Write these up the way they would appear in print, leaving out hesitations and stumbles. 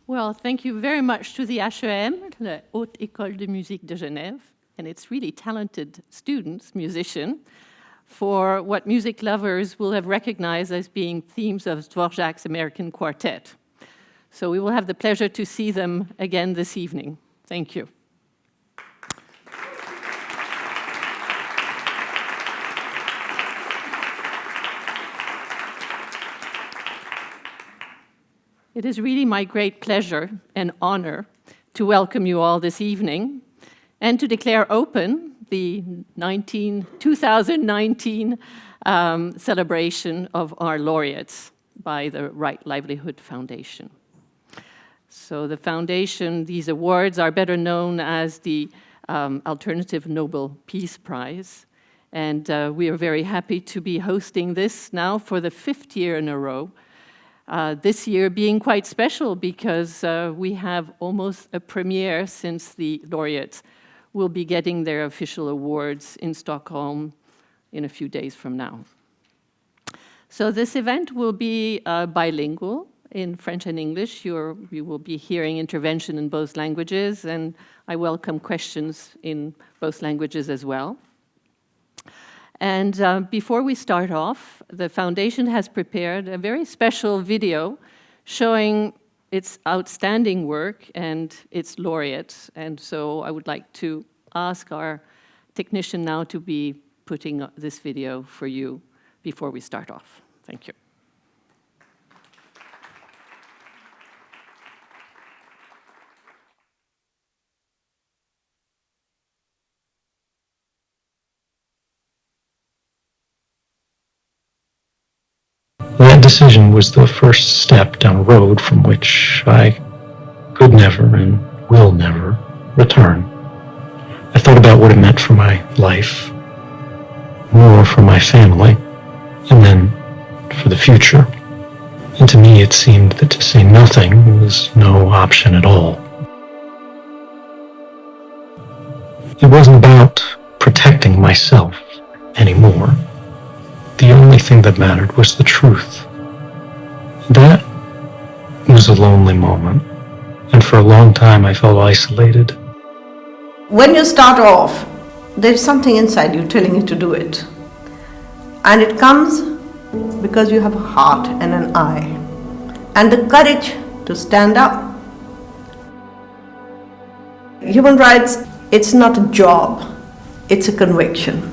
Well, thank you very much to the HEM, la Haute École de Musique de Genève, and its really talented students, musicians, for what music lovers will have recognized as being themes of Dvorak's American Quartet. So we will have the pleasure to see them again this evening. Thank you. It is really my great pleasure and honor to welcome you all this evening and to declare open the 2019 celebration of our laureates by the Right Livelihood Foundation. So the foundation, these awards are better known as the Alternative Nobel Peace Prize. And we are very happy to be hosting this now for the 5th year in a row. This year being quite special because we have almost a premiere since the laureates will be getting their official awards in Stockholm in a few days from now. So this event will be bilingual in French and English. You will be hearing intervention in both languages, and I welcome questions in both languages as well. And before we start off, the foundation has prepared a very special video showing its outstanding work and its laureates. And so I would like to ask our technician now to be putting this video for you before we start off. Thank you. That decision was the first step down a road from which I could never and will never return. I thought about what it meant for my life, more for my family, and then for the future. And to me it seemed that to say nothing was no option at all. It wasn't about protecting myself anymore. The only thing that mattered was the truth. That was a lonely moment, and for a long time I felt isolated. When you start off, there's something inside you telling you to do it. And it comes because you have a heart and an eye, and the courage to stand up. Human rights, it's not a job, it's a conviction.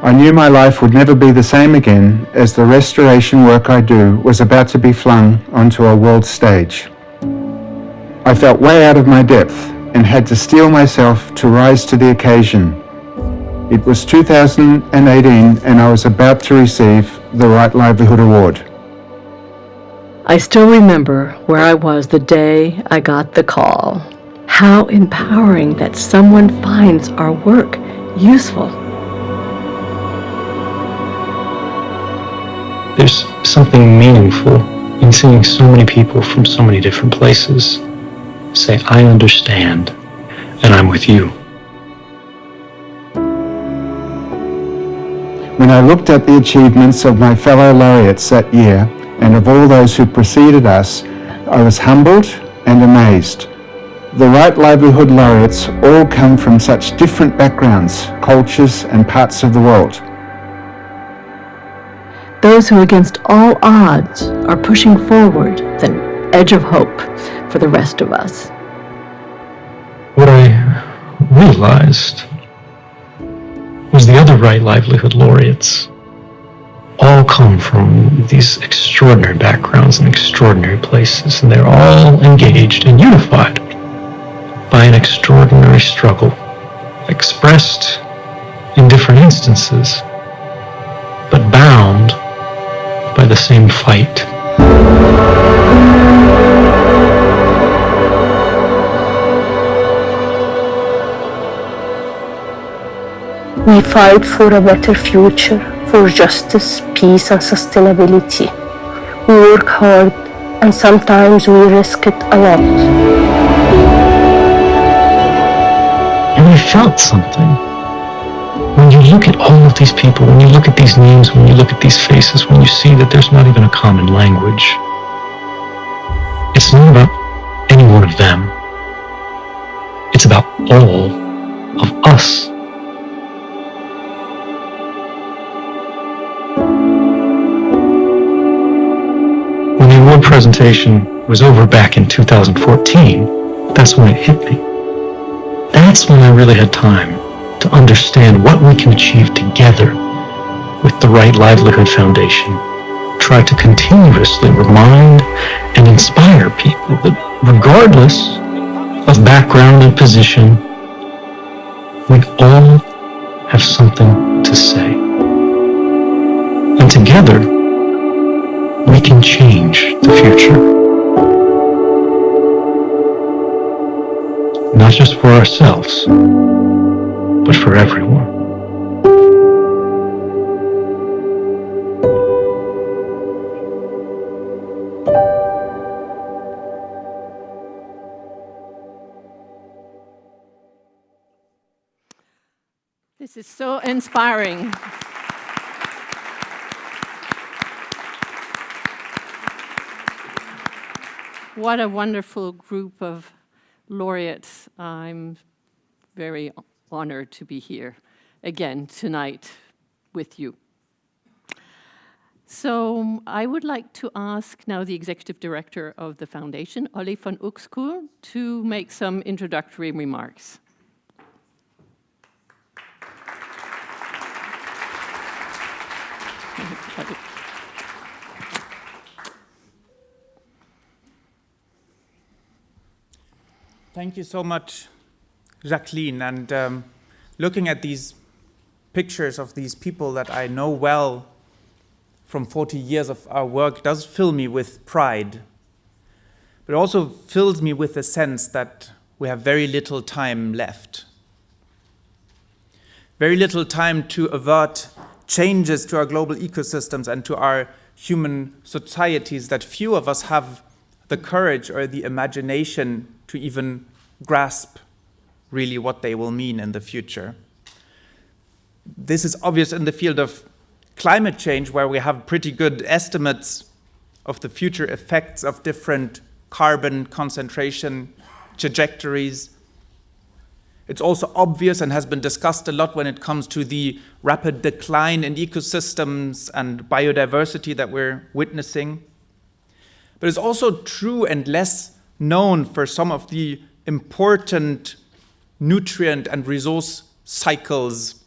I knew my life would never be the same again as the restoration work I do was about to be flung onto a world stage. I felt way out of my depth and had to steel myself to rise to the occasion. It was 2018 and I was about to receive the Right Livelihood Award. I still remember where I was the day I got the call. How empowering that someone finds our work useful. There's something meaningful in seeing so many people from so many different places say, I understand, and I'm with you. When I looked at the achievements of my fellow laureates that year and of all those who preceded us, I was humbled and amazed. The Right Livelihood laureates all come from such different backgrounds, cultures, and parts of the world. Those who against all odds are pushing forward the edge of hope for the rest of us. What I realized was the other Right Livelihood laureates all come from these extraordinary backgrounds and extraordinary places, and they're all engaged and unified by an extraordinary struggle, expressed in different instances, but bound by the same fight. We fight for a better future, for justice, peace, and sustainability. We work hard, and sometimes we risk it a lot. And I felt something when when you look at all of these people, when you look at these names, when you look at these faces, when you see that there's not even a common language, it's not about any one of them. It's about all of us. When the award presentation was over back in 2014, that's when it hit me. That's when I really had time to understand what we can achieve together with the Right Livelihood Foundation. Try to continuously remind and inspire people that regardless of background and position, we all have something to say. And together, we can change the future. Not just for ourselves, but for everyone. This is so inspiring. What a wonderful group of laureates. I'm very honored to be here again tonight with you. So I would like to ask now the executive director of the foundation, Olli van Uxkull, to make some introductory remarks. Thank you so much, Jacqueline. And looking at these pictures of these people that I know well from 40 years of our work does fill me with pride. But it also fills me with a sense that we have very little time left. Very little time to avert changes to our global ecosystems and to our human societies that few of us have the courage or the imagination to even grasp really what they will mean in the future. This is obvious in the field of climate change, where we have pretty good estimates of the future effects of different carbon concentration trajectories. It's also obvious and has been discussed a lot when it comes to the rapid decline in ecosystems and biodiversity that we're witnessing. But it's also true and less known for some of the important nutrient and resource cycles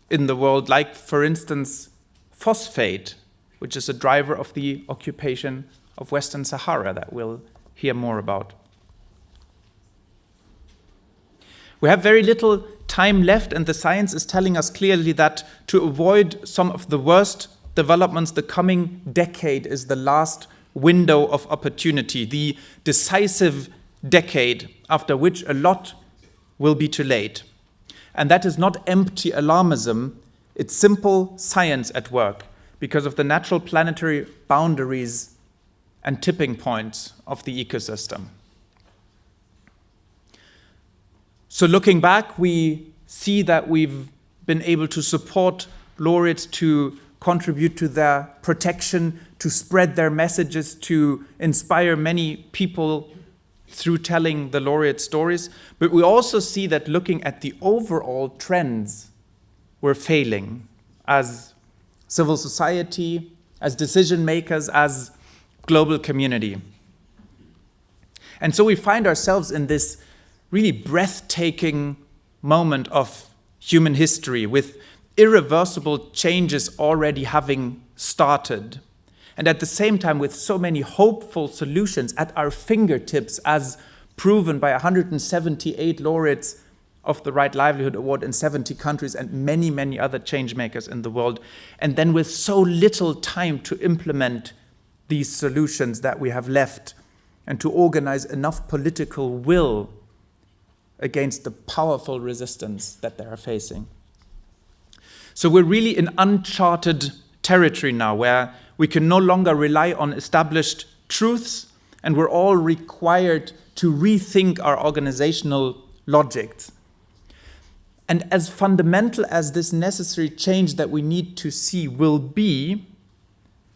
in the world, like, for instance, phosphate, which is a driver of the occupation of Western Sahara that we'll hear more about. We have very little time left, and the science is telling us clearly that to avoid some of the worst developments, the coming decade is the last window of opportunity, the decisive decade after which a lot will be too late. And that is not empty alarmism, it's simple science at work because of the natural planetary boundaries and tipping points of the ecosystem. So looking back, we see that we've been able to support laureates to contribute to their protection, to spread their messages, to inspire many people through telling the laureate stories. But we also see that looking at the overall trends, we're failing as civil society, as decision makers, as global community. And so we find ourselves in this really breathtaking moment of human history with irreversible changes already having started. And at the same time with so many hopeful solutions at our fingertips as proven by 178 laureates of the Right Livelihood Award in 70 countries and many, many other change makers in the world. And then with so little time to implement these solutions that we have left and to organize enough political will against the powerful resistance that they are facing. So we're really in uncharted territory now, where we can no longer rely on established truths, and we're all required to rethink our organizational logics. And as fundamental as this necessary change that we need to see will be,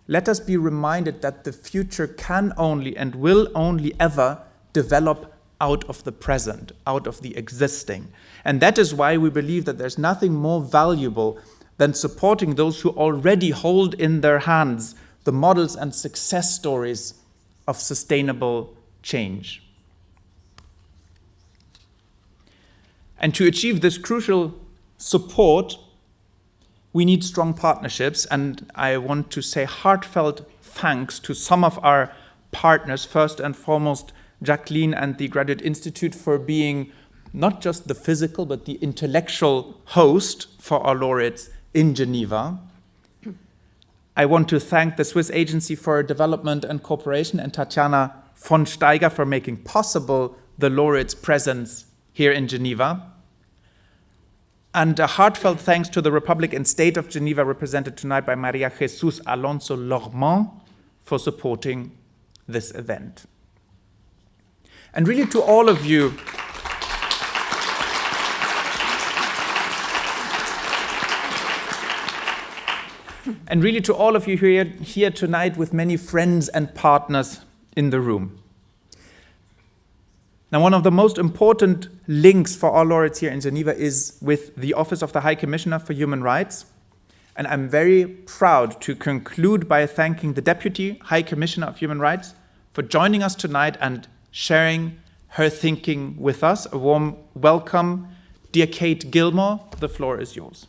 let us be reminded that the future can only and will only ever develop out of the present, out of the existing. And that is why we believe that there's nothing more valuable than supporting those who already hold in their hands the models and success stories of sustainable change. And to achieve this crucial support, we need strong partnerships, and I want to say heartfelt thanks to some of our partners, first and foremost Jacqueline and the Graduate Institute for being not just the physical but the intellectual host for our laureates in Geneva. I want to thank the Swiss Agency for Development and Cooperation and Tatjana von Steiger for making possible the laureates' presence here in Geneva. And a heartfelt thanks to the Republic and State of Geneva, represented tonight by Maria Jesus Alonso Lormand, for supporting this event. And really to all of you, who are here tonight with many friends and partners in the room. Now, one of the most important links for our laureates here in Geneva is with the Office of the High Commissioner for Human Rights. And I'm very proud to conclude by thanking the Deputy High Commissioner of Human Rights for joining us tonight and sharing her thinking with us. A warm welcome. Dear Kate Gilmore, the floor is yours.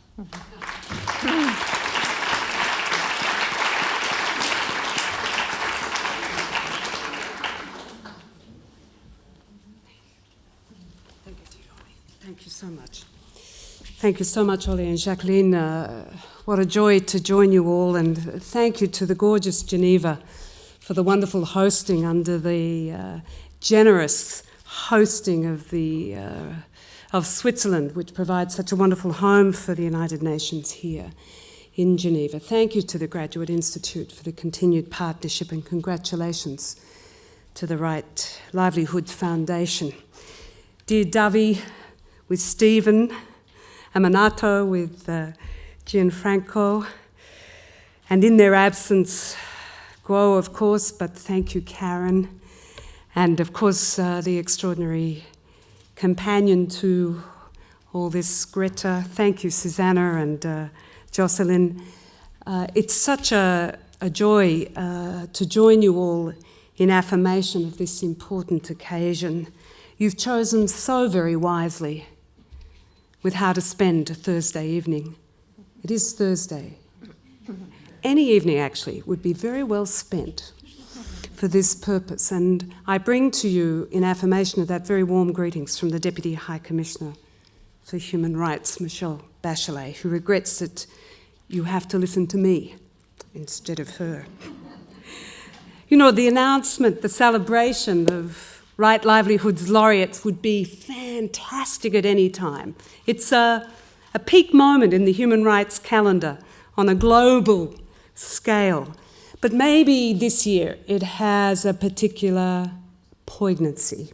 Thank you so much. Thank you so much, Ollie and Jacqueline. What a joy to join you all, and thank you to the gorgeous Geneva for the wonderful hosting under the generous hosting of Switzerland, which provides such a wonderful home for the United Nations here in Geneva. Thank you to the Graduate Institute for the continued partnership, and congratulations to the Right Livelihood Foundation. Dear Davi, with Stephen, Aminato, with Gianfranco, and in their absence, Guo, of course, but thank you, Karen, and of course, the extraordinary companion to all this, Greta. Thank you, Susanna and Jocelyn. It's such a joy to join you all in affirmation of this important occasion. You've chosen so very wisely with how to spend a Thursday evening. It is Thursday. Any evening, actually, would be very well spent for this purpose. And I bring to you, in affirmation of that, very warm greetings from the Deputy High Commissioner for Human Rights, Michelle Bachelet, who regrets that you have to listen to me instead of her. You know, the announcement, the celebration of Right Livelihood's laureates would be fantastic at any time. It's a peak moment in the human rights calendar on a global scale. But maybe this year it has a particular poignancy.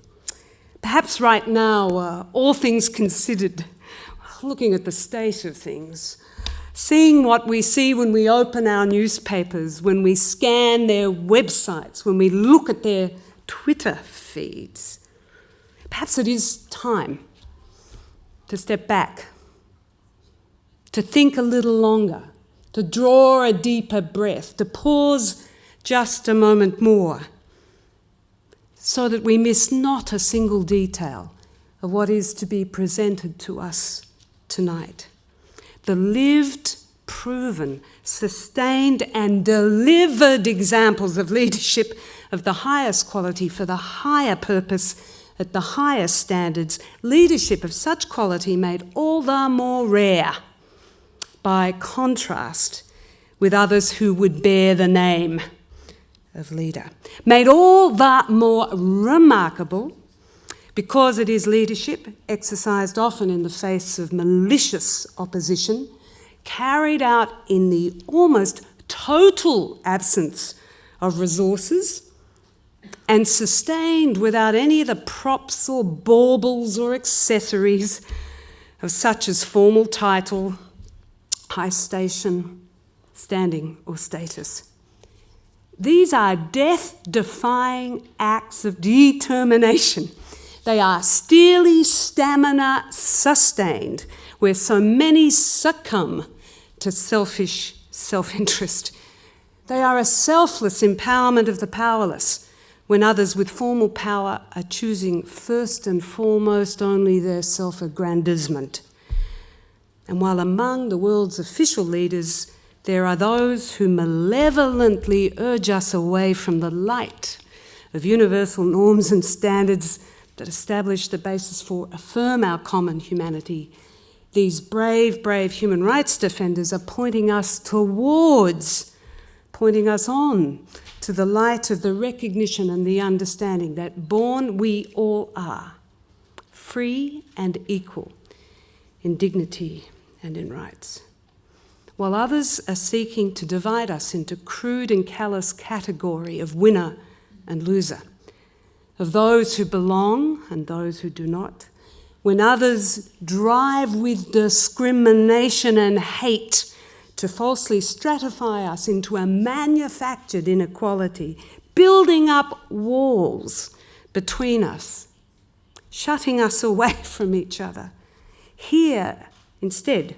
Perhaps right now, all things considered, looking at the state of things, seeing what we see when we open our newspapers, when we scan their websites, when we look at their Twitter feeds, perhaps it is time to step back, to think a little longer, to draw a deeper breath, to pause just a moment more, so that we miss not a single detail of what is to be presented to us tonight. The lived, proven, sustained, and delivered examples of leadership of the highest quality for the higher purpose at the highest standards, leadership of such quality made all the more rare by contrast with others who would bear the name of leader, made all that more remarkable because it is leadership exercised often in the face of malicious opposition, carried out in the almost total absence of resources, and sustained without any of the props or baubles or accessories of such as formal title, high station, standing, or status. These are death-defying acts of determination. They are steely stamina sustained, where so many succumb to selfish self-interest. They are a selfless empowerment of the powerless, when others with formal power are choosing first and foremost only their self-aggrandizement. And while among the world's official leaders, there are those who malevolently urge us away from the light of universal norms and standards that establish the basis for affirm our common humanity, these brave, brave human rights defenders are pointing us on to the light of the recognition and the understanding that born we all are, free and equal in dignity and in rights. While others are seeking to divide us into crude and callous category of winner and loser, of those who belong and those who do not, when others drive with discrimination and hate to falsely stratify us into a manufactured inequality, building up walls between us, shutting us away from each other. Here, instead,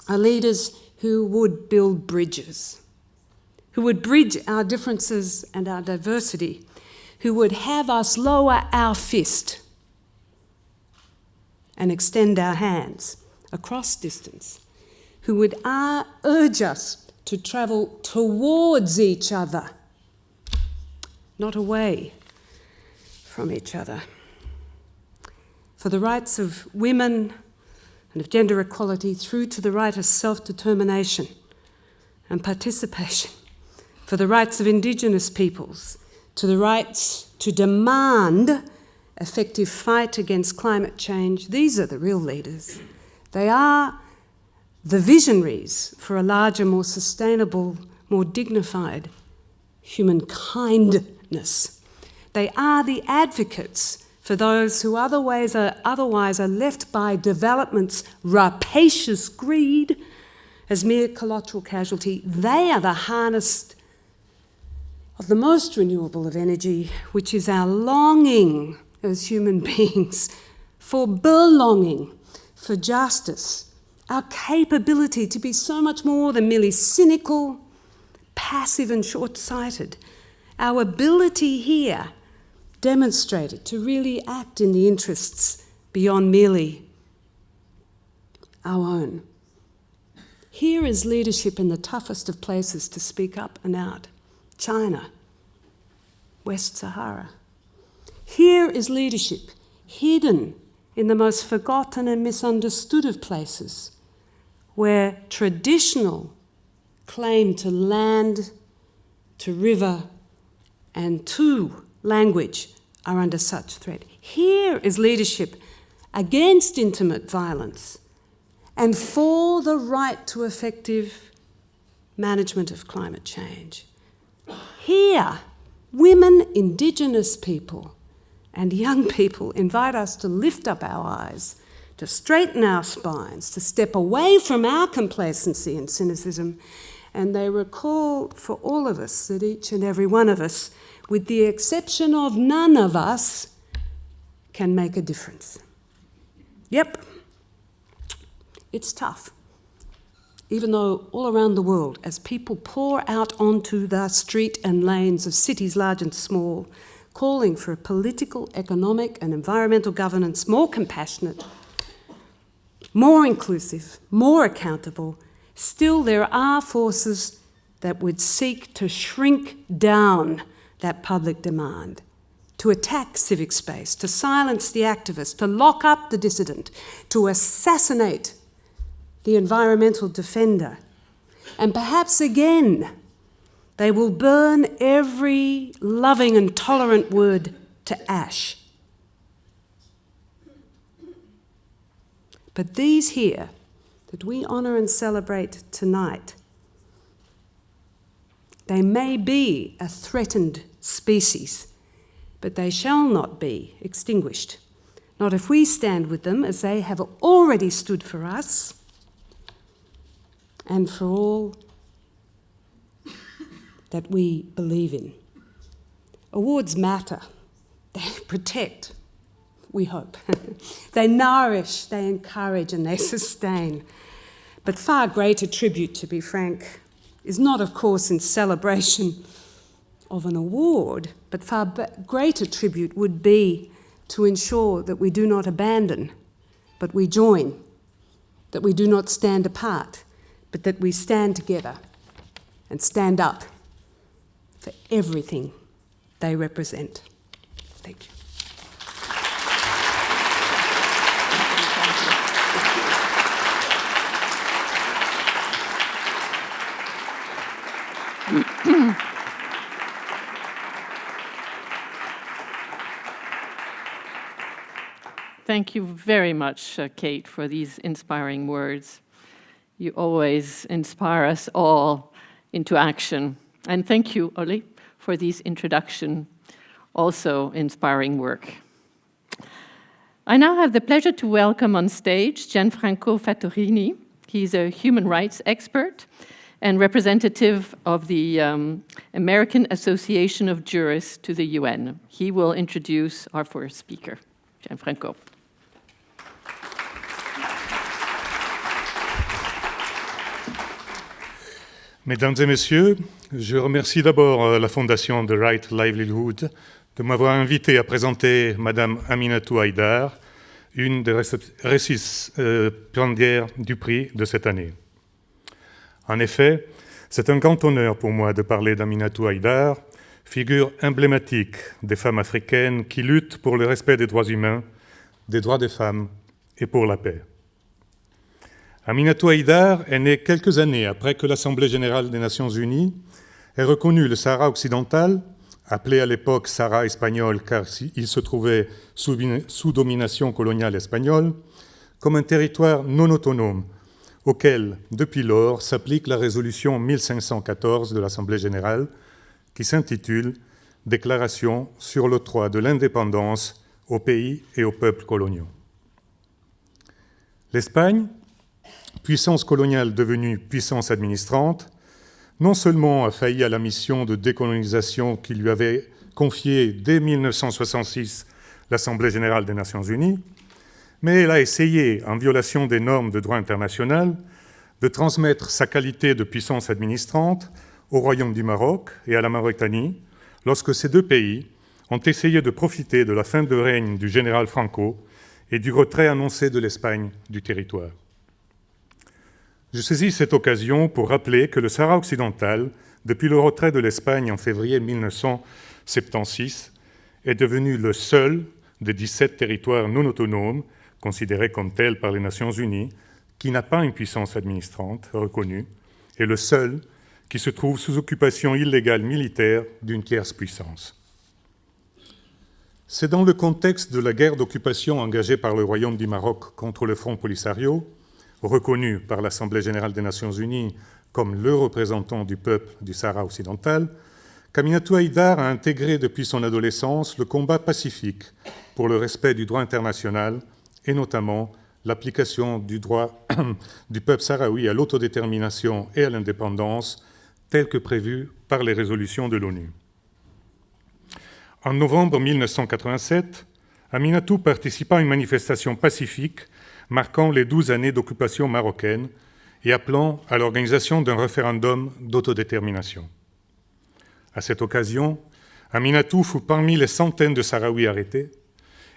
are leaders who would build bridges, who would bridge our differences and our diversity, who would have us lower our fist and extend our hands across distance, who would urge us to travel towards each other, not away from each other. For the rights of women and of gender equality through to the right of self-determination and participation, for the rights of Indigenous peoples, to the rights to demand effective fight against climate change. These are the real leaders. They are the visionaries for a larger, more sustainable, more dignified human kindness. They are the advocates for those who otherwise are left by development's rapacious greed as mere collateral casualty. They are the harness of the most renewable of energy, which is our longing as human beings for belonging, for justice, our capability to be so much more than merely cynical, passive and short-sighted, our ability here demonstrated to really act in the interests beyond merely our own. Here is leadership in the toughest of places to speak up and out. China, West Sahara. Here is leadership hidden in the most forgotten and misunderstood of places, where traditional claim to land, to river, and to language are under such threat. Here is leadership against intimate violence and for the right to effective management of climate change. Here, women, Indigenous people, and young people invite us to lift up our eyes, to straighten our spines, to step away from our complacency and cynicism. And they recall for all of us that each and every one of us, with the exception of none of us, can make a difference. Yep, it's tough. Even though all around the world, as people pour out onto the street and lanes of cities large and small, calling for a political, economic and environmental governance more compassionate, more inclusive, more accountable, still there are forces that would seek to shrink down that public demand, to attack civic space, to silence the activist, to lock up the dissident, to assassinate the environmental defender. And perhaps again, they will burn every loving and tolerant word to ash. But these here, that we honour and celebrate tonight, they may be a threatened species, but they shall not be extinguished, not if we stand with them as they have already stood for us and for all that we believe in. Awards matter. They protect, we hope. They nourish, they encourage, and they sustain. But far greater tribute, to be frank, is not, of course, in celebration of an award, but far greater tribute would be to ensure that we do not abandon, but we join, that we do not stand apart, but that we stand together and stand up for everything they represent. Thank you. Thank you very much, Kate, for these inspiring words. You always inspire us all into action. And thank you, Oli, for these introduction, also inspiring work. I now have the pleasure to welcome on stage Gianfranco Fattorini. He's a human rights expert and representative of the American Association of Jurists to the UN. He will introduce our first speaker, Gianfranco. Mesdames et messieurs, je remercie d'abord la fondation de Livelihood de m'avoir invité à présenter Madame Aminatou Haïdar, une des récipiendaires du prix de cette année. En effet, c'est un grand honneur pour moi de parler d'Aminatou Haïdar, figure emblématique des femmes africaines qui luttent pour le respect des droits humains, des droits des femmes et pour la paix. Aminatou Haïdar est née quelques années après que l'Assemblée générale des Nations unies ait reconnu le Sahara occidental, appelé à l'époque Sahara espagnol car il se trouvait sous domination coloniale espagnole, comme un territoire non autonome auquel, depuis lors, s'applique la résolution 1514 de l'Assemblée générale qui s'intitule « Déclaration sur l'octroi de l'indépendance aux pays et aux peuples coloniaux ». L'Espagne, puissance coloniale devenue puissance administrante, non seulement a failli à la mission de décolonisation qui lui avait confiée dès 1966 l'Assemblée générale des Nations unies, mais elle a essayé, en violation des normes de droit international, de transmettre sa qualité de puissance administrante au Royaume du Maroc et à la Mauritanie, lorsque ces deux pays ont essayé de profiter de la fin de règne du général Franco et du retrait annoncé de l'Espagne du territoire. Je saisis cette occasion pour rappeler que le Sahara occidental, depuis le retrait de l'Espagne en février 1976, est devenu le seul des 17 territoires non autonomes, considérés comme tels par les Nations unies, qui n'a pas une puissance administrante reconnue, et le seul qui se trouve sous occupation illégale militaire d'une tierce puissance. C'est dans le contexte de la guerre d'occupation engagée par le Royaume du Maroc contre le Front Polisario, reconnu par l'Assemblée générale des Nations unies comme le représentant du peuple du Sahara occidental, qu'Aminatou Haïdar a intégré depuis son adolescence le combat pacifique pour le respect du droit international et notamment l'application du droit du peuple sahraoui à l'autodétermination et à l'indépendance tel que prévu par les résolutions de l'ONU. En novembre 1987, Aminatou participa à une manifestation pacifique marquant les 12 années d'occupation marocaine et appelant à l'organisation d'un référendum d'autodétermination. À cette occasion, Aminatou fut parmi les centaines de Sahraouis arrêtés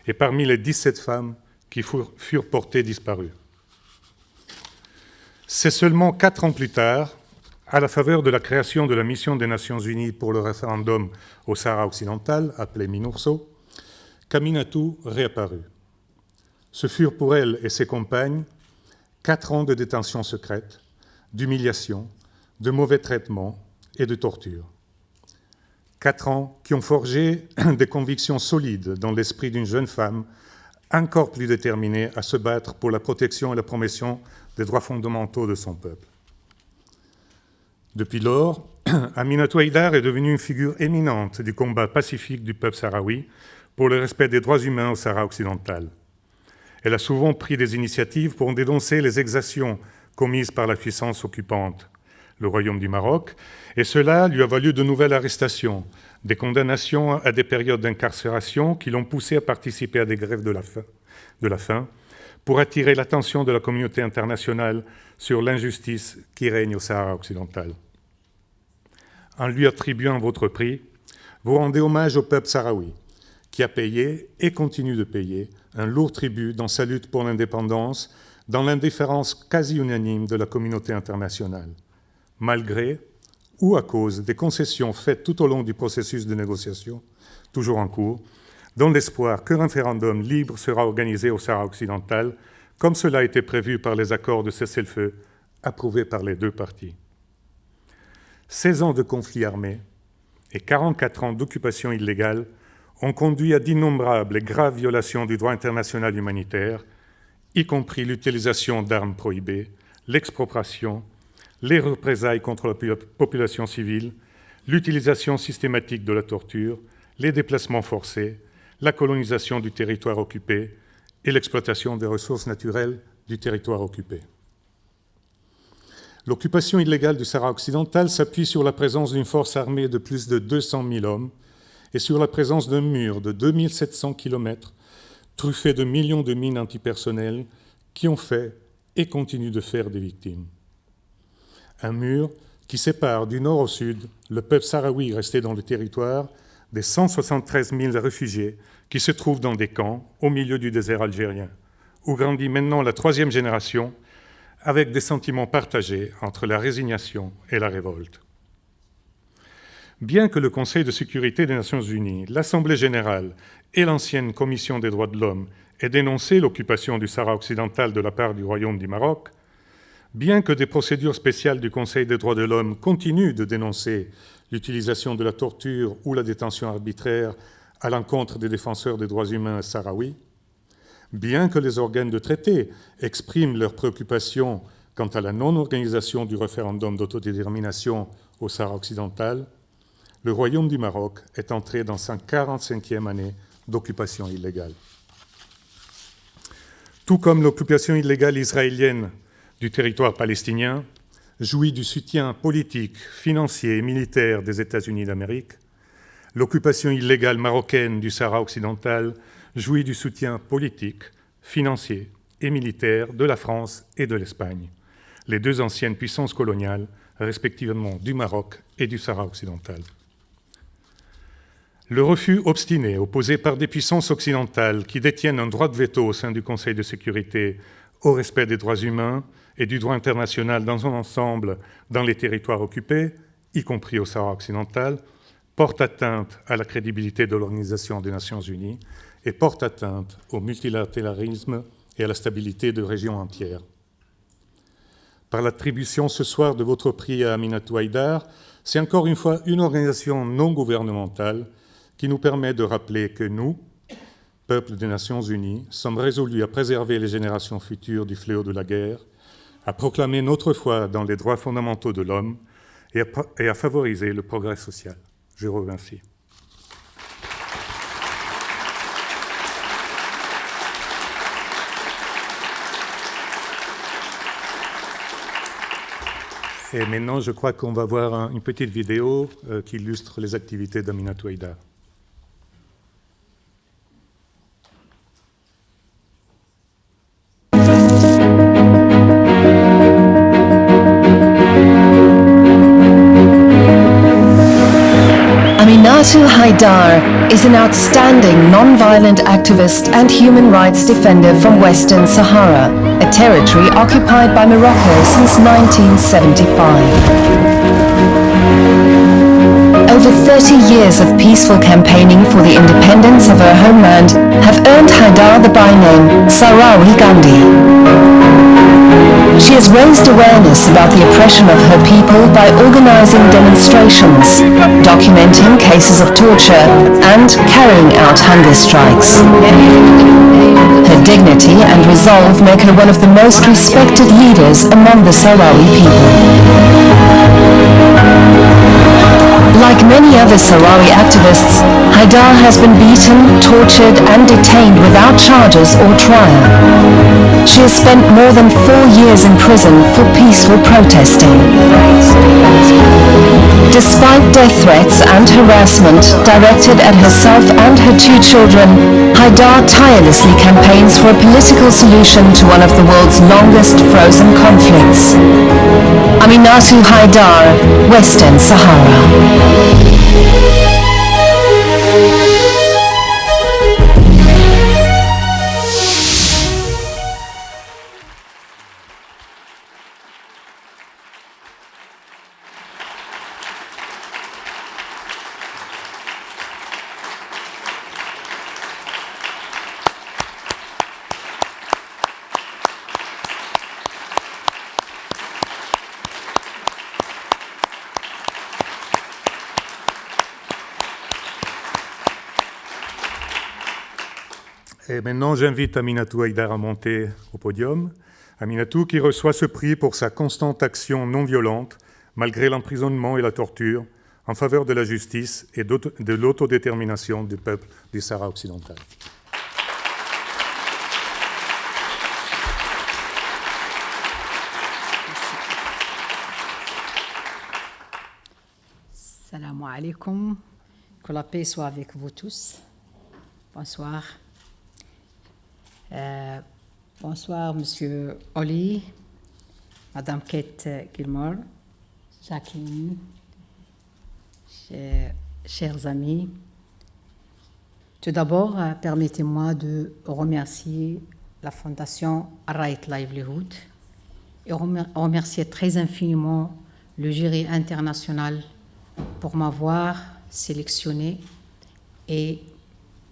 et parmi les 17 femmes qui furent portées disparues. C'est seulement 4 ans plus tard, à la faveur de la création de la mission des Nations unies pour le référendum au Sahara occidental, appelée MINURSO, qu'Aminatou réapparut. Ce furent pour elle et ses compagnes 4 ans de détention secrète, d'humiliation, de mauvais traitements et de torture. 4 ans qui ont forgé des convictions solides dans l'esprit d'une jeune femme encore plus déterminée à se battre pour la protection et la promotion des droits fondamentaux de son peuple. Depuis lors, Aminatou Haïdar est devenue une figure éminente du combat pacifique du peuple sahraoui pour le respect des droits humains au Sahara occidental. Elle a souvent pris des initiatives pour dénoncer les exactions commises par la puissance occupante, le Royaume du Maroc, et cela lui a valu de nouvelles arrestations, des condamnations à des périodes d'incarcération qui l'ont poussé à participer à des grèves de la faim pour attirer l'attention de la communauté internationale sur l'injustice qui règne au Sahara occidental. En lui attribuant votre prix, vous rendez hommage au peuple sahraoui, qui a payé et continue de payer un lourd tribut dans sa lutte pour l'indépendance, dans l'indifférence quasi unanime de la communauté internationale, malgré ou à cause des concessions faites tout au long du processus de négociation, toujours en cours, dans l'espoir qu'un référendum libre sera organisé au Sahara occidental, comme cela a été prévu par les accords de cessez-le-feu approuvés par les deux parties. 16 ans de conflit armé et 44 ans d'occupation illégale ont conduit à d'innombrables et graves violations du droit international humanitaire, y compris l'utilisation d'armes prohibées, l'expropriation, les représailles contre la population civile, l'utilisation systématique de la torture, les déplacements forcés, la colonisation du territoire occupé et l'exploitation des ressources naturelles du territoire occupé. L'occupation illégale du Sahara occidental s'appuie sur la présence d'une force armée de plus de 200 000 hommes et sur la présence d'un mur de 2700 km truffé de millions de mines antipersonnelles qui ont fait et continuent de faire des victimes. Un mur qui sépare du nord au sud le peuple sahraoui resté dans le territoire des 173 000 réfugiés qui se trouvent dans des camps au milieu du désert algérien, où grandit maintenant la troisième génération avec des sentiments partagés entre la résignation et la révolte. Bien que le Conseil de sécurité des Nations Unies, l'Assemblée générale et l'ancienne Commission des droits de l'homme aient dénoncé l'occupation du Sahara occidental de la part du Royaume du Maroc, bien que des procédures spéciales du Conseil des droits de l'homme continuent de dénoncer l'utilisation de la torture ou la détention arbitraire à l'encontre des défenseurs des droits humains sahraouis, bien que les organes de traité expriment leurs préoccupations quant à la non-organisation du référendum d'autodétermination au Sahara occidental, le Royaume du Maroc est entré dans sa 45e année d'occupation illégale. Tout comme l'occupation illégale israélienne du territoire palestinien jouit du soutien politique, financier et militaire des États-Unis d'Amérique, l'occupation illégale marocaine du Sahara occidental jouit du soutien politique, financier et militaire de la France et de l'Espagne, les deux anciennes puissances coloniales, respectivement du Maroc et du Sahara occidental. Le refus obstiné, opposé par des puissances occidentales qui détiennent un droit de veto au sein du Conseil de sécurité au respect des droits humains et du droit international dans son ensemble dans les territoires occupés, y compris au Sahara occidental, porte atteinte à la crédibilité de l'Organisation des Nations Unies et porte atteinte au multilatéralisme et à la stabilité de régions entières. Par l'attribution ce soir de votre prix à Aminatou Haïdar, c'est encore une fois une organisation non gouvernementale qui nous permet de rappeler que nous, peuple des Nations Unies, sommes résolus à préserver les générations futures du fléau de la guerre, à proclamer notre foi dans les droits fondamentaux de l'homme et à favoriser le progrès social. Je vous remercie. Et maintenant, je crois qu'on va voir une petite vidéo qui illustre les activités d'Aminatou Haïdar. Aminatou Haïdar is an outstanding non-violent activist and human rights defender from Western Sahara, a territory occupied by Morocco since 1975. Over 30 years of peaceful campaigning for the independence of her homeland have earned Haïdar the byname Sahrawi Gandhi. She has raised awareness about the oppression of her people by organizing demonstrations, documenting cases of torture, and carrying out hunger strikes. Her dignity and resolve make her one of the most respected leaders among the Sahrawi people. Like many other other Sahrawi activists, Haidar has been beaten, tortured, and detained without charges or trial. She has spent more than 4 years in prison for peaceful protesting. Despite death threats and harassment directed at herself and her 2 children, Haidar tirelessly campaigns for a political solution to one of the world's longest frozen conflicts. Aminatu Haidar, Western Sahara. Et maintenant, j'invite Aminatou Haidar à monter au podium. Aminatou qui reçoit ce prix pour sa constante action non violente, malgré l'emprisonnement et la torture, en faveur de la justice et de l'autodétermination du peuple du Sahara occidental. Salam alaikum. Que la paix soit avec vous tous. Bonsoir. Bonsoir, Monsieur Oli, Madame Kate Gilmore, Jacqueline, chers amis. Tout d'abord, permettez-moi de remercier la Fondation Livelihood et remercier très infiniment le jury international pour m'avoir sélectionné et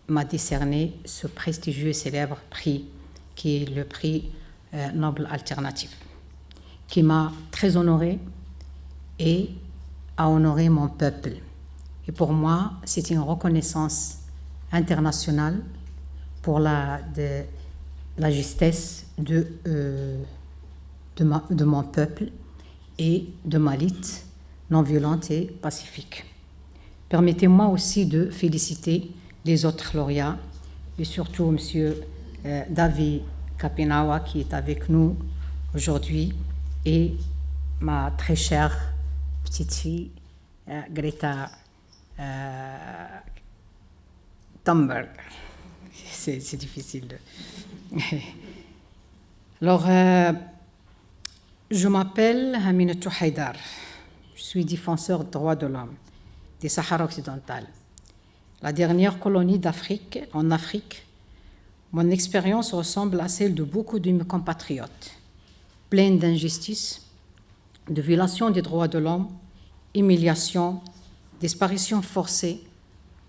m'a décerné ce prestigieux et célèbre prix, qui est le prix Nobel Alternatif, qui m'a très honorée et a honoré mon peuple. Et pour moi, c'est une reconnaissance internationale pour la justesse de mon peuple et de ma lutte non violente et pacifique. Permettez-moi aussi de féliciter les autres lauréats, et surtout M. David Kapinawa qui est avec nous aujourd'hui, et ma très chère petite fille Greta Thunberg. C'est difficile. Alors, je m'appelle Aminatou Haidar. Je suis défenseur des droits de l'homme des Sahara occidental. La dernière colonie d'Afrique, en Afrique, mon expérience ressemble à celle de beaucoup de mes compatriotes, pleine d'injustices, de violations des droits de l'homme, humiliations, disparitions forcées,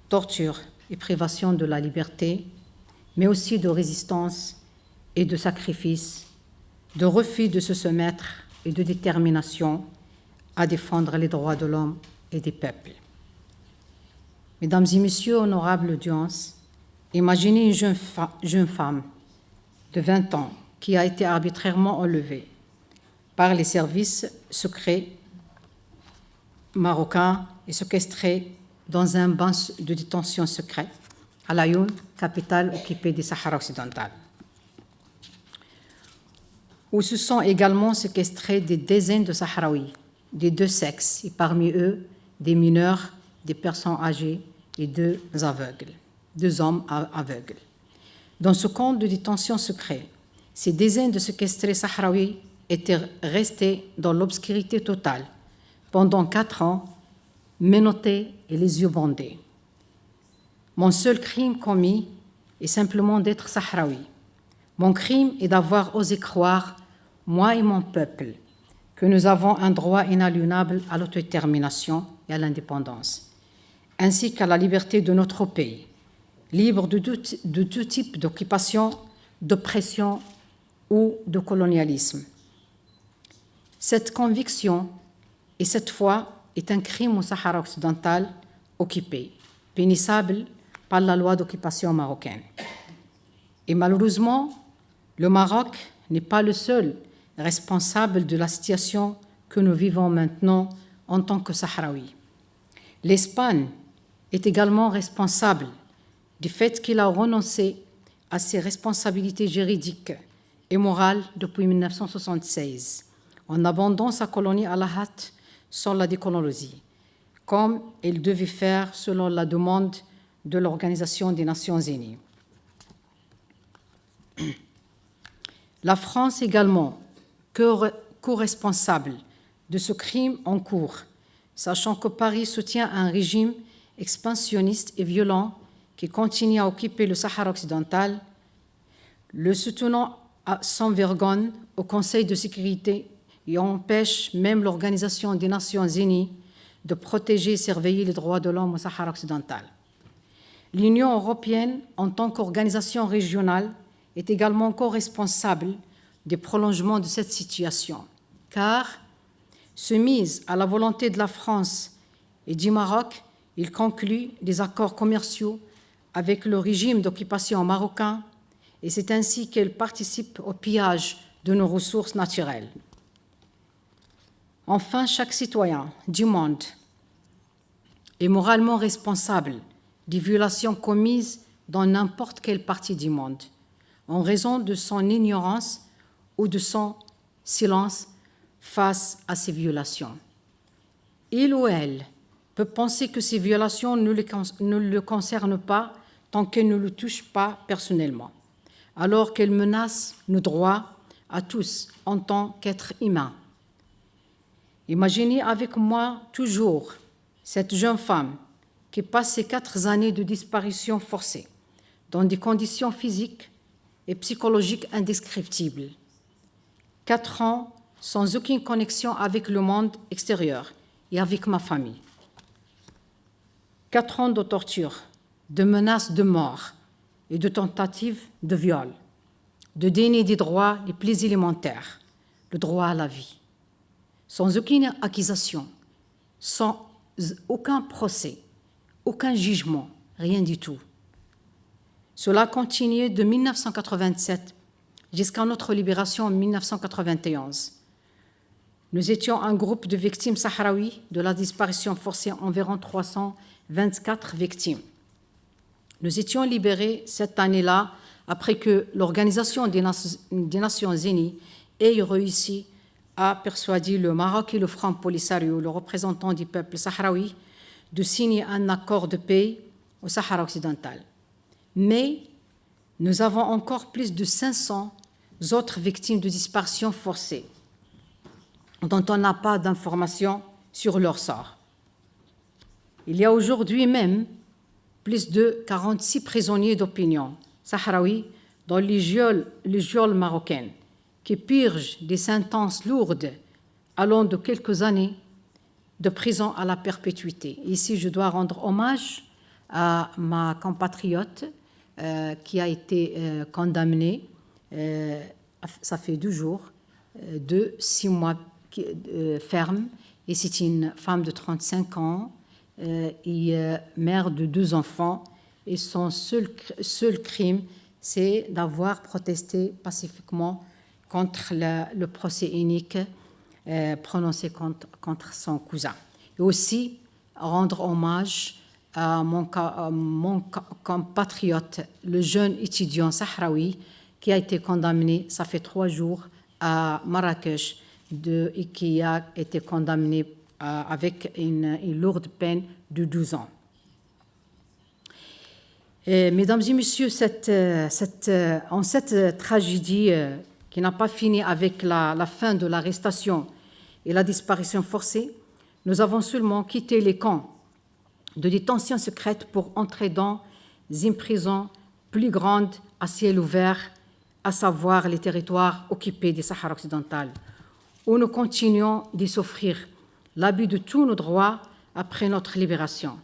torture et privation de la liberté, mais aussi de résistance et de sacrifice, de refus de se soumettre et de détermination à défendre les droits de l'homme et des peuples. Mesdames et messieurs, honorables audience, imaginez une jeune femme de 20 ans qui a été arbitrairement enlevée par les services secrets marocains et séquestrée dans un banc de détention secret à Laayoune, capitale occupée du Sahara occidental, où se sont également séquestrés des dizaines de Sahraouis des 2 sexes, et parmi eux des mineurs, des personnes âgées et 2 hommes aveugles. Dans ce camp de détention secret, ces dizaines de séquestrés sahraouis étaient restés dans l'obscurité totale pendant 4 ans, menottés et les yeux bandés. Mon seul crime commis est simplement d'être sahraoui. Mon crime est d'avoir osé croire, moi et mon peuple, que nous avons un droit inaliénable à l'autodétermination et à l'indépendance, ainsi qu'à la liberté de notre pays, libre de tout type d'occupation, d'oppression ou de colonialisme. Cette conviction, et cette foi, est un crime au Sahara occidental occupé, punissable par la loi d'occupation marocaine. Et malheureusement, le Maroc n'est pas le seul responsable de la situation que nous vivons maintenant en tant que Sahraouis. L'Espagne est également responsable du fait qu'il a renoncé à ses responsabilités juridiques et morales depuis 1976, en abandonnant sa colonie à la hâte sans la décolonisation, comme il devait faire selon la demande de l'Organisation des Nations Unies. La France également, co-responsable de ce crime en cours, sachant que Paris soutient un régime expansionniste et violent qui continue à occuper le Sahara occidental, le soutenant sans vergogne au Conseil de sécurité et empêche même l'Organisation des Nations Unies de protéger et surveiller les droits de l'homme au Sahara occidental. L'Union européenne, en tant qu'organisation régionale, est également co-responsable des prolongements de cette situation, car, soumise à la volonté de la France et du Maroc, il conclut des accords commerciaux avec le régime d'occupation marocain, et c'est ainsi qu'elle participe au pillage de nos ressources naturelles. Enfin, chaque citoyen du monde est moralement responsable des violations commises dans n'importe quelle partie du monde, en raison de son ignorance ou de son silence face à ces violations. Il ou elle peut penser que ces violations ne le concernent pas tant qu'elles ne le touchent pas personnellement, alors qu'elles menacent nos droits à tous en tant qu'êtres humains. Imaginez avec moi toujours cette jeune femme qui passe ses 4 années de disparition forcée dans des conditions physiques et psychologiques indescriptibles. 4 ans sans aucune connexion avec le monde extérieur et avec ma famille. 4 ans de torture, de menaces de mort et de tentatives de viol, de déni des droits les plus élémentaires, le droit à la vie, sans aucune accusation, sans aucun procès, aucun jugement, rien du tout. Cela continuait de 1987 jusqu'à notre libération en 1991. Nous étions un groupe de victimes sahraouis de la disparition forcée, environ 324 victimes. Nous étions libérés cette année-là après que l'Organisation des Nations Unies ait réussi à persuader le Maroc et le Front Polisario, le représentant du peuple sahraoui, de signer un accord de paix au Sahara occidental. Mais nous avons encore plus de 500 autres victimes de disparition forcée dont on n'a pas d'informations sur leur sort. Il y a aujourd'hui même plus de 46 prisonniers d'opinion sahraouis dans les geôles marocaines qui purgent des sentences lourdes allant de quelques années de prison à la perpétuité. Ici, je dois rendre hommage à ma compatriote qui a été condamnée, ça fait 2 jours, de 6 mois ferme, et c'est une femme de 35 ans et mère de 2 enfants, et son seul crime, c'est d'avoir protesté pacifiquement contre le procès unique prononcé contre son cousin. Et aussi rendre hommage à mon compatriote, le jeune étudiant sahraoui qui a été condamné, ça fait 3 jours, à Marrakech, et qui a été condamné avec une lourde peine de 12 ans. Et, mesdames et messieurs, cette tragédie qui n'a pas fini avec la fin de l'arrestation et la disparition forcée, nous avons seulement quitté les camps de détention secrète pour entrer dans une prison plus grande à ciel ouvert, à savoir les territoires occupés du Sahara occidental, où nous continuons d'y souffrir l'abus de tous nos droits après notre libération.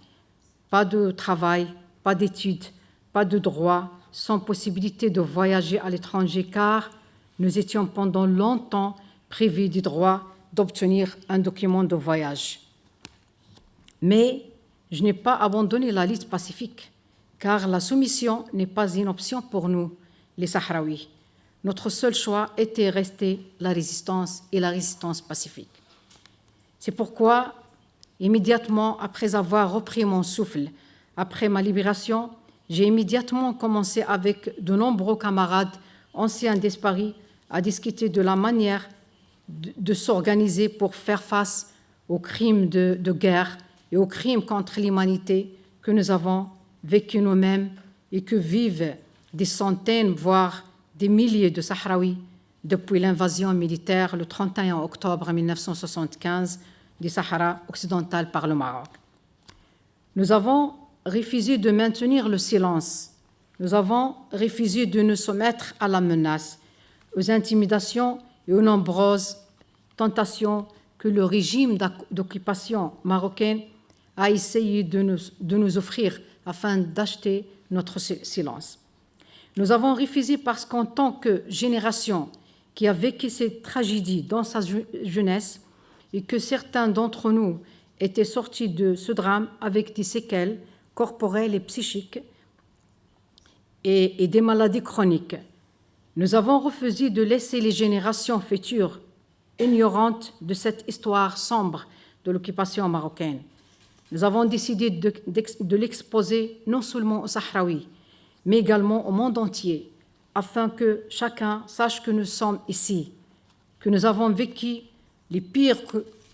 Pas de travail, pas d'études, pas de droits, sans possibilité de voyager à l'étranger, car nous étions pendant longtemps privés du droit d'obtenir un document de voyage. Mais je n'ai pas abandonné la lutte pacifique, car la soumission n'est pas une option pour nous, les Sahraouis. Notre seul choix était rester la résistance et la résistance pacifique. C'est pourquoi, immédiatement après avoir repris mon souffle, Après ma libération, j'ai immédiatement commencé avec de nombreux camarades anciens disparus à discuter de la manière de s'organiser pour faire face aux crimes de guerre et aux crimes contre l'humanité que nous avons vécus nous-mêmes et que vivent des centaines, voire des milliers de Sahraouis depuis l'invasion militaire le 31 octobre 1975 du Sahara occidental par le Maroc. Nous avons refusé de maintenir le silence. Nous avons refusé de nous soumettre à la menace, aux intimidations et aux nombreuses tentations que le régime d'occupation marocaine a essayé de nous offrir afin d'acheter notre silence. Nous avons refusé parce qu'en tant que génération qui a vécu ces tragédies dans sa jeunesse et que certains d'entre nous étaient sortis de ce drame avec des séquelles corporelles et psychiques et des maladies chroniques, nous avons refusé de laisser les générations futures ignorantes de cette histoire sombre de l'occupation marocaine. Nous avons décidé de l'exposer non seulement aux Sahraouis, mais également au monde entier, afin que chacun sache que nous sommes ici, que nous avons vécu les pires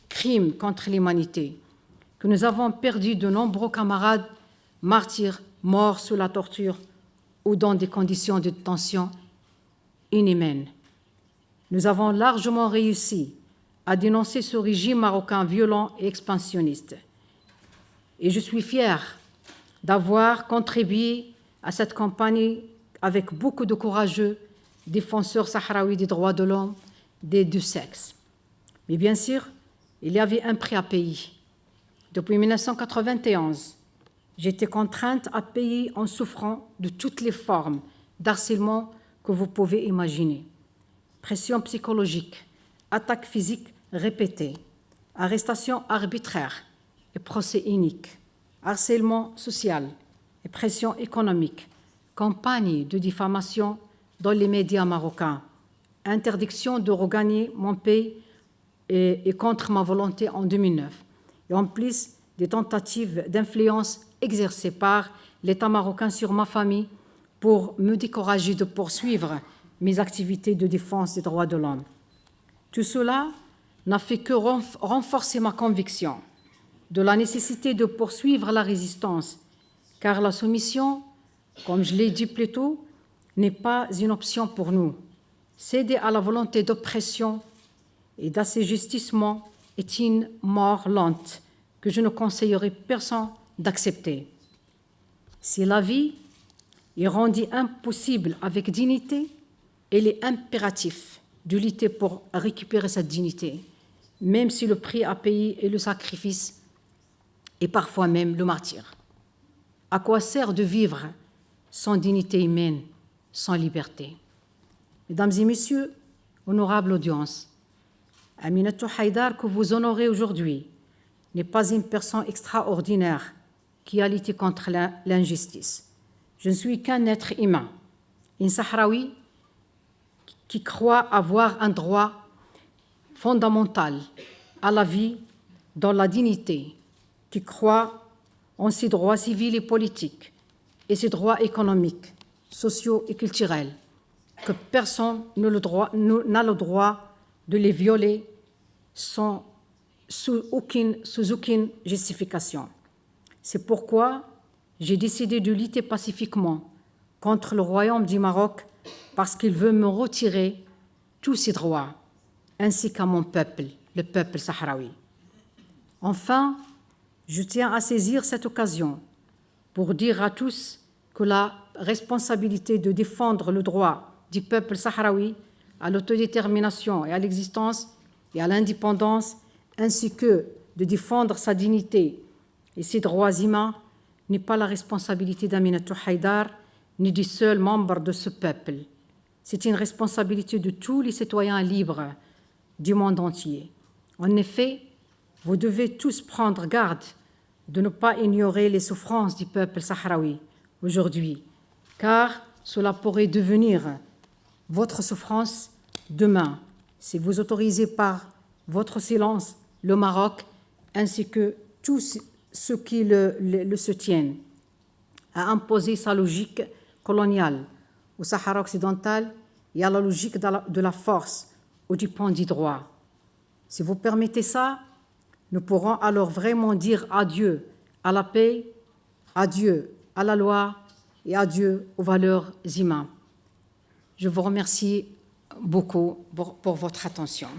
crimes contre l'humanité, que nous avons perdu de nombreux camarades martyrs morts sous la torture ou dans des conditions de détention inhumaines. Nous avons largement réussi à dénoncer ce régime marocain violent et expansionniste. Et je suis fière d'avoir contribué à cette campagne avec beaucoup de courageux défenseurs sahraouis des droits de l'homme des deux sexes. Mais bien sûr, il y avait un prix à payer. Depuis 1991, j'étais contrainte à payer en souffrant de toutes les formes d'harcèlement que vous pouvez imaginer. Pression psychologique, attaques physiques répétées, arrestations arbitraires et procès iniques, harcèlement social et pression économique, campagne de diffamation dans les médias marocains, interdiction de regagner mon pays et contre ma volonté en 2009, et en plus des tentatives d'influence exercées par l'État marocain sur ma famille pour me décourager de poursuivre mes activités de défense des droits de l'homme. Tout cela n'a fait que renforcer ma conviction de la nécessité de poursuivre la résistance, car la soumission, comme je l'ai dit plus tôt, n'est pas une option pour nous. Céder à la volonté d'oppression et d'assujettissement est une mort lente que je ne conseillerais personne d'accepter. Si la vie est rendue impossible avec dignité, il est impératif de lutter pour récupérer cette dignité, même si le prix à payer est le sacrifice et parfois même le martyre. À quoi sert de vivre sans dignité humaine, sans liberté? Mesdames et messieurs, honorable audience, Aminatou Haïdar, que vous honorez aujourd'hui, n'est pas une personne extraordinaire qui a lutté contre l'injustice. Je ne suis qu'un être humain, une Sahraoui qui croit avoir un droit fondamental à la vie dans la dignité, qui croit en ses droits civils et politiques et ses droits économiques, sociaux et culturels, que personne n'a le droit de les violer sous aucune justification. C'est pourquoi j'ai décidé de lutter pacifiquement contre le royaume du Maroc parce qu'il veut me retirer tous ses droits, ainsi qu'à mon peuple, le peuple sahraoui. Enfin, je tiens à saisir cette occasion pour dire à tous que la responsabilité de défendre le droit du peuple sahraoui à l'autodétermination et à l'existence et à l'indépendance, ainsi que de défendre sa dignité et ses droits humains, n'est pas la responsabilité d'Aminatou Haïdar, ni du seul membre de ce peuple. C'est une responsabilité de tous les citoyens libres du monde entier. En effet, vous devez tous prendre garde de ne pas ignorer les souffrances du peuple sahraoui aujourd'hui, car cela pourrait devenir votre souffrance demain si vous autorisez par votre silence le Maroc ainsi que tous ceux qui le soutiennent a imposé sa logique coloniale. Au Sahara occidental, il y a la logique de la force ou du point du droit. Si vous permettez ça, nous pourrons alors vraiment dire adieu à la paix, adieu à la loi et adieu aux valeurs humaines. Je vous remercie beaucoup pour votre attention.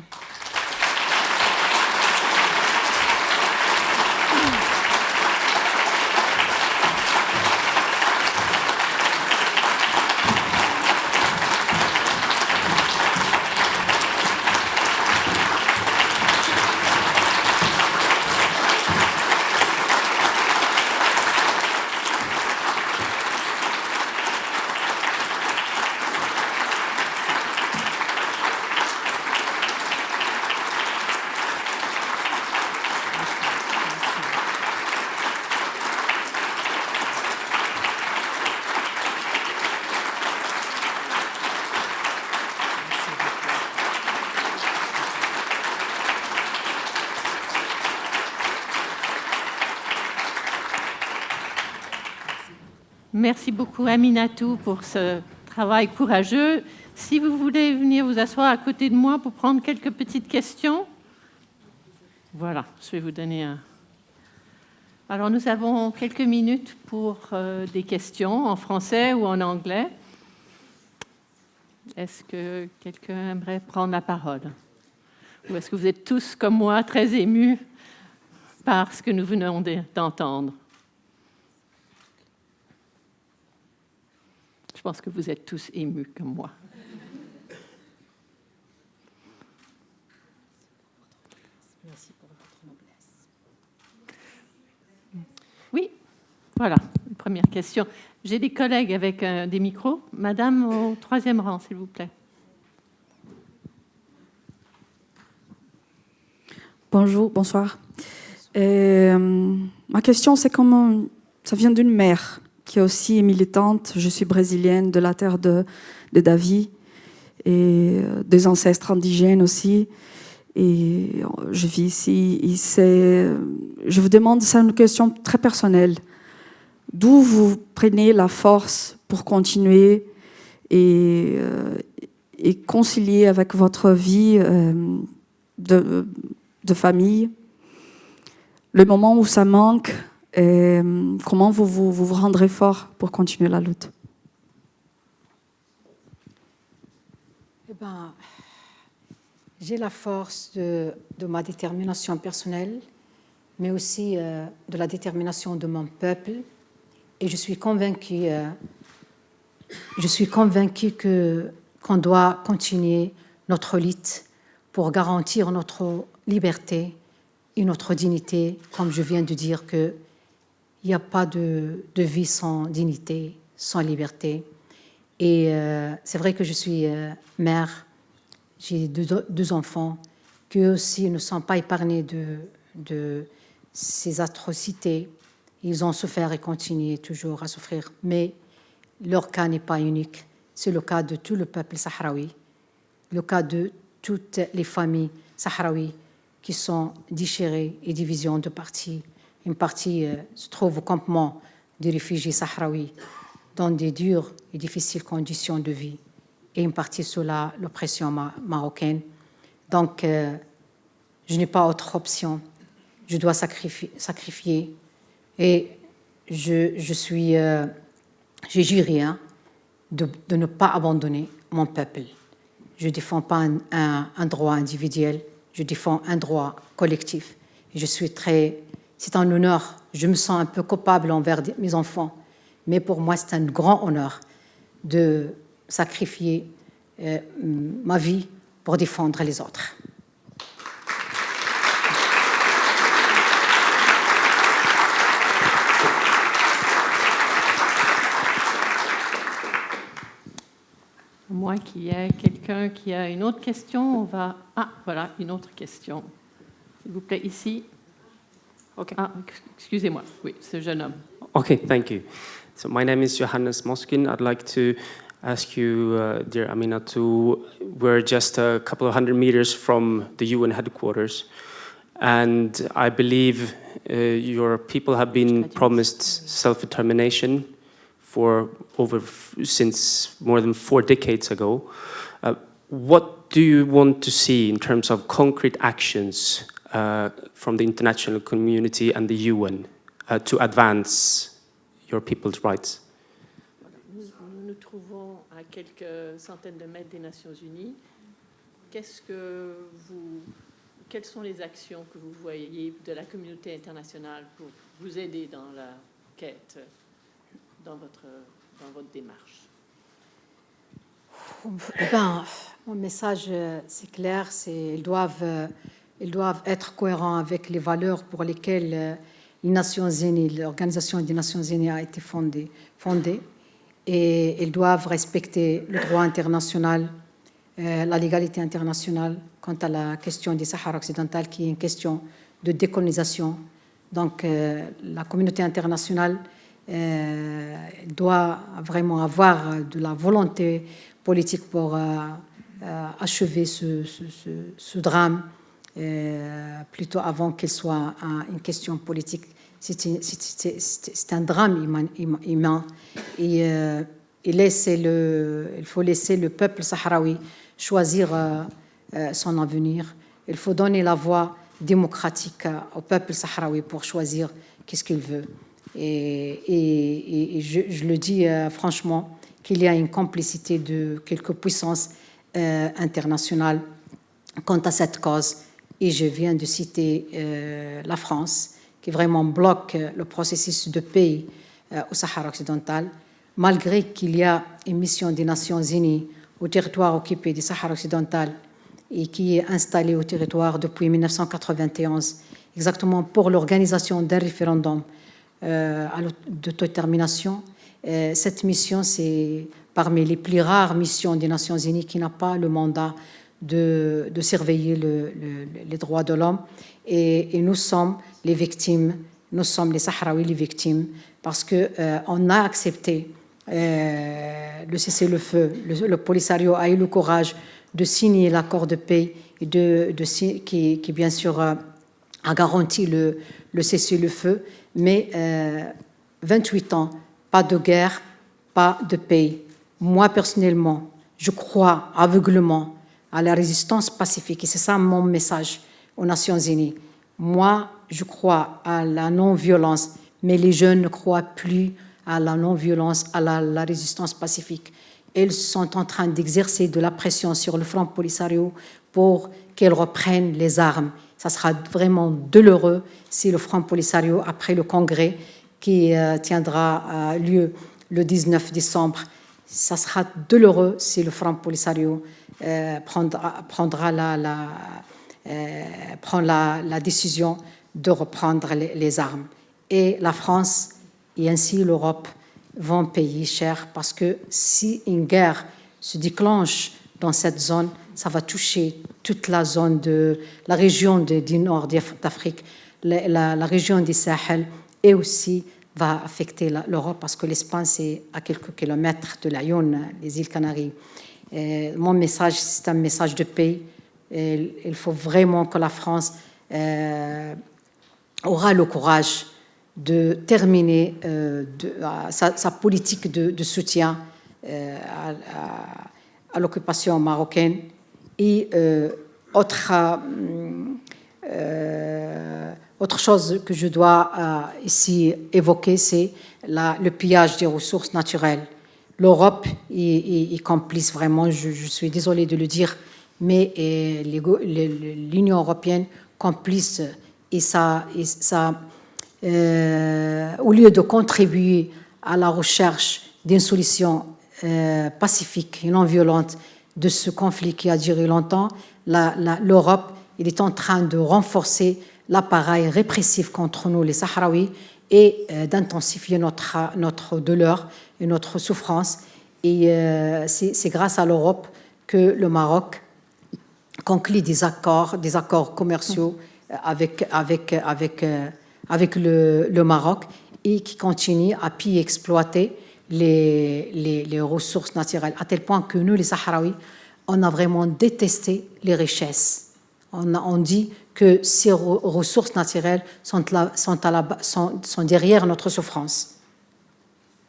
Merci beaucoup Aminatou pour ce travail courageux. Si vous voulez venir vous asseoir à côté de moi pour prendre quelques petites questions. Voilà, je vais vous donner un... Alors nous avons quelques minutes pour des questions en français ou en anglais. Est-ce que quelqu'un aimerait prendre la parole? Ou est-ce que vous êtes tous, comme moi, très émus par ce que nous venons d'entendre? Je pense que vous êtes tous émus comme moi. Merci pour votre noblesse. Oui, voilà, une première question. J'ai des collègues avec des micros. Madame, au troisième rang, s'il vous plaît. Bonjour, bonsoir. Ma question, c'est comment ça vient d'une mère qui est aussi militante. Je suis brésilienne, de la terre de Davi et des ancêtres indigènes aussi. Et je vis ici. Je vous demande, c'est une question très personnelle. D'où vous prenez la force pour continuer et concilier avec votre vie de famille, le moment où ça manque, et comment vous rendrez fort pour continuer la lutte? Eh ben, j'ai la force de ma détermination personnelle, mais aussi de la détermination de mon peuple. Et je suis convaincue qu'on doit continuer notre lutte pour garantir notre liberté et notre dignité, comme je viens de dire qu'il n'y a pas de vie sans dignité, sans liberté. Et c'est vrai que je suis mère, j'ai deux enfants qui eux aussi ne sont pas épargnés de ces atrocités. Ils ont souffert et continuent toujours à souffrir. Mais leur cas n'est pas unique. C'est le cas de tout le peuple sahraoui, le cas de toutes les familles sahraouies qui sont déchirées et divisées en deux parties. Une partie se trouve au campement des réfugiés sahraouis dans des dures et difficiles conditions de vie, et une partie sous l'oppression marocaine. Donc, je n'ai pas autre option. Je dois sacrifier. Et j'ai juré de ne pas abandonner mon peuple. Je ne défends pas un droit individuel, je défends un droit collectif. Et c'est un honneur. Je me sens un peu coupable envers mes enfants, mais pour moi, c'est un grand honneur de sacrifier ma vie pour défendre les autres. Moi, qu'il y ait quelqu'un qui a une autre question, on va... Ah, voilà, une autre question. S'il vous plaît, ici. Okay. Ah, excusez-moi. Oui, ce jeune homme. Okay, thank you. So my name is Johannes Moskin. I'd like to ask you, dear Aminatou, we're just a couple of 100 meters from the UN headquarters, and I believe your people have been promised self-determination since more than 4 decades ago. What do you want to see in terms of concrete actions from the international community and the UN to advance your people's rights? Nous nous trouvons à quelques centaines de mètres des Nations Unies. Quelles sont les actions que vous voyez de la communauté internationale pour vous aider dans la quête, dans votre démarche? Eh ben, mon message, c'est clair, ils doivent être cohérents avec les valeurs pour lesquelles les Nations Unies, l'Organisation des Nations Unies a été fondée, et ils doivent respecter le droit international, la légalité internationale quant à la question du Sahara occidental, qui est une question de décolonisation. Donc, la communauté internationale doit vraiment avoir de la volonté politique pour achever ce drame, plutôt avant qu'il soit une question politique. C'est un drame humain. Et il faut laisser le peuple sahraoui choisir son avenir. Il faut donner la voie démocratique au peuple sahraoui pour choisir qu'est-ce qu'il veut. Et je le dis franchement, qu'il y a une complicité de quelques puissances internationales quant à cette cause. Et je viens de citer la France, qui vraiment bloque le processus de paix au Sahara occidental, malgré qu'il y a une mission des Nations Unies au territoire occupé du Sahara occidental et qui est installée au territoire depuis 1991, exactement pour l'organisation d'un référendum d'autodétermination. Cette mission, c'est parmi les plus rares missions des Nations Unies qui n'a pas le mandat de surveiller les droits de l'homme. Et nous sommes les victimes, nous sommes les Sahraouis les victimes, parce qu'on a accepté le cessez-le-feu. Le Polisario a eu le courage de signer l'accord de paix et qui bien sûr a garanti le cessez-le-feu, mais 28 ans, pas de guerre, pas de paix. Moi, personnellement, je crois aveuglément à la résistance pacifique, et c'est ça mon message aux Nations Unies. Moi, je crois à la non-violence, mais les jeunes ne croient plus à la non-violence, à la résistance pacifique. Ils sont en train d'exercer de la pression sur le Front Polisario pour qu'ils reprennent les armes. Ça sera vraiment douloureux si le Front Polisario, après le congrès qui tiendra lieu le 19 décembre, ça sera douloureux si le Front Polisario prend la décision de reprendre les armes. Et la France et ainsi l'Europe vont payer cher, parce que si une guerre se déclenche dans cette zone, ça va toucher toute la zone de la région du nord d'Afrique, la région du Sahel, et aussi va affecter l'Europe, parce que l'Espagne, c'est à quelques kilomètres de la Lune, les îles Canaries. Mon message, c'est un message de paix. Il faut vraiment que la France aura le courage de terminer sa politique de soutien à l'occupation marocaine. Et autre chose que je dois ici évoquer, c'est le pillage des ressources naturelles. L'Europe est complice, vraiment, je suis désolée de le dire, mais l'Union européenne complice, et ça au lieu de contribuer à la recherche d'une solution pacifique et non violente de ce conflit qui a duré longtemps, l'Europe est en train de renforcer l'appareil répressif contre nous, les Sahraouis, et d'intensifier notre douleur et notre souffrance. Et c'est grâce à l'Europe que le Maroc conclut des accords commerciaux avec le Maroc, et qui continue à piller, exploiter les ressources naturelles, à tel point que nous, les Sahraouis, on a vraiment détesté les richesses. On dit que ces ressources naturelles sont derrière notre souffrance.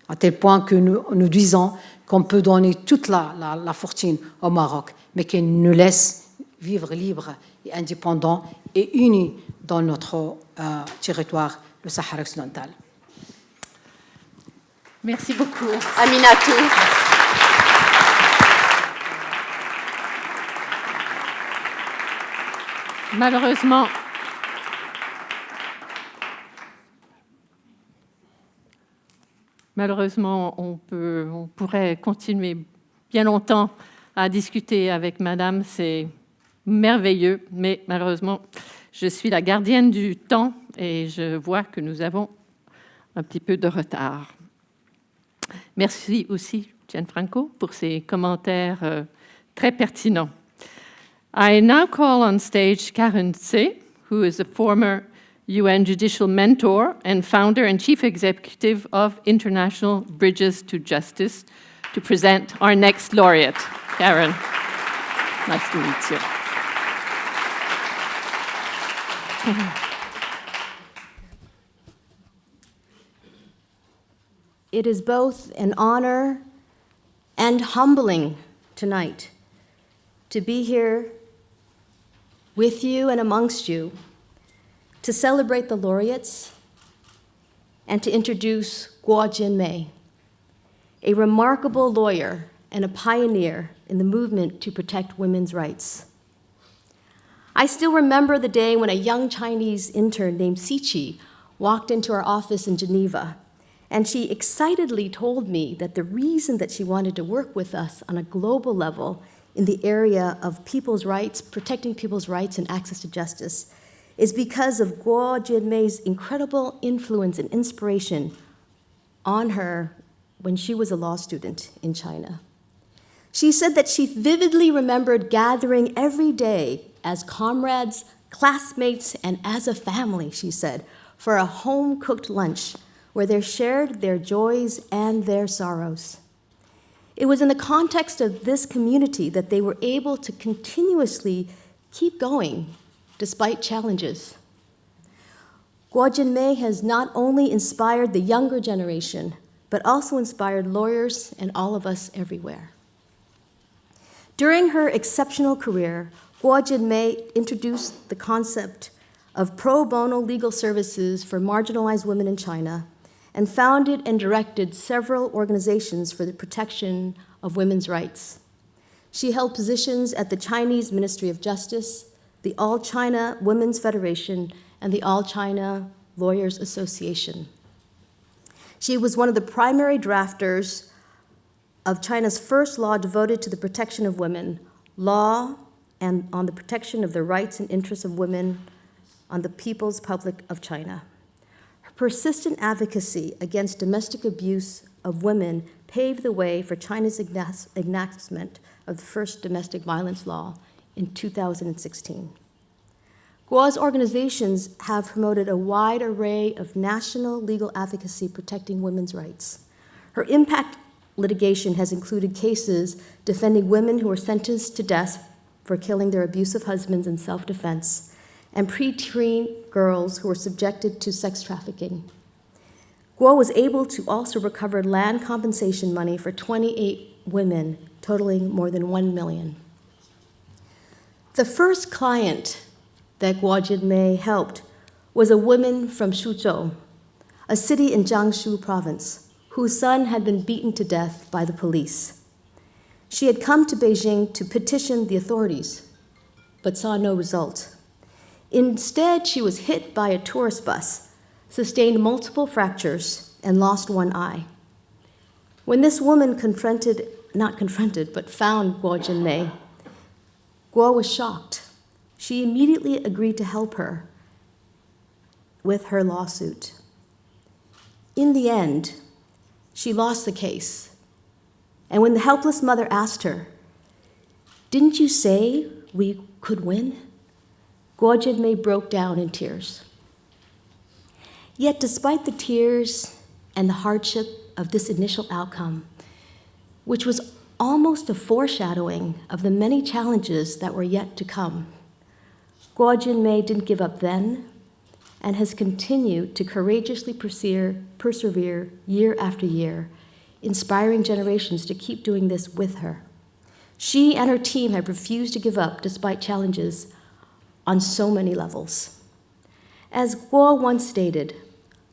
à tel point que nous disons qu'on peut donner toute la fortune au Maroc, mais qu'il nous laisse vivre libre et indépendant et unis dans notre territoire, le Sahara occidental. Merci beaucoup, Aminatou. Malheureusement, on pourrait continuer bien longtemps à discuter avec Madame. C'est merveilleux, mais malheureusement, je suis la gardienne du temps et je vois que nous avons un petit peu de retard. Merci aussi, Gianfranco, pour ces commentaires très pertinents. I now call on stage Karen Tse, who is a former UN judicial mentor and founder and chief executive of International Bridges to Justice, to present our next laureate. Karen, nice to meet you. It is both an honor and humbling tonight to be here with you and amongst you to celebrate the laureates and to introduce Guo Jinmei, a remarkable lawyer and a pioneer in the movement to protect women's rights. I still remember the day when a young Chinese intern named Siqi walked into our office in Geneva, and she excitedly told me that the reason that she wanted to work with us on a global level in the area of people's rights, protecting people's rights and access to justice, is because of Guo Jinmei's incredible influence and inspiration on her when she was a law student in China. She said that she vividly remembered gathering every day as comrades, classmates, and as a family, she said, for a home-cooked lunch where they shared their joys and their sorrows. It was in the context of this community that they were able to continuously keep going despite challenges. Guo Jinmei has not only inspired the younger generation, but also inspired lawyers and all of us everywhere. During her exceptional career, Guo Jinmei introduced the concept of pro bono legal services for marginalized women in China and founded and directed several organizations for the protection of women's rights. She held positions at the Chinese Ministry of Justice, the All China Women's Federation, and the All China Lawyers Association. She was one of the primary drafters of China's first law devoted to the protection of women, law and on the protection of the rights and interests of women on the People's Republic of China. Her persistent advocacy against domestic abuse of women paved the way for China's enactment of the first domestic violence law in 2016. Guo's organizations have promoted a wide array of national legal advocacy protecting women's rights. Her impact litigation has included cases defending women who were sentenced to death for killing their abusive husbands in self-defense, and preteen girls who were subjected to sex trafficking. Guo was able to also recover land compensation money for 28 women, totaling more than 1 million. The first client that Guo Jinmei helped was a woman from Suzhou, a city in Jiangsu province, whose son had been beaten to death by the police. She had come to Beijing to petition the authorities, but saw no result. Instead, she was hit by a tourist bus, sustained multiple fractures, and lost one eye. When this woman found Guo Jinmei, Guo was shocked. She immediately agreed to help her with her lawsuit. In the end, she lost the case. And when the helpless mother asked her, "Didn't you say we could win?" Guo Jinmei broke down in tears. Yet despite the tears and the hardship of this initial outcome, which was almost a foreshadowing of the many challenges that were yet to come, Guo Jinmei didn't give up then, and has continued to courageously persevere year after year, inspiring generations to keep doing this with her. She and her team have refused to give up despite challenges on so many levels. As Guo once stated,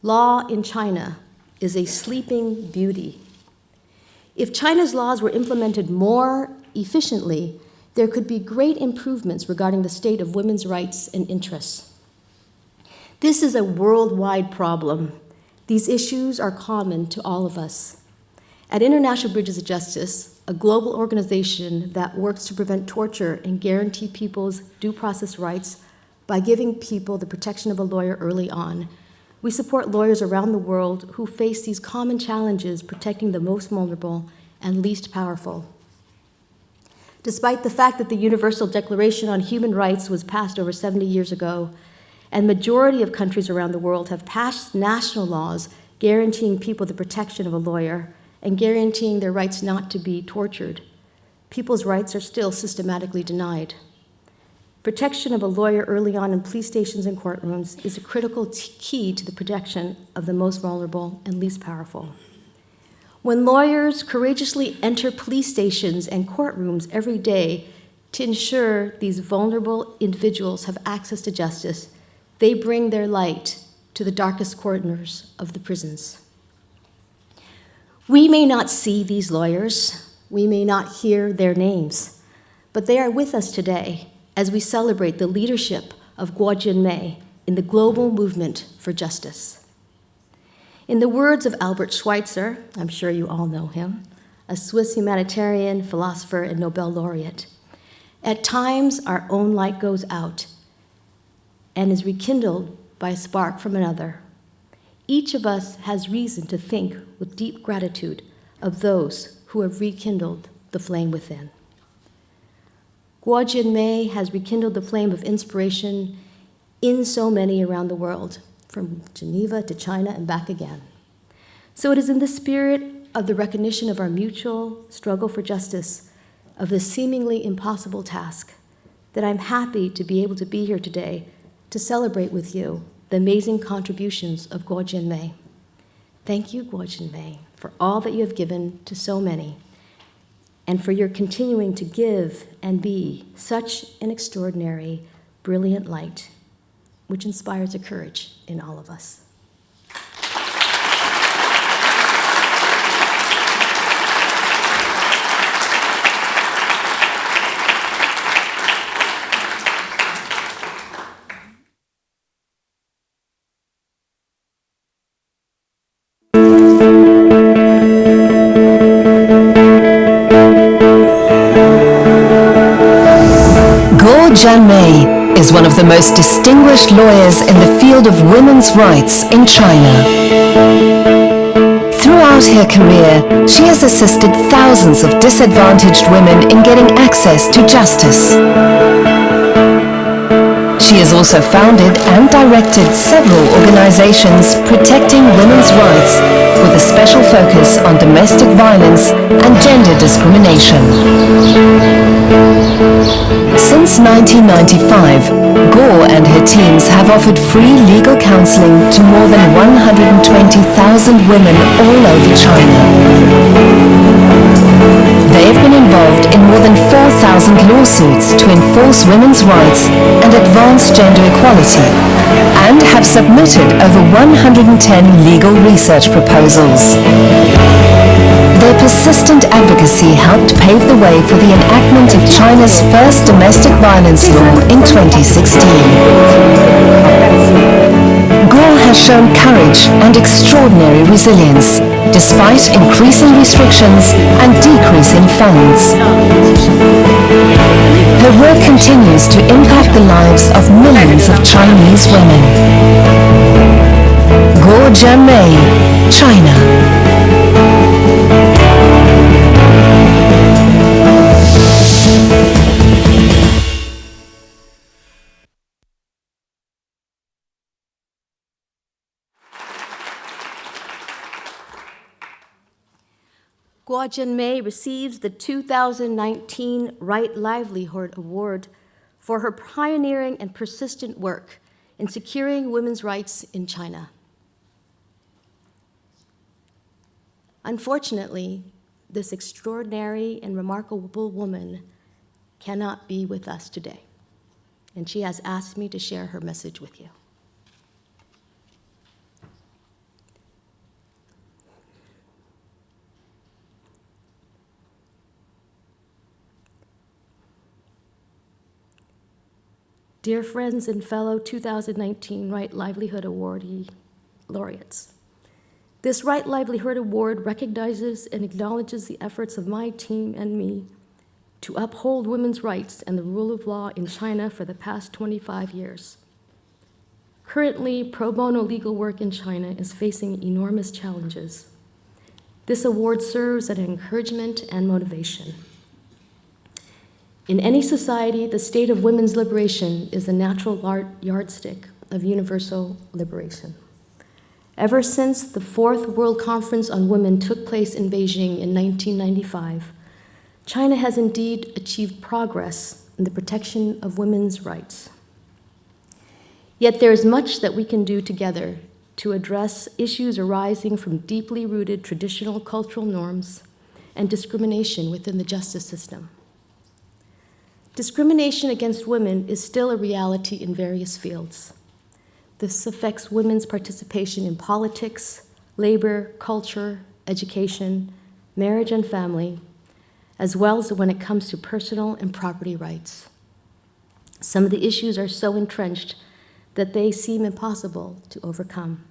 law in China is a sleeping beauty. If China's laws were implemented more efficiently, there could be great improvements regarding the state of women's rights and interests. This is a worldwide problem. These issues are common to all of us. At International Bridges of Justice, a global organization that works to prevent torture and guarantee people's due process rights by giving people the protection of a lawyer early on, we support lawyers around the world who face these common challenges protecting the most vulnerable and least powerful. Despite the fact that the Universal Declaration on Human Rights was passed over 70 years ago, and majority of countries around the world have passed national laws guaranteeing people the protection of a lawyer and guaranteeing their rights not to be tortured, people's rights are still systematically denied. Protection of a lawyer early on in police stations and courtrooms is a critical key to the protection of the most vulnerable and least powerful. When lawyers courageously enter police stations and courtrooms every day to ensure these vulnerable individuals have access to justice, they bring their light to the darkest corners of the prisons. We may not see these lawyers, we may not hear their names, but they are with us today as we celebrate the leadership of Guo Jinmei in the global movement for justice. In the words of Albert Schweitzer, I'm sure you all know him, a Swiss humanitarian, philosopher, and Nobel laureate, at times our own light goes out and is rekindled by a spark from another. Each of us has reason to think with deep gratitude of those who have rekindled the flame within. Guo Jinmei has rekindled the flame of inspiration in so many around the world, from Geneva to China and back again. So it is in the spirit of the recognition of our mutual struggle for justice, of this seemingly impossible task, that I'm happy to be able to be here today to celebrate with you the amazing contributions of Guo Jinmei. Thank you, Guo Jinmei, for all that you have given to so many, and for your continuing to give and be such an extraordinary, brilliant light, which inspires a courage in all of us. Guo Jinmei is one of the most distinguished lawyers in the field of women's rights in China. Throughout her career, she has assisted thousands of disadvantaged women in getting access to justice. She has also founded and directed several organizations protecting women's rights, with a special focus on domestic violence and gender discrimination. Since 1995, Guo and her teams have offered free legal counseling to more than 120,000 women all over China. They have been involved in more than 4,000 lawsuits to enforce women's rights and advance gender equality, and have submitted over 110 legal research proposals. Their persistent advocacy helped pave the way for the enactment of China's first domestic violence law in 2016. Guo has shown courage and extraordinary resilience, despite increasing restrictions and decreasing funds. Her work continues to impact the lives of millions of Chinese women. Guo Jinmei, China. Guo Jinmei receives the 2019 Right Livelihood Award for her pioneering and persistent work in securing women's rights in China. Unfortunately, this extraordinary and remarkable woman cannot be with us today, and she has asked me to share her message with you. Dear friends and fellow 2019 Right Livelihood Awardee laureates, this Right Livelihood Award recognizes and acknowledges the efforts of my team and me to uphold women's rights and the rule of law in China for the past 25 years. Currently, pro bono legal work in China is facing enormous challenges. This award serves as an encouragement and motivation. In any society, the state of women's liberation is the natural yardstick of universal liberation. Ever since the Fourth World Conference on Women took place in Beijing in 1995, China has indeed achieved progress in the protection of women's rights. Yet there is much that we can do together to address issues arising from deeply rooted traditional cultural norms and discrimination within the justice system. Discrimination against women is still a reality in various fields. This affects women's participation in politics, labor, culture, education, marriage and family, as well as when it comes to personal and property rights. Some of the issues are so entrenched that they seem impossible to overcome.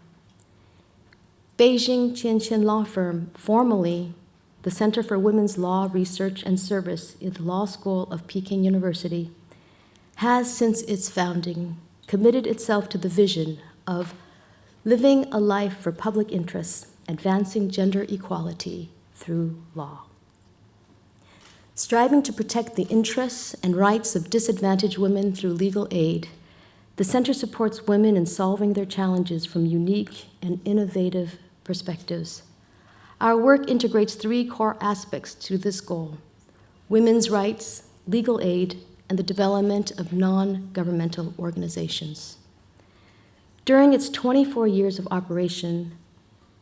Beijing Qianqian Law Firm, formerly the Center for Women's Law Research and Service in the Law School of Peking University, has since its founding committed itself to the vision of living a life for public interests, advancing gender equality through law. Striving to protect the interests and rights of disadvantaged women through legal aid, the Center supports women in solving their challenges from unique and innovative perspectives. Our work integrates three core aspects to this goal: women's rights, legal aid, and the development of non-governmental organizations. During its 24 years of operation,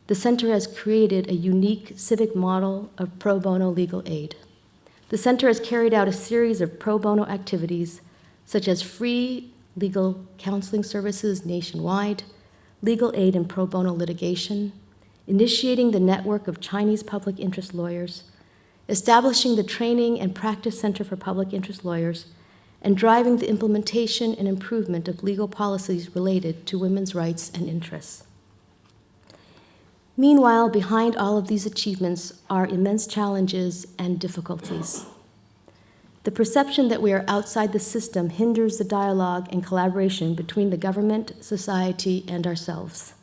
the Center has created a unique civic model of pro bono legal aid. The Center has carried out a series of pro bono activities, such as free legal counseling services nationwide, legal aid in pro bono litigation, initiating the network of Chinese public interest lawyers, establishing the Training and Practice Center for Public Interest Lawyers, and driving the implementation and improvement of legal policies related to women's rights and interests. Meanwhile, behind all of these achievements are immense challenges and difficulties. The perception that we are outside the system hinders the dialogue and collaboration between the government, society, and ourselves.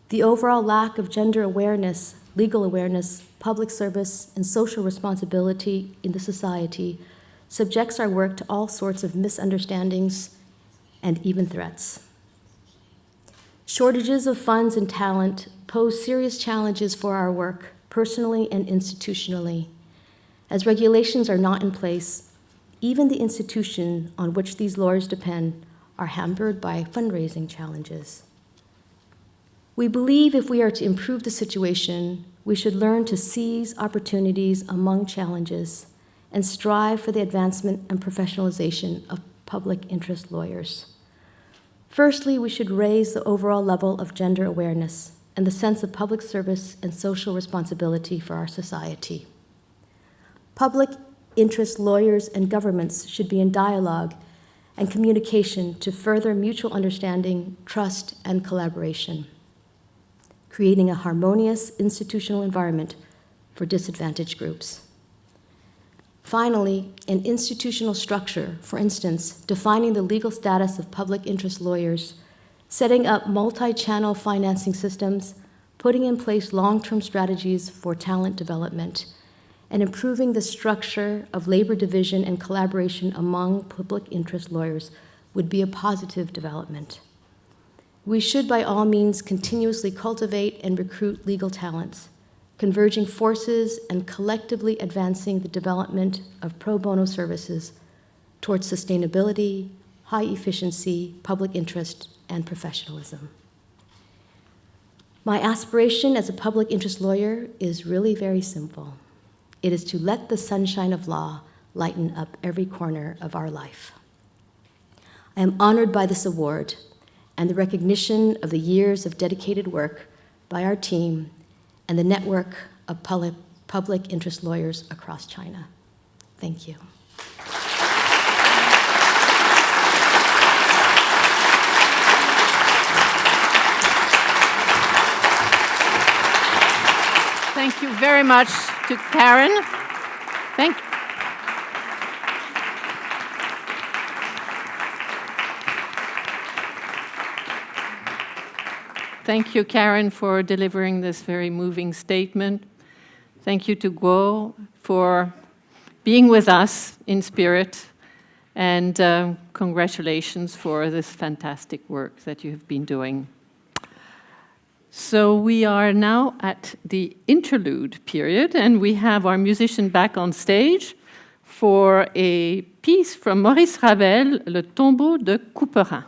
The overall lack of gender awareness, legal awareness, public service, and social responsibility in the society subjects our work to all sorts of misunderstandings and even threats. Shortages of funds and talent pose serious challenges for our work, personally and institutionally. As regulations are not in place, even the institution on which these lawyers depend are hampered by fundraising challenges. We believe if we are to improve the situation, we should learn to seize opportunities among challenges and strive for the advancement and professionalization of public interest lawyers. Firstly, we should raise the overall level of gender awareness and the sense of public service and social responsibility for our society. Public interest lawyers and governments should be in dialogue and communication to further mutual understanding, trust, and collaboration, creating a harmonious institutional environment for disadvantaged groups. Finally, an institutional structure, for instance, defining the legal status of public interest lawyers, setting up multi-channel financing systems, putting in place long-term strategies for talent development, and improving the structure of labor division and collaboration among public interest lawyers would be a positive development. We should, by all means, continuously cultivate and recruit legal talents, converging forces and collectively advancing the development of pro bono services towards sustainability, high efficiency, public interest, and professionalism. My aspiration as a public interest lawyer is really very simple. It is to let the sunshine of law lighten up every corner of our life. I am honored by this award and the recognition of the years of dedicated work by our team and the network of public interest lawyers across China. Thank you. Thank you very much to Karen. Thank you, Karen, for delivering this very moving statement. Thank you to Guo for being with us in spirit, and congratulations for this fantastic work that you have been doing. So we are now at the interlude period, and we have our musician back on stage for a piece from Maurice Ravel, Le Tombeau de Couperin.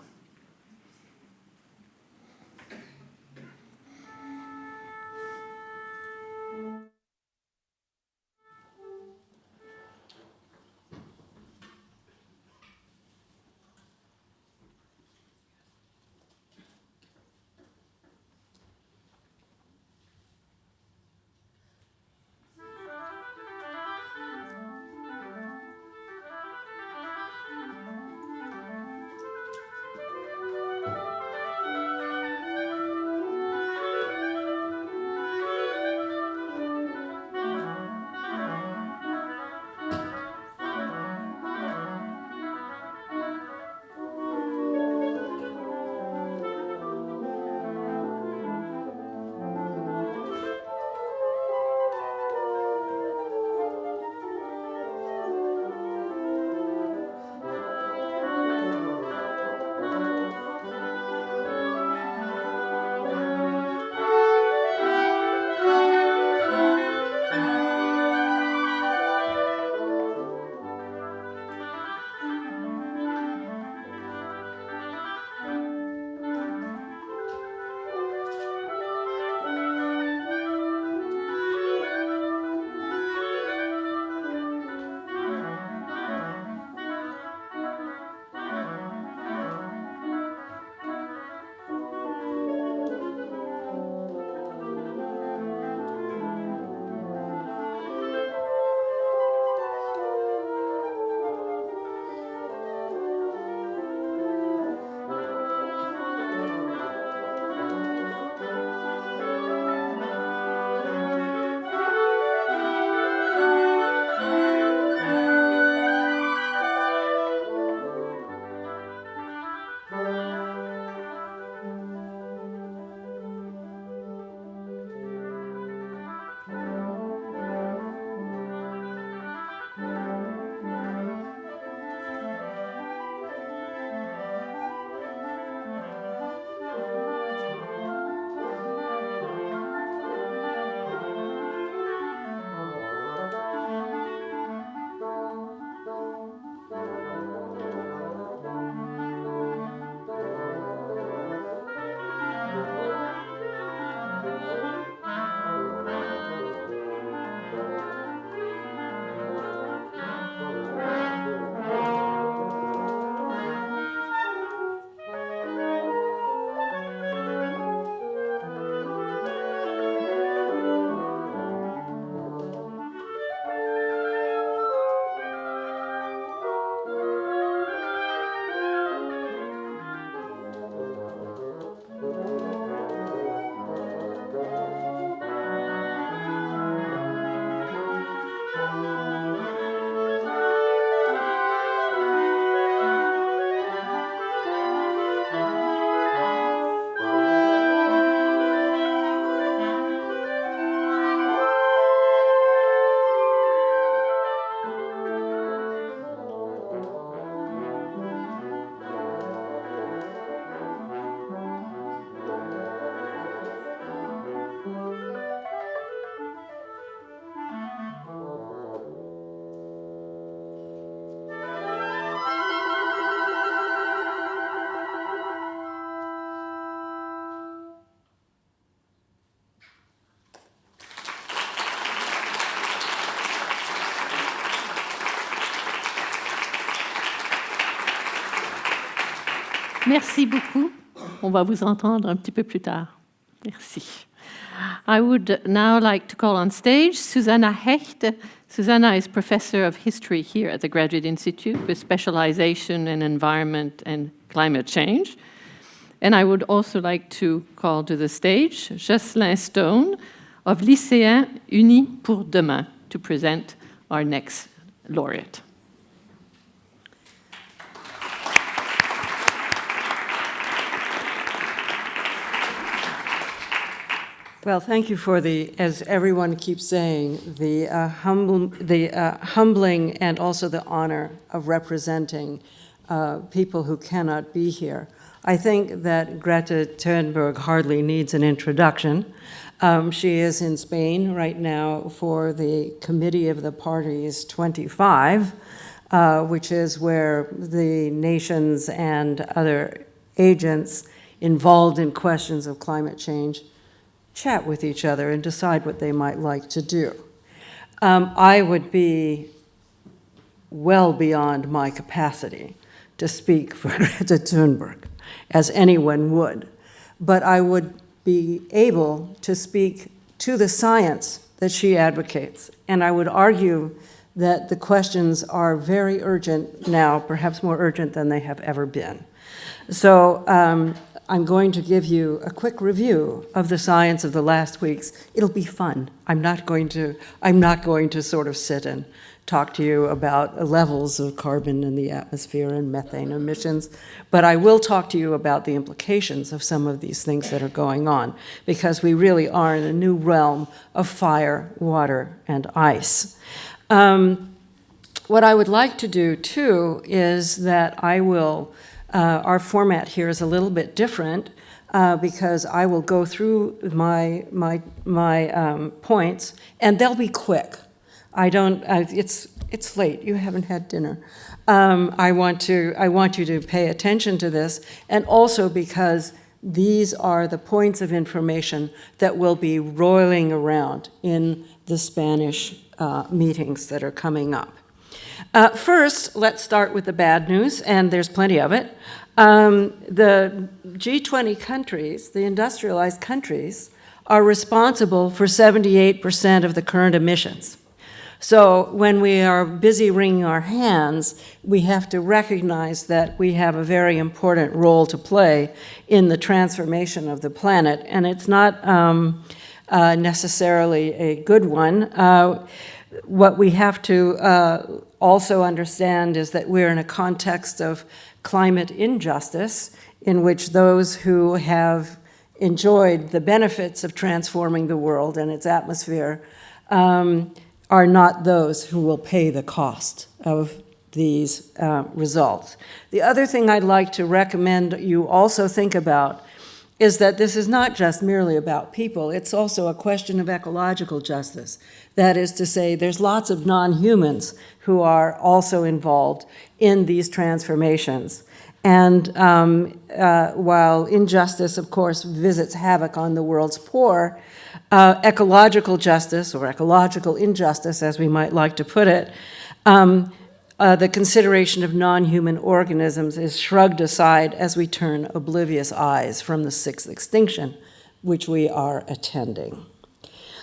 Merci beaucoup. On va vous entendre un petit peu plus tard. Merci. I would now like to call on stage Susanna Hecht. Susanna is professor of history here at the Graduate Institute with specialization in environment and climate change. And I would also like to call to the stage Jocelyn Stone of Lycéens Unis pour Demain to present our next laureate. Well, thank you for the, as everyone keeps saying, the humbling and also the honor of representing people who cannot be here. I think that Greta Thunberg hardly needs an introduction. She is in Spain right now for the Committee of the Parties 25, which is where the nations and other agents involved in questions of climate change chat with each other and decide what they might like to do. I would be well beyond my capacity to speak for Greta Thunberg, as anyone would, but I would be able to speak to the science that she advocates, and I would argue that the questions are very urgent now, perhaps more urgent than they have ever been. So I'm going to give you a quick review of the science of the last weeks. It'll be fun. I'm not going to sort of sit and talk to you about levels of carbon in the atmosphere and methane emissions, but I will talk to you about the implications of some of these things that are going on, because we really are in a new realm of fire, water, and ice. What I would like to do, too, is that I will our format here is a little bit different because I will go through my points, and they'll be quick. It's late. You haven't had dinner. I want you to pay attention to this, and also because these are the points of information that will be roiling around in the Spanish meetings that are coming up. First, let's start with the bad news, and there's plenty of it. The G20 countries, the industrialized countries, are responsible for 78% of the current emissions. So when we are busy wringing our hands, we have to recognize that we have a very important role to play in the transformation of the planet, and it's not necessarily a good one. What we have to also understand is that we're in a context of climate injustice, in which those who have enjoyed the benefits of transforming the world and its atmosphere are not those who will pay the cost of these results. The other thing I'd like to recommend you also think about is that this is not just merely about people, it's also a question of ecological justice. That is to say, there's lots of non-humans who are also involved in these transformations. And while injustice, of course, visits havoc on the world's poor, ecological justice, or ecological injustice, as we might like to put it, the consideration of non-human organisms is shrugged aside as we turn oblivious eyes from the sixth extinction, which we are attending.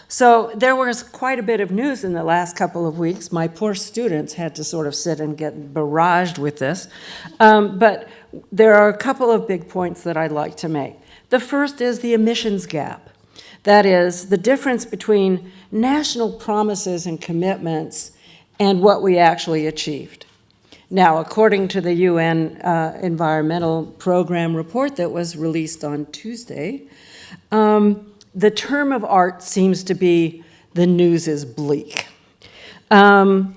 So there was quite a bit of news in the last couple of weeks. My poor students had to sort of sit and get barraged with this. But there are a couple of big points that I'd like to make. The first is the emissions gap. That is, the difference between national promises and commitments and what we actually achieved. Now, according to the UN Environmental Program report that was released on Tuesday, the term of art seems to be the news is bleak. So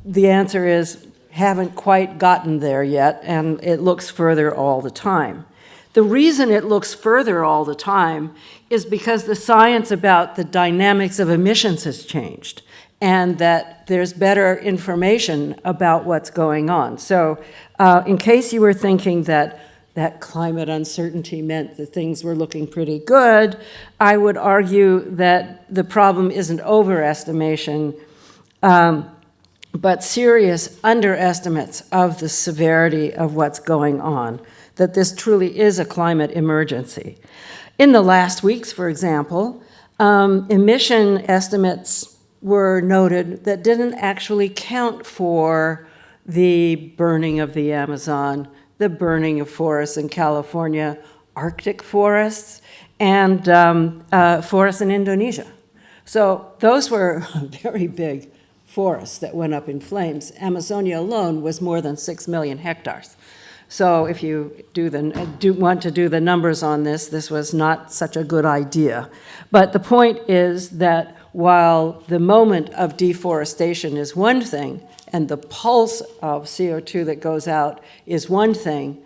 the answer is haven't quite gotten there yet, and it looks further all the time. The reason it looks further all the time is because the science about the dynamics of emissions has changed, and that there's better information about what's going on. So in case you were thinking that climate uncertainty meant that things were looking pretty good, I would argue that the problem isn't overestimation, but serious underestimates of the severity of what's going on, that this truly is a climate emergency. In the last weeks, for example, emission estimates were noted that didn't actually count for the burning of the Amazon, the burning of forests in California, Arctic forests, and forests in Indonesia. So those were very big forests that went up in flames. Amazonia alone was more than 6 million hectares. So if you want to do the numbers on this, this was not such a good idea. But the point is that while the moment of deforestation is one thing, and the pulse of CO2 that goes out is one thing,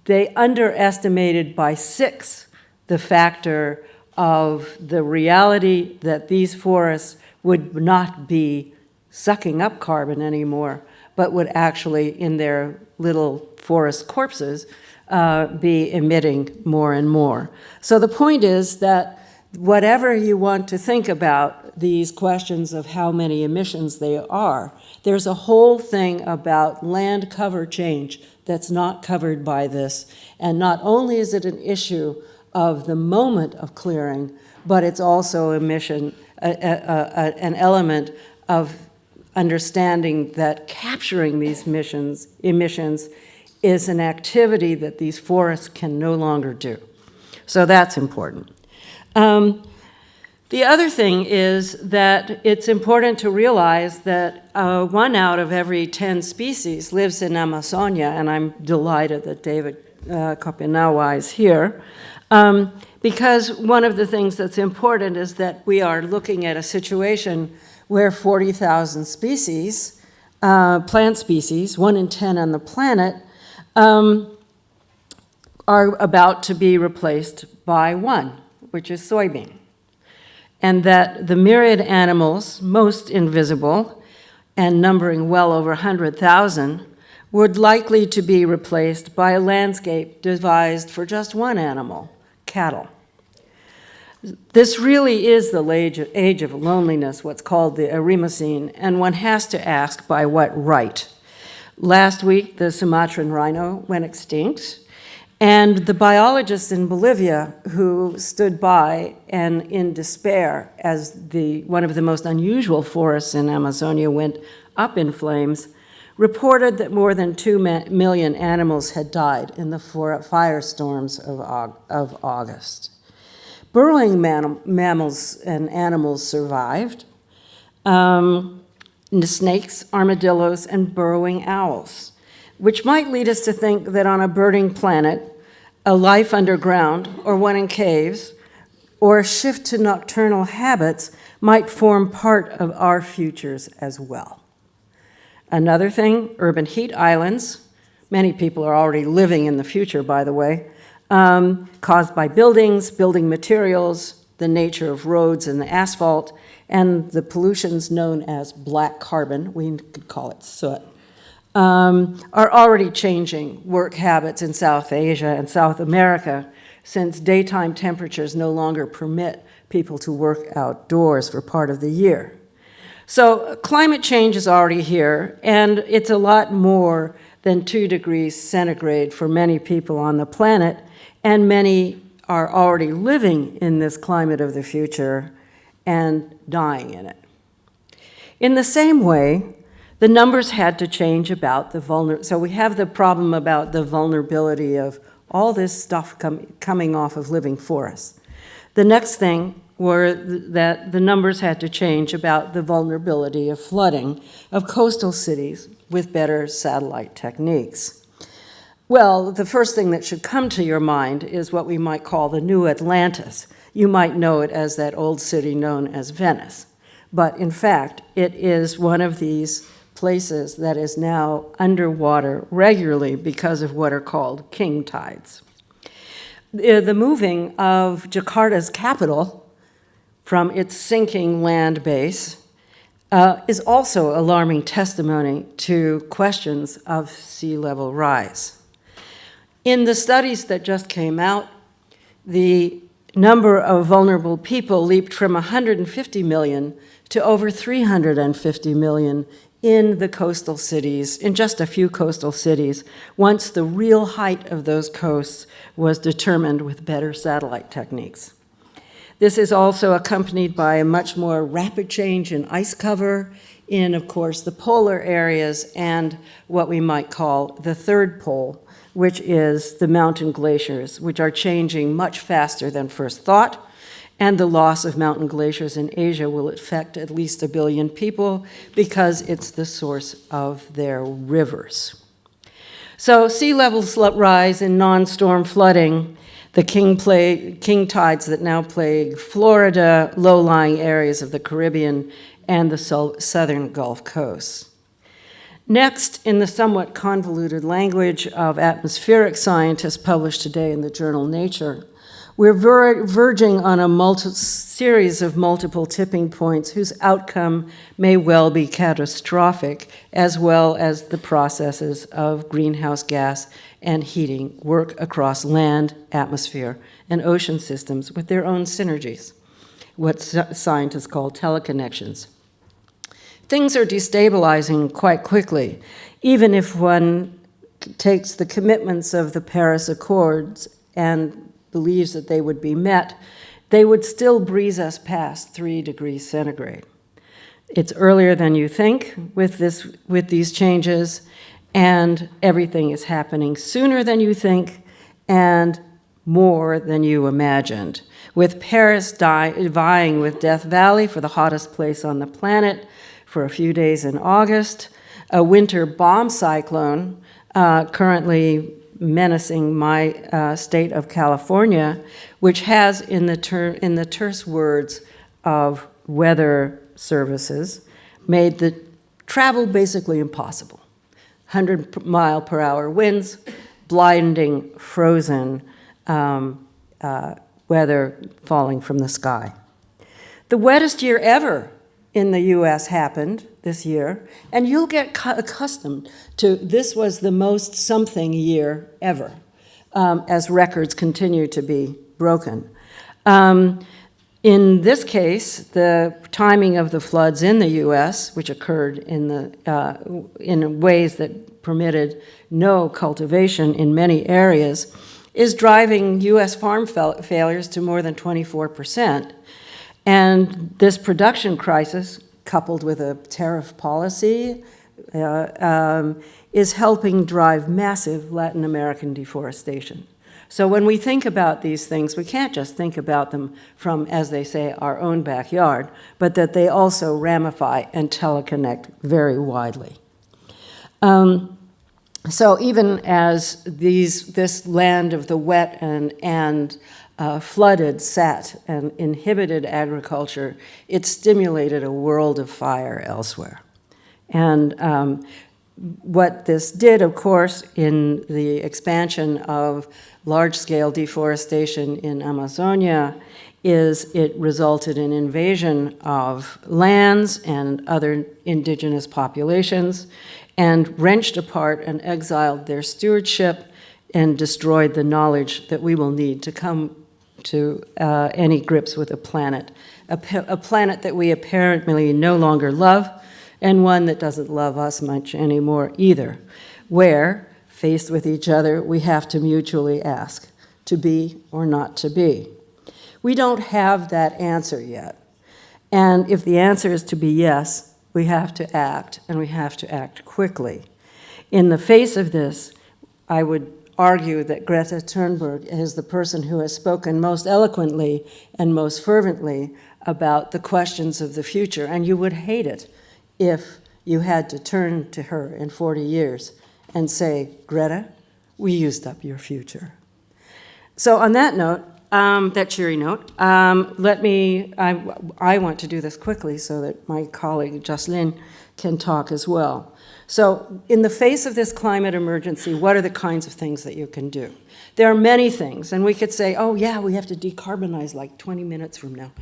they underestimated by 6 the factor of the reality that these forests would not be sucking up carbon anymore, but would actually, in their little forest corpses, be emitting more and more. So the point is that whatever you want to think about these questions of how many emissions they are, there's a whole thing about land cover change that's not covered by this. And not only is it an issue of the moment of clearing, but it's also an element of understanding that capturing these emissions is an activity that these forests can no longer do. So that's important. The other thing is that it's important to realize that 1 out of every 10 species lives in Amazonia, and I'm delighted that David Kopinawa is here, because one of the things that's important is that we are looking at a situation where 40,000 species, plant species, 1 in 10 on the planet, are about to be replaced by one, which is soybean. And that the myriad animals, most invisible and numbering well over 100,000, would likely to be replaced by a landscape devised for just one animal, cattle. This really is the age of loneliness, what's called the Erimocene, and one has to ask by what right. Last week, the Sumatran rhino went extinct, and the biologists in Bolivia who stood by and in despair as one of the most unusual forests in Amazonia went up in flames, reported that more than 2 million animals had died in the firestorms of August. Burrowing mammals and animals survived, snakes, armadillos, and burrowing owls, which might lead us to think that on a burning planet, a life underground, or one in caves, or a shift to nocturnal habits might form part of our futures as well. Another thing, urban heat islands, many people are already living in the future, by the way, caused by buildings, building materials, the nature of roads and the asphalt, and the pollutions known as black carbon, we could call it soot, are already changing work habits in South Asia and South America, since daytime temperatures no longer permit people to work outdoors for part of the year. So climate change is already here, and it's a lot more than 2 degrees centigrade for many people on the planet, and many are already living in this climate of the future and dying in it. In the same way, the numbers had to change about the so we have the problem about the vulnerability of all this stuff coming off of living forests. The next thing were that the numbers had to change about the vulnerability of flooding of coastal cities with better satellite techniques. Well, the first thing that should come to your mind is what we might call the New Atlantis. You might know it as that old city known as Venice. But in fact, it is one of these places that is now underwater regularly because of what are called king tides. The moving of Jakarta's capital from its sinking land base is also alarming testimony to questions of sea level rise. In the studies that just came out, the number of vulnerable people leaped from 150 million to over 350 million in the coastal cities, in just a few coastal cities, once the real height of those coasts was determined with better satellite techniques. This is also accompanied by a much more rapid change in ice cover in, of course, the polar areas and what we might call the third pole, which is the mountain glaciers, which are changing much faster than first thought. And the loss of mountain glaciers in Asia will affect at least 1 billion people because it's the source of their rivers. So sea levels rise in non-storm flooding, the king tides that now plague Florida, low-lying areas of the Caribbean, and the southern Gulf coasts. Next, in the somewhat convoluted language of atmospheric scientists published today in the journal Nature, we're verging on a series of multiple tipping points whose outcome may well be catastrophic, as well as the processes of greenhouse gas and heating work across land, atmosphere, and ocean systems with their own synergies, what scientists call teleconnections. Things are destabilizing quite quickly, even if one takes the commitments of the Paris Accords and believes that they would be met, they would still breeze us past 3 degrees centigrade. It's earlier than you think with these changes, and everything is happening sooner than you think and more than you imagined. With Paris vying with Death Valley for the hottest place on the planet for a few days in August, a winter bomb cyclone currently menacing my state of California, which has, in the terse words of weather services, made the travel basically impossible. 100-mile-per-hour winds, blinding, frozen weather falling from the sky. The wettest year ever in the US happened this year, and you'll get accustomed to this was the most something year ever, as records continue to be broken. In this case, the timing of the floods in the US, which occurred in ways that permitted no cultivation in many areas, is driving US farm failures to more than 24%. And this production crisis, coupled with a tariff policy, is helping drive massive Latin American deforestation. So when we think about these things, we can't just think about them from, as they say, our own backyard, but that they also ramify and teleconnect very widely. So even as this land of the wet and flooded sat and inhibited agriculture, it stimulated a world of fire elsewhere. And what this did, of course, in the expansion of large-scale deforestation in Amazonia is it resulted in invasion of lands and other indigenous populations and wrenched apart and exiled their stewardship and destroyed the knowledge that we will need to come to any grips with a planet that we apparently no longer love, and one that doesn't love us much anymore either, where, faced with each other, we have to mutually ask, to be or not to be. We don't have that answer yet. And if the answer is to be yes, we have to act, and we have to act quickly. In the face of this, I would argue that Greta Thunberg is the person who has spoken most eloquently and most fervently about the questions of the future, and you would hate it if you had to turn to her in 40 years and say, Greta, we used up your future. So on that note, that cheery note, I want to do this quickly so that my colleague Jocelyn can talk as well. So in the face of this climate emergency, what are the kinds of things that you can do? There are many things, and we could say, oh yeah, we have to decarbonize like 20 minutes from now.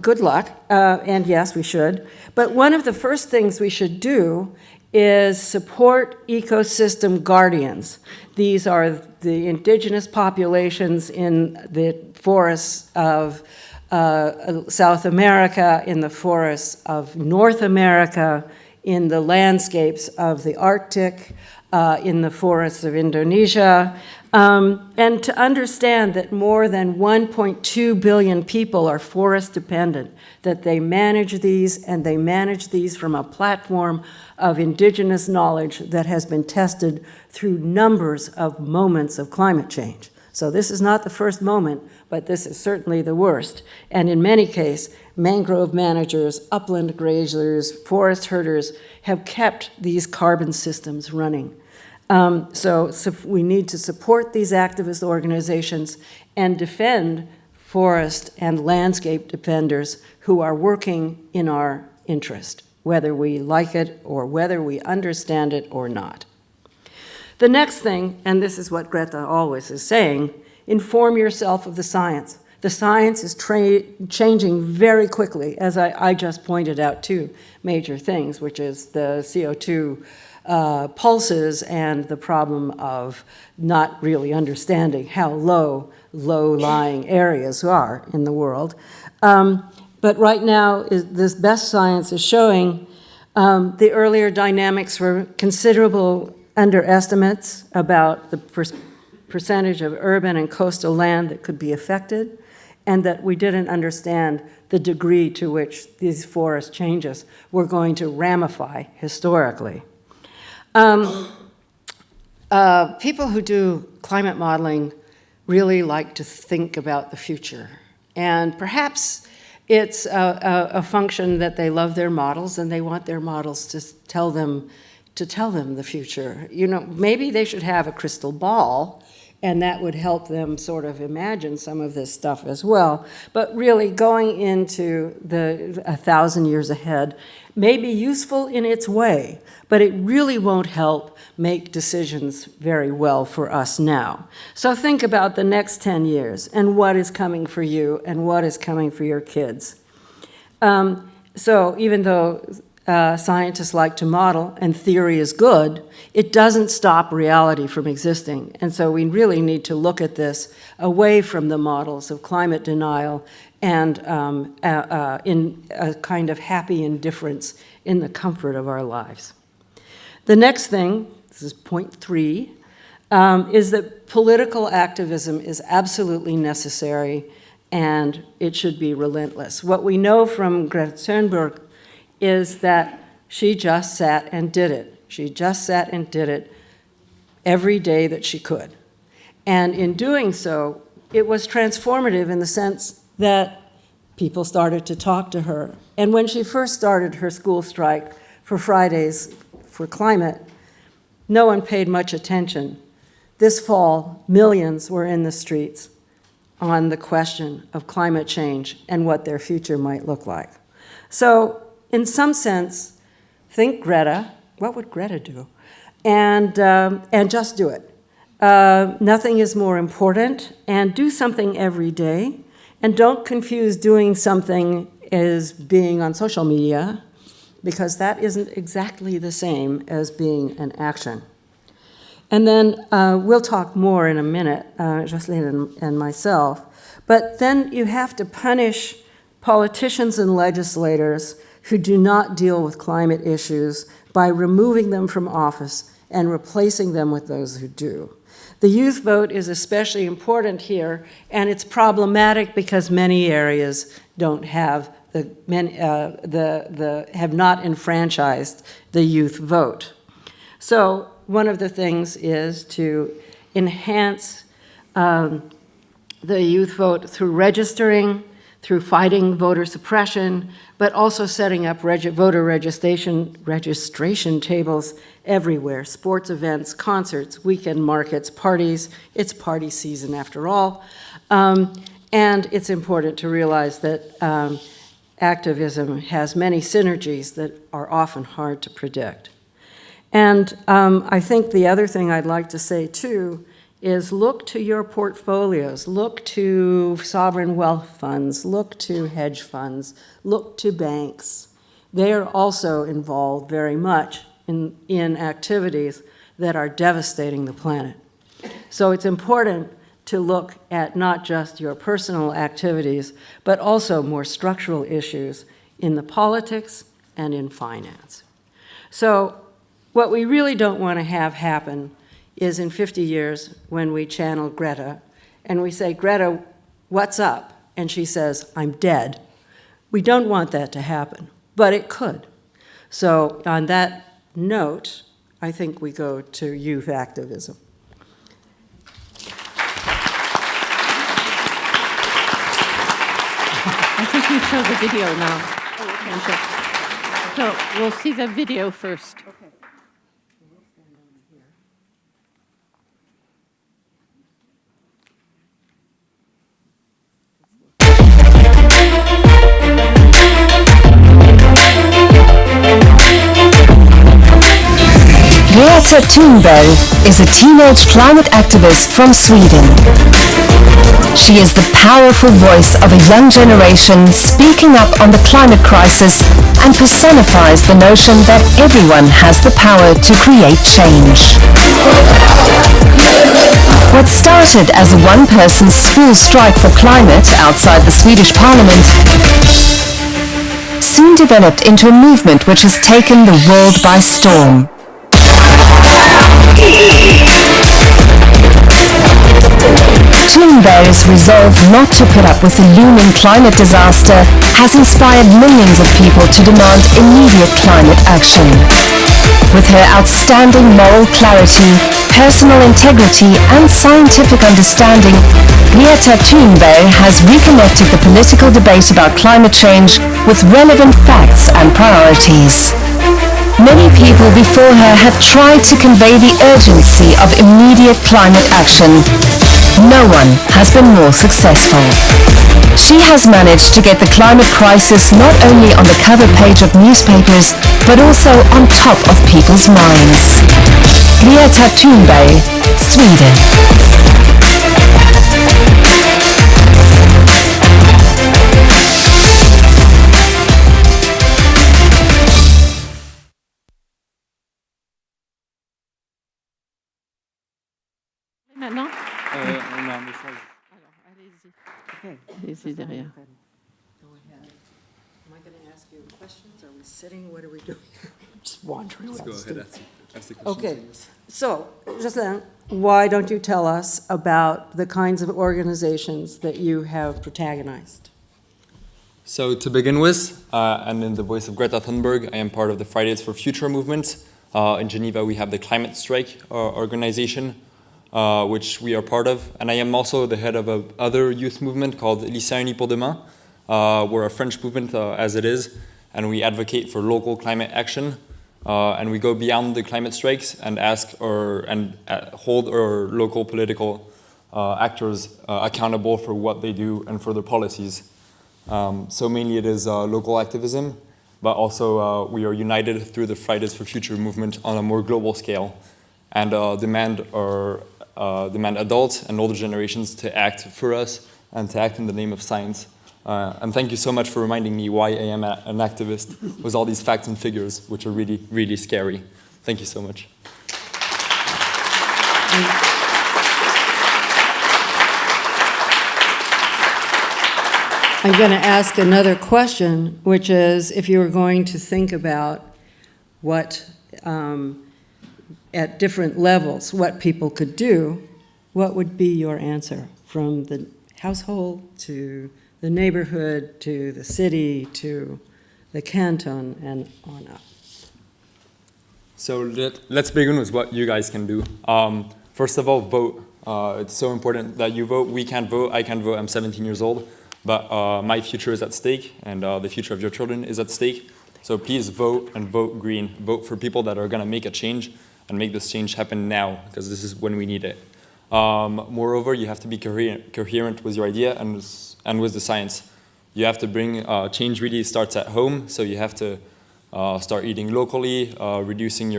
Good luck, and yes, we should. But one of the first things we should do is support ecosystem guardians. These are the indigenous populations in the forests of South America, in the forests of North America, in the landscapes of the Arctic, in the forests of Indonesia, and to understand that more than 1.2 billion people are forest dependent, that they manage these, and they manage these from a platform of indigenous knowledge that has been tested through numbers of moments of climate change. So this is not the first moment, but this is certainly the worst. And in many cases, mangrove managers, upland grazers, forest herders have kept these carbon systems running. So we need to support these activist organizations and defend forest and landscape defenders who are working in our interest, whether we like it or whether we understand it or not. The next thing, and this is what Greta always is saying, inform yourself of the science. The science is changing very quickly, as I just pointed out two major things, which is the CO2 pulses and the problem of not really understanding how low-lying areas are in the world. But right now, this best science is showing the earlier dynamics were considerable underestimates about the percentage of urban and coastal land that could be affected, and that we didn't understand the degree to which these forest changes were going to ramify historically. People who do climate modeling really like to think about the future, and perhaps it's a function that they love their models and they want their models to tell them the future. You know, maybe they should have a crystal ball, and that would help them sort of imagine some of this stuff as well. But really going into the 1,000 years ahead may be useful in its way, but it really won't help make decisions very well for us now. So think about the next 10 years and what is coming for you and what is coming for your kids. So even though scientists like to model, and theory is good, it doesn't stop reality from existing. And so we really need to look at this away from the models of climate denial and in a kind of happy indifference in the comfort of our lives. The next thing, this is point 3, is that political activism is absolutely necessary and it should be relentless. What we know from Greta Thunberg is that she just sat and did it. She just sat and did it every day that she could. And in doing so, it was transformative in the sense that people started to talk to her. And when she first started her school strike for Fridays for Climate, no one paid much attention. This fall, millions were in the streets on the question of climate change and what their future might look like. So, in some sense, think Greta. What would Greta do? And just do it. Nothing is more important, and do something every day. And don't confuse doing something as being on social media, because that isn't exactly the same as being an action. And then we'll talk more in a minute, Jocelyn and myself. But then you have to punish politicians and legislators who do not deal with climate issues by removing them from office and replacing them with those who do. The youth vote is especially important here, and it's problematic because many areas don't have have not enfranchised the youth vote. So one of the things is to enhance the youth vote through registering, through fighting voter suppression, but also setting up voter registration tables everywhere, sports events, concerts, weekend markets, parties. It's party season after all. And it's important to realize that activism has many synergies that are often hard to predict. And I think the other thing I'd like to say too is look to your portfolios, look to sovereign wealth funds, look to hedge funds, look to banks. They are also involved very much in activities that are devastating the planet. So it's important to look at not just your personal activities, but also more structural issues in the politics and in finance. So what we really don't want to have happen is in 50 years when we channel Greta and we say, Greta, what's up? And she says, I'm dead. We don't want that to happen, but it could. So on that note, I think we go to youth activism. I think you show the video now. So we'll see the video first. Okay. Greta Thunberg is a teenage climate activist from Sweden. She is the powerful voice of a young generation speaking up on the climate crisis and personifies the notion that everyone has the power to create change. What started as a one-person school strike for climate outside the Swedish parliament soon developed into a movement which has taken the world by storm. Thunberg's resolve not to put up with the looming climate disaster has inspired millions of people to demand immediate climate action. With her outstanding moral clarity, personal integrity and scientific understanding, Greta Thunberg has reconnected the political debate about climate change with relevant facts and priorities. Many people before her have tried to convey the urgency of immediate climate action. No one has been more successful. She has managed to get the climate crisis not only on the cover page of newspapers, but also on top of people's minds. Greta Thunberg, Sweden. Maintenant? On a un message. Alors, allez-y. Allez-y derrière. Go ahead. Am I going to ask you questions? Are we sitting? What are we doing? Just wandering around. Let's go ahead. Ask the questions. Okay. So, Jocelyn, why don't you tell us about the kinds of organizations that you have protagonized? So to begin with, and in the voice of Greta Thunberg, I am part of the Fridays for Future movement. In Geneva, we have the Climate Strike organization, which we are part of. And I am also the head of another youth movement called Lycéens Unis pour Demain. We're a French movement as it is, and we advocate for local climate action. And we go beyond the climate strikes and hold our local political actors accountable for what they do and for their policies. So mainly it is local activism, but also we are united through the Fridays for Future movement on a more global scale, and demand adults and older generations to act for us and to act in the name of science. And thank you so much for reminding me why I am an activist with all these facts and figures, which are really, really scary. Thank you so much. I'm going to ask another question, which is if you were going to think about what, at different levels, what people could do, what would be your answer from the household to the neighborhood to the city to the canton and on up? So let's begin with what you guys can do. First of all, vote. It's so important that you vote. We can't vote. I can't vote. I'm 17 years old. But my future is at stake, and the future of your children is at stake. So please vote, and vote green. Vote for people that are going to make a change and make this change happen now, because this is when we need it. Moreover, you have to be coherent with your idea and with the science. You have to bring change really starts at home, so you have to start eating locally, reducing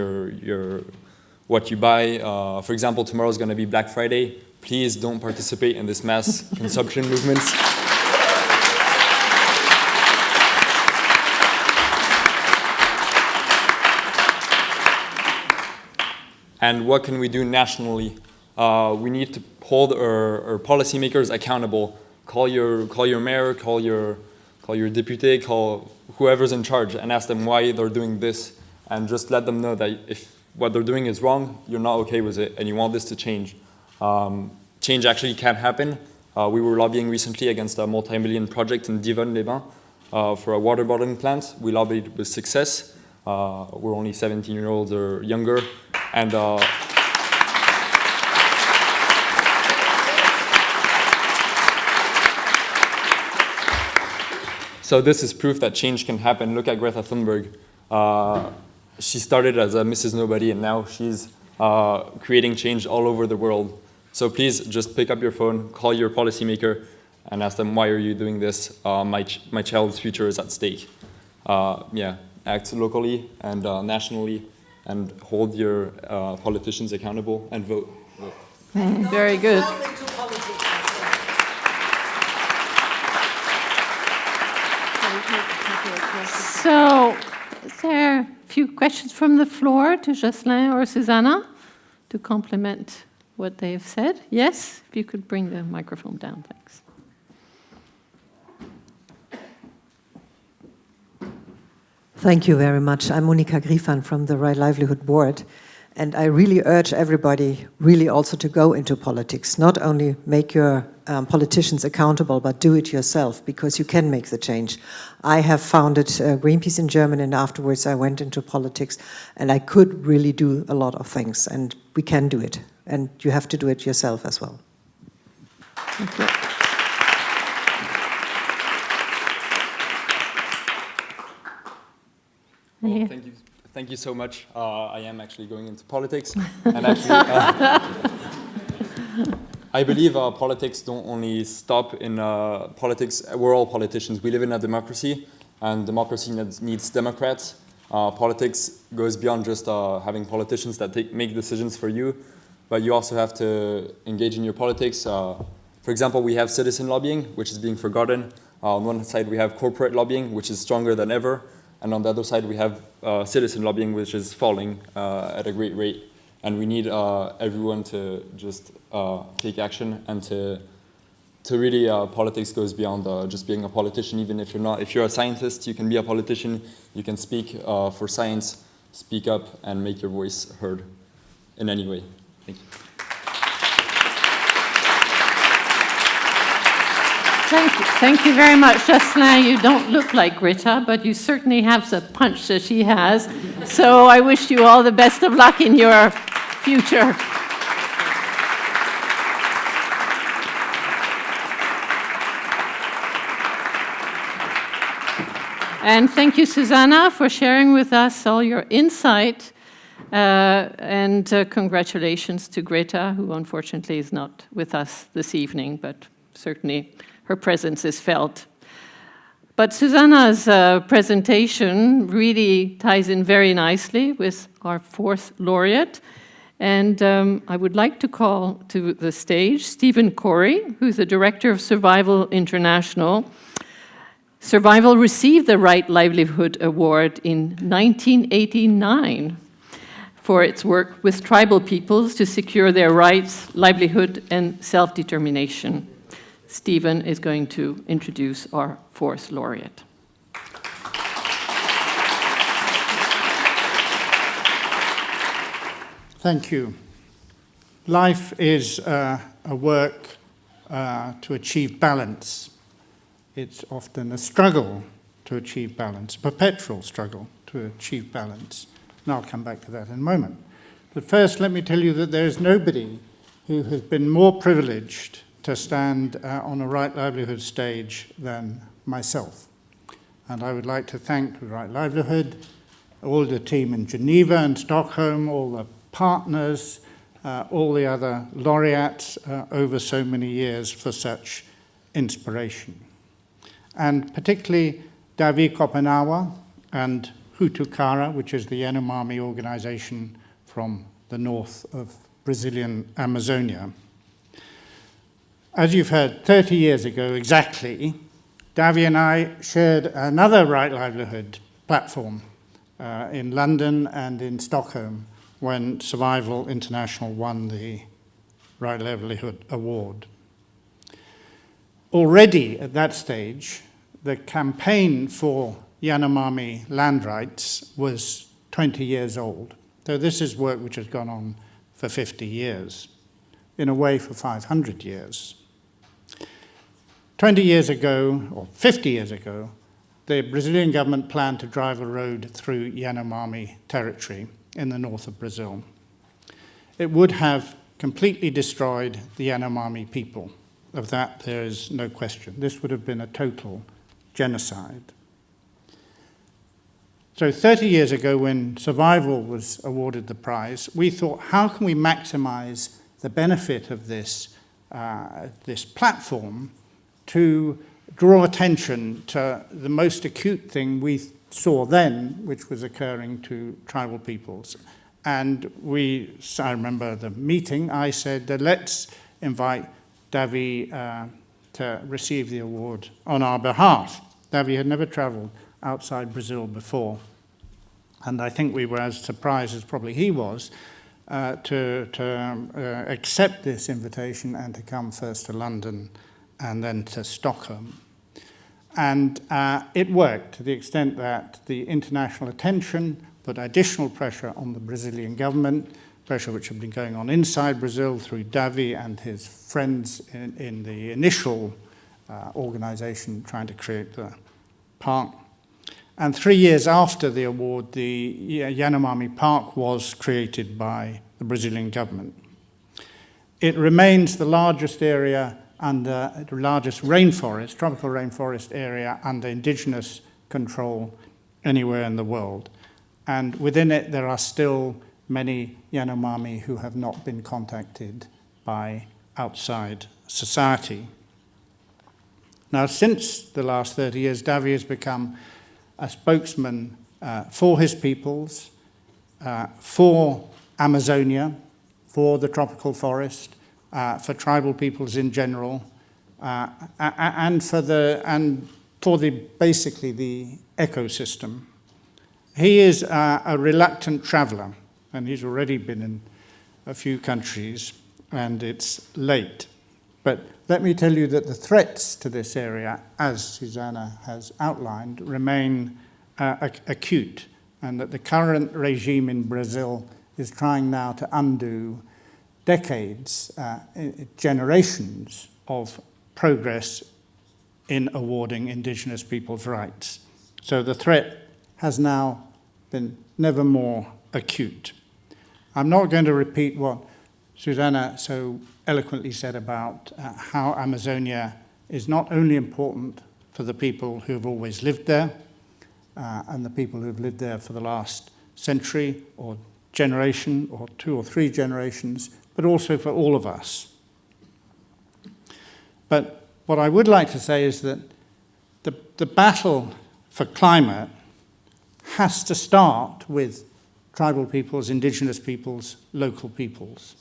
what you buy. For example, tomorrow is going to be Black Friday. Please don't participate in this mass consumption movement. And what can we do nationally? We need to hold our policymakers accountable. Call your mayor, call your député, call whoever's in charge, and ask them why they're doing this and just let them know that if what they're doing is wrong, you're not okay with it, and you want this to change. Change actually can happen. We were lobbying recently against a multi-million project in Divonne-les-Bains for a water bottling plant. We lobbied with success. We're only 17-year-olds or younger, and so this is proof that change can happen. Look at Greta Thunberg. She started as a Mrs. Nobody, and now she's creating change all over the world. So please just pick up your phone, call your policymaker, and ask them, why are you doing this? My child's future is at stake. Act locally and nationally, and hold your politicians accountable, and vote. Very good. So, is there a few questions from the floor to Jocelyn or Susanna to complement what they've said? Yes, if you could bring the microphone down, thanks. Thank you very much. I'm Monika Griefan from the Right Livelihood Board, and I really urge everybody really also to go into politics. Not only make your politicians accountable, but do it yourself, because you can make the change. I have founded Greenpeace in Germany, and afterwards I went into politics, and I could really do a lot of things, and we can do it. And you have to do it yourself as well. Thank you. Well, thank you so much. I am actually going into politics, and actually, I believe politics don't only stop in politics. We're all politicians. We live in a democracy, and democracy needs Democrats. Politics goes beyond just having politicians that make decisions for you, but you also have to engage in your politics. For example, we have citizen lobbying, which is being forgotten. On one side, we have corporate lobbying, which is stronger than ever. And on the other side, we have citizen lobbying, which is falling at a great rate. And we need everyone to just take action, and to really, politics goes beyond just being a politician. Even if you're not, if you're a scientist, you can be a politician. You can speak for science, speak up, and make your voice heard in any way. Thank you. Thank you very much, Jocelyn. You don't look like Greta, but you certainly have the punch that she has. So I wish you all the best of luck in your future. And thank you, Susanna, for sharing with us all your insight. And congratulations to Greta, who unfortunately is not with us this evening, but certainly her presence is felt. But Susanna's presentation really ties in very nicely with our fourth laureate. And I would like to call to the stage Stephen Corey, who's the director of Survival International. Survival received the Right Livelihood Award in 1989 for its work with tribal peoples to secure their rights, livelihood, and self-determination. Stephen is going to introduce our fourth laureate. Thank you. Life is a work to achieve balance. It's often a struggle to achieve balance, a perpetual struggle to achieve balance. And I'll come back to that in a moment. But first, let me tell you that there is nobody who has been more privileged to stand on a Right Livelihood stage than myself. And I would like to thank the Right Livelihood, all the team in Geneva and Stockholm, all the partners, all the other laureates over so many years for such inspiration. And particularly Davi Kopenawa and Hutukara, which is the Yanomami organization from the north of Brazilian Amazonia. As you've heard, 30 years ago exactly, Davi and I shared another Right Livelihood platform in London and in Stockholm when Survival International won the Right Livelihood Award. Already at that stage, the campaign for Yanomami land rights was 20 years old. So this is work which has gone on for 50 years, in a way for 500 years. 20 years ago, or 50 years ago, the Brazilian government planned to drive a road through Yanomami territory in the north of Brazil. It would have completely destroyed the Yanomami people. Of that, there is no question. This would have been a total genocide. So 30 years ago, when survival was awarded the prize, we thought, how can we maximize the benefit of this platform to draw attention to the most acute thing we saw then, which was occurring to tribal peoples. And I remember the meeting, I said, let's invite Davi to receive the award on our behalf. Davi had never traveled outside Brazil before. And I think we were as surprised as probably he was to accept this invitation and to come first to London and then to Stockholm. And it worked to the extent that the international attention put additional pressure on the Brazilian government, pressure which had been going on inside Brazil through Davi and his friends in the initial organization trying to create the park. And 3 years after the award, the Yanomami Park was created by the Brazilian government. It remains the largest area under the largest rainforest, tropical rainforest area under indigenous control anywhere in the world. And within it, there are still many Yanomami who have not been contacted by outside society. Now, since the last 30 years, Davi has become a spokesman for his peoples, for Amazonia, for the tropical forest, for tribal peoples in general, and for basically the ecosystem. He is a reluctant traveler, and he's already been in a few countries, and it's late. But let me tell you that the threats to this area, as Susanna has outlined, remain acute, and that the current regime in Brazil is trying now to undo decades, generations of progress in awarding indigenous peoples' rights. So the threat has now been never more acute. I'm not going to repeat what Susanna so eloquently said about how Amazonia is not only important for the people who have always lived there and the people who have lived there for the last century or generation or 2 or 3 generations, but also for all of us. But what I would like to say is that the battle for climate has to start with tribal peoples, indigenous peoples, local peoples.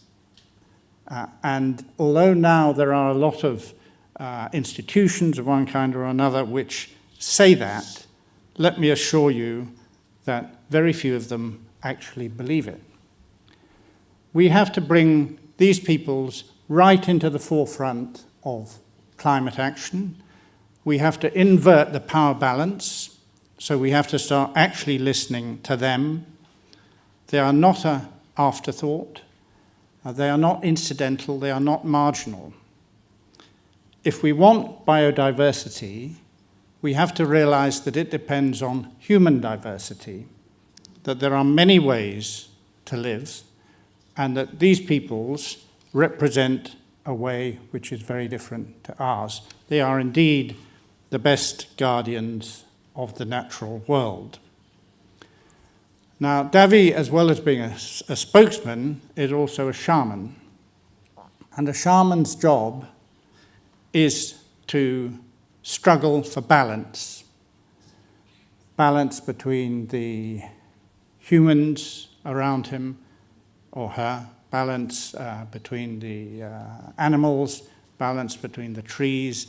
And although now there are a lot of institutions of one kind or another which say that, let me assure you that very few of them actually believe it. We have to bring these peoples right into the forefront of climate action. We have to invert the power balance, so we have to start actually listening to them. They are not an afterthought. They are not incidental. They are not marginal. If we want biodiversity, we have to realize that it depends on human diversity, that there are many ways to live, and that these peoples represent a way which is very different to ours. They are indeed the best guardians of the natural world. Now, Davi, as well as being a spokesman, is also a shaman. And a shaman's job is to struggle for balance. Balance between the humans around him or her, balance between the animals, balance between the trees,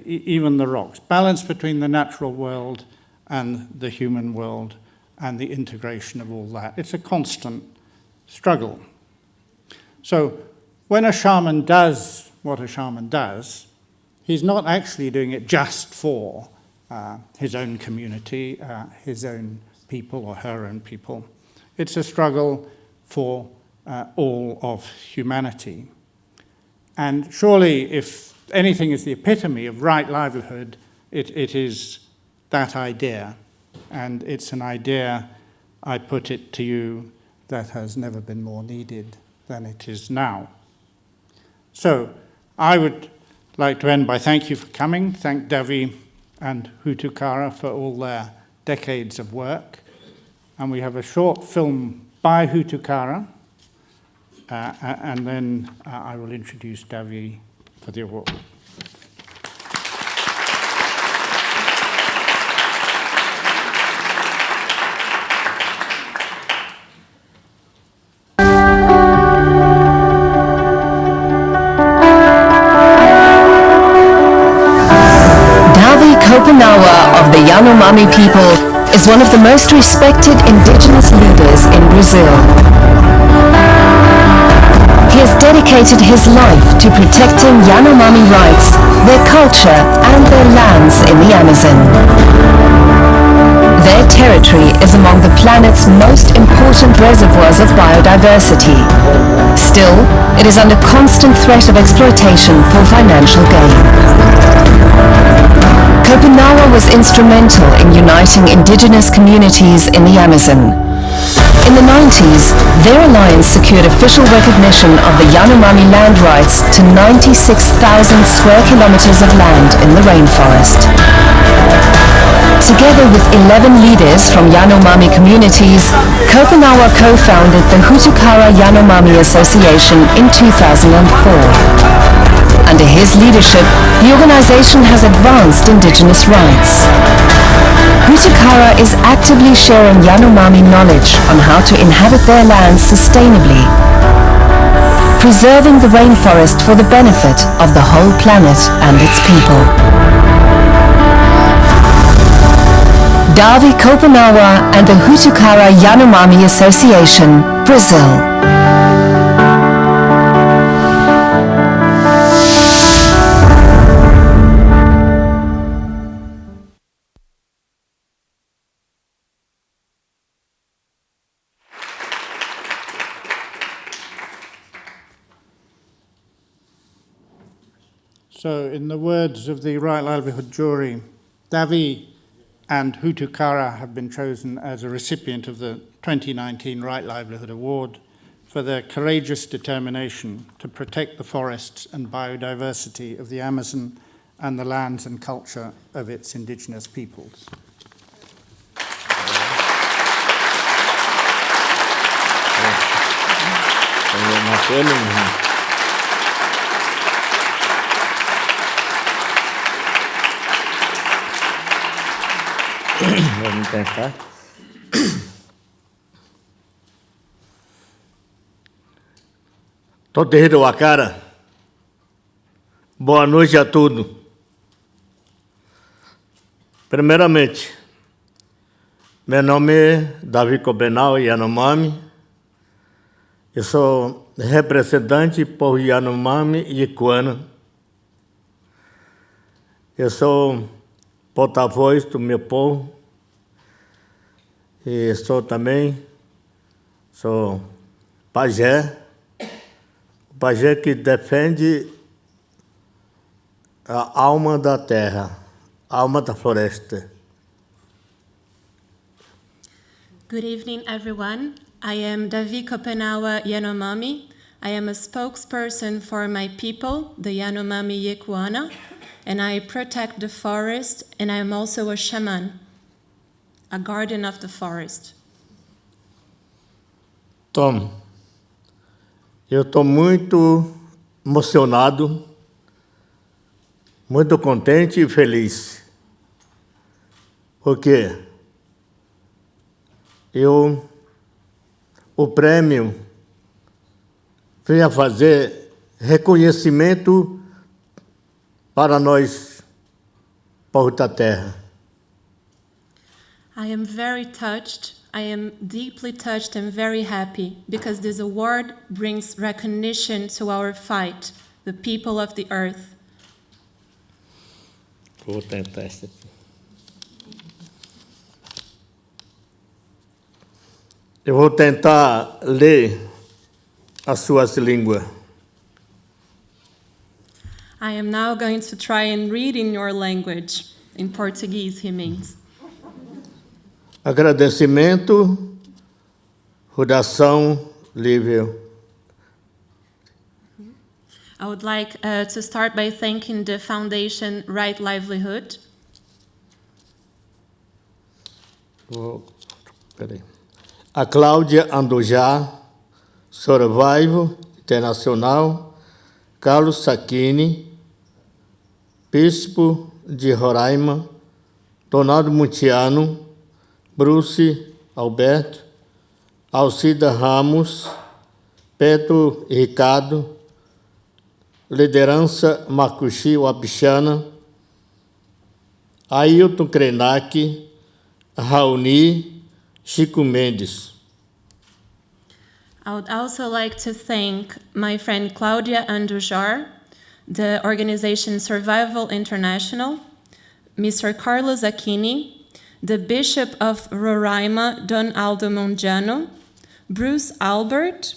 even the rocks, balance between the natural world and the human world, and the integration of all that. It's a constant struggle. So when a shaman does what a shaman does, he's not actually doing it just for his own community, his own people or her own people. It's a struggle for all of humanity. And surely, if anything is the epitome of right livelihood, it is that idea. And it's an idea, I put it to you, that has never been more needed than it is now. So, I would like to end by thank you for coming. Thank Davi and Hutukara for all their decades of work. And we have a short film by Hutukara, and then I will introduce Davi for the award. Kopenawa of the Yanomami people is one of the most respected indigenous leaders in Brazil. He has dedicated his life to protecting Yanomami rights, their culture and their lands in the Amazon. Their territory is among the planet's most important reservoirs of biodiversity. Still, it is under constant threat of exploitation for financial gain. Kopenawa was instrumental in uniting indigenous communities in the Amazon. In the 90s, their alliance secured official recognition of the Yanomami land rights to 96,000 square kilometers of land in the rainforest. Together with 11 leaders from Yanomami communities, Kopenawa co-founded the Hutukara Yanomami Association in 2004. Under his leadership, the organization has advanced indigenous rights. Hutukara is actively sharing Yanomami knowledge on how to inhabit their lands sustainably, preserving the rainforest for the benefit of the whole planet and its people. Davi Kopenawa and the Hutukara Yanomami Association, Brazil. So, in the words of the Right Livelihood jury, Davi and Hutukara have been chosen as a recipient of the 2019 Right Livelihood Award for their courageous determination to protect the forests and biodiversity of the Amazon and the lands and culture of its indigenous peoples. Vamos tentar. Toteiro a cara. Boa noite a todos. Primeiramente, meu nome é Davi Kopenawa Yanomami. Eu sou representante por Yanomami e Ikuana. Eu sou porta-voz do meu povo. E sou pajé. O pajé que defende a alma da terra, a alma da floresta. Good evening, everyone. I am Davi Kopenawa Yanomami. I am a spokesperson for my people, the Yanomami Yekuana, and I protect the forest, and I am also a shaman, a guardian of the forest. Tom, eu estou muito emocionado, muito contente e feliz, porque o prêmio veio a fazer reconhecimento para nós, povo da terra. I am very touched. I am deeply touched and very happy because this award brings recognition to our fight, the people of the earth. Vou tentar isso aqui. Eu vou tentar ler as suas línguas. I am now going to try and read in your language. In Portuguese, he means. Agradecimento, Fundação Livre. I would like to start by thanking the Foundation Right Livelihood. Peraí. A Cláudia Andujá, Survival Internacional, Carlos Sacchini, Bispo de Roraima, Donaldo Muntiano, Bruce Alberto, Alcida Ramos, Pedro Ricardo, Liderança Macuxi Wapichana, Ailton Krenak, Raoni, Chico Mendes. I would also like to thank my friend Claudia Andujar, the organization Survival International, Mr. Carlos Aquini, the Bishop of Roraima, Don Aldo Mondiano, Bruce Albert,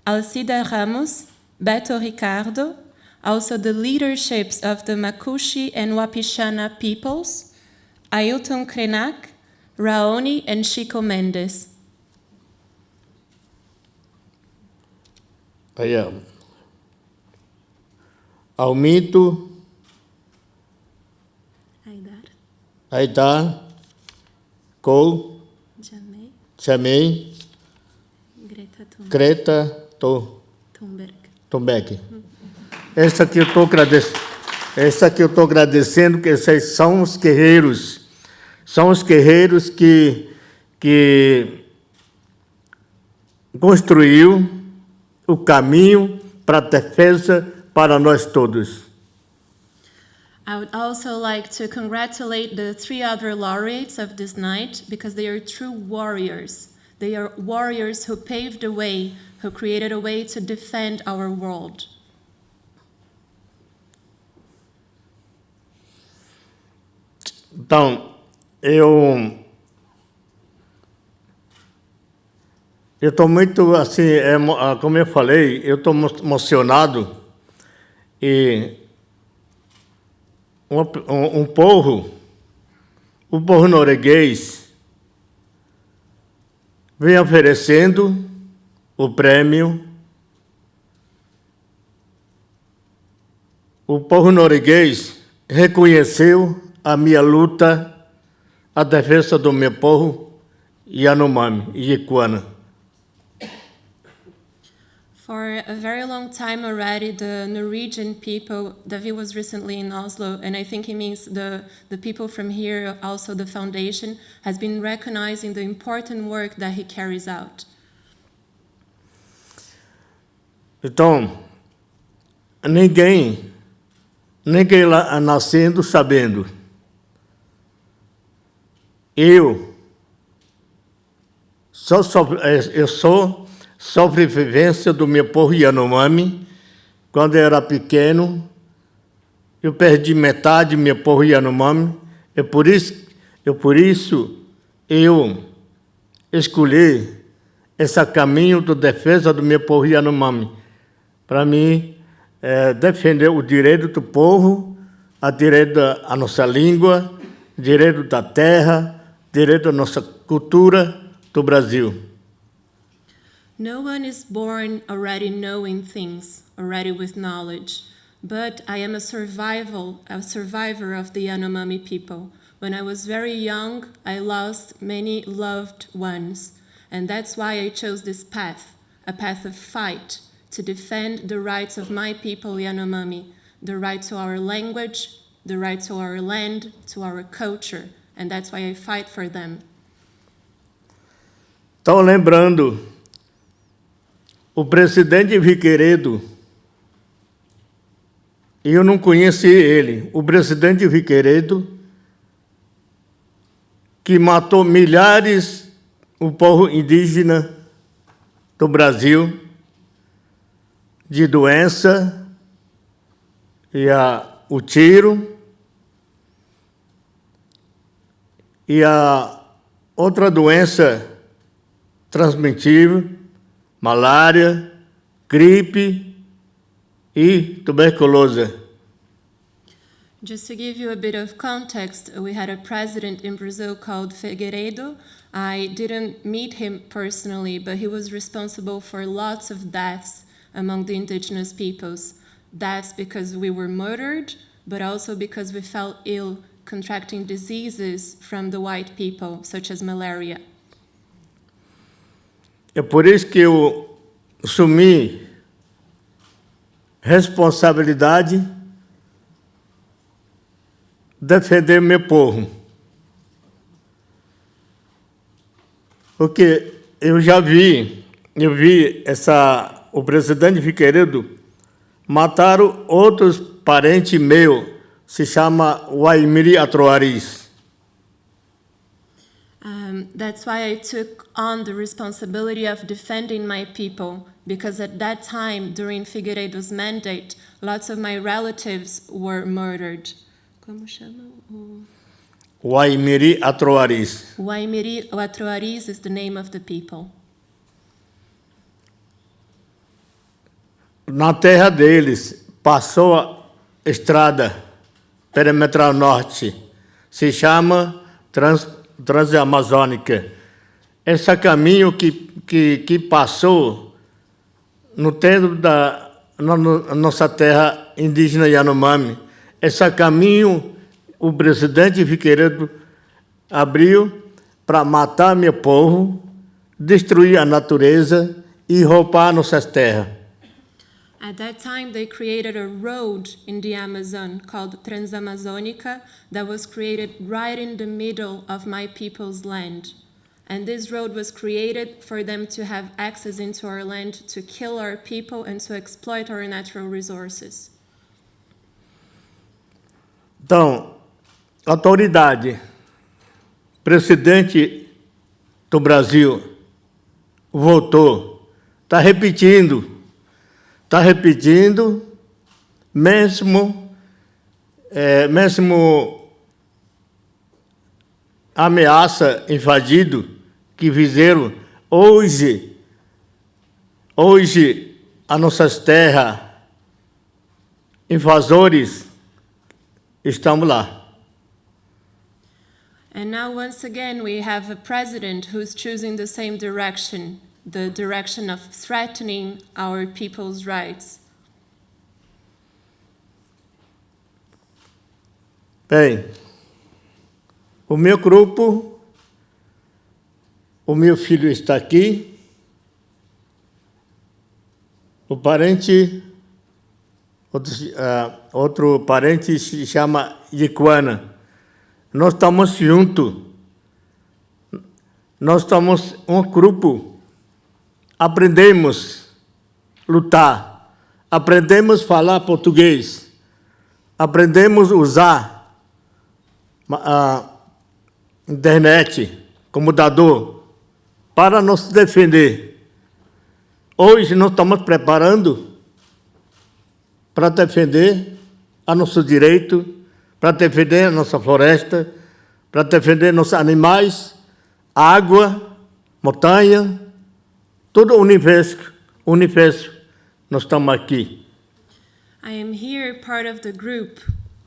Alcida Ramos, Beto Ricardo, also the leaderships of the Macuxi and Wapichana peoples, Ailton Krenak, Raoni, and Chico Mendes. Almito, Aidar, Cole, Chamei, Greta Thunberg. Essa aqui eu estou agradecendo, que esses são os guerreiros. São os guerreiros que construiu o caminho para a defesa para nós todos. I would also like to congratulate the 3 other laureates of this night, because they are true warriors. They are warriors who paved the way, who created a way to defend our world. Então, eu estou muito, assim, como eu falei, eu estou emocionado, e o povo norueguês vem oferecendo o prêmio. O povo norueguês reconheceu a minha luta, a defesa do meu povo, Yanomami e Ikuana. For a very long time already, the Norwegian people, David was recently in Oslo, and I think he means the people from here, also the foundation, has been recognizing the important work that he carries out. Então, ninguém lá nascendo sabendo. Eu sou sobrevivência do meu povo Yanomami. Quando eu era pequeno, eu perdi metade do meu povo Yanomami. Por isso eu escolhi esse caminho de defesa do meu povo Yanomami. Para mim, defender o direito do povo, a direito da nossa língua, direito da terra, direito da nossa cultura do Brasil. No one is born already knowing things, already with knowledge, but I am a survivor of the Yanomami people. When I was very young, I lost many loved ones, and that's why I chose this path, a path of fight, to defend the rights of my people Yanomami, the right to our language, the right to our land, to our culture, and that's why I fight for them. Estou lembrando, o presidente Figueiredo, eu não conheci ele, o presidente Figueiredo, que matou milhares do povo indígena do Brasil, de doença, e o tiro, e a outra doença transmissível, malária, gripe e tuberculose. Just to give you a bit of context, we had a president in Brazil called Figueiredo. I didn't meet him personally, but he was responsible for lots of deaths among the indigenous peoples. Deaths because we were murdered, but also because we fell ill, contracting diseases from the white people, such as malaria. É por isso que eu assumi responsabilidade defender meu povo. Porque eu vi o presidente Figueiredo mataram outros parentes meus, se chama Waimiri Atuaris. That's why I took on the responsibility of defending my people, because at that time, during Figueiredo's mandate, lots of my relatives were murdered. Como chama? Waimiri Atuaris. Waimiri Atuaris is the name of the people. Na terra deles, passou a estrada perimetral norte, se chama Transamazônica. Esse caminho que passou no tempo da nossa terra indígena Yanomami, esse caminho o presidente Figueiredo abriu para matar meu povo, destruir a natureza e roubar nossas terras. At that time, they created a road in the Amazon called Transamazônica that was created right in the middle of my people's land. And this road was created for them to have access into our land, to kill our people and to exploit our natural resources. Então, autoridade, presidente do Brasil voltou, está repetindo, mesmo ameaça invadido que fizeram hoje as nossas terras, invasores, estamos lá. And now once again we have a president who's choosing the same direction, the direction of threatening our people's rights. Bem, o meu grupo, o meu filho está aqui, o parente, outro parente se chama Iguana. Nós estamos juntos, nós estamos um grupo, aprendemos a lutar, aprendemos a falar português, aprendemos a usar a internet, computador, para nos defender. Hoje nós estamos preparando para defender a nosso direito, para defender a nossa floresta, para defender nossos animais, água, montanha, todo o universo, nós estamos aqui. I am here, part of the group.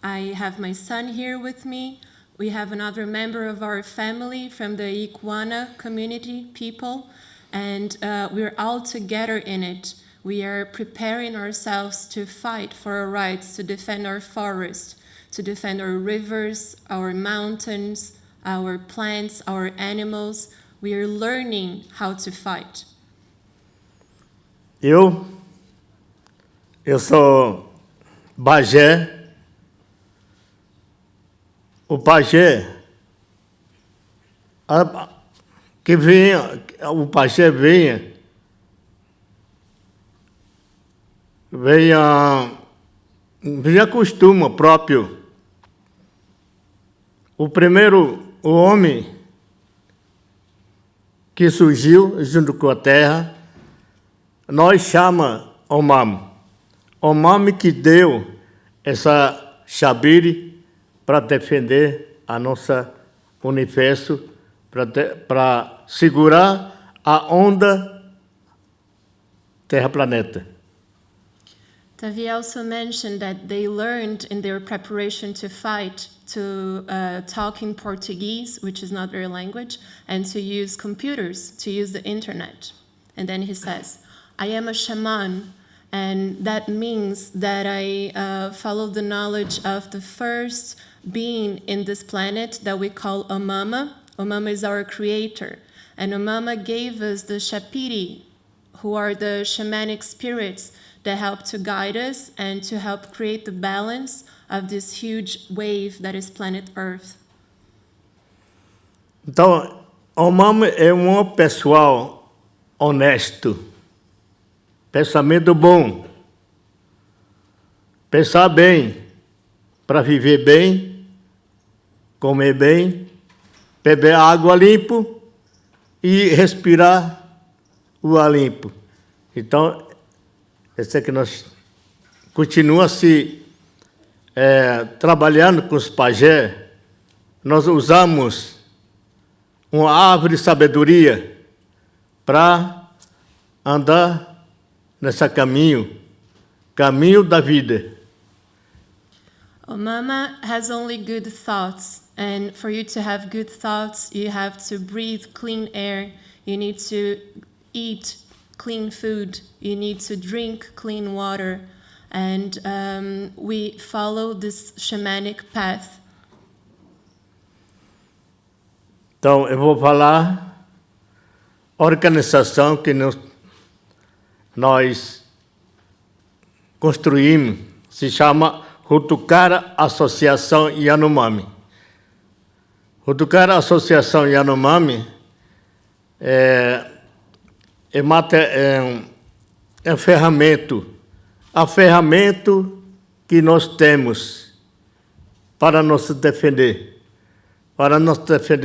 I have my son here with me. We have another member of our family from the Iguana community people, and we're all together in it. We are preparing ourselves to fight for our rights, to defend our forests, to defend our rivers, our mountains, our plants, our animals. We are learning how to fight. Eu sou Bagé. O pajé, que venha, o pajé venha costuma próprio. O homem que surgiu junto com a terra, nós chama Omam. Omam que deu essa chabire para defender a nossa universo, para segurar a onda Terra-planeta. Tavi also mentioned that they learned in their preparation to fight to talk in Portuguese, which is not their language, and to use computers, to use the internet. And then he says, I am a shaman, and that means that I follow the knowledge of the first being in this planet that we call Omama. Omama is our creator, and Omama gave us the Shapiri, who are the shamanic spirits that help to guide us and to help create the balance of this huge wave that is planet Earth. Então, Omama é pessoal honesto, pensamento bom, pensar bem, para viver bem, comer bem, beber água limpo e respirar o ar limpo. Então, esse é que nós continuamos trabalhando com os pajés. Nós usamos uma árvore de sabedoria para andar nesse caminho da vida. Omama has only good thoughts, and for you to have good thoughts, you have to breathe clean air, you need to eat clean food, you need to drink clean water, and we follow this shamanic path. Então, eu vou falar a organização que nós construímos, se chama Hutucara Associação Yanomami. Hutucara Associação Yanomami é a ferramenta que nós temos para nos defender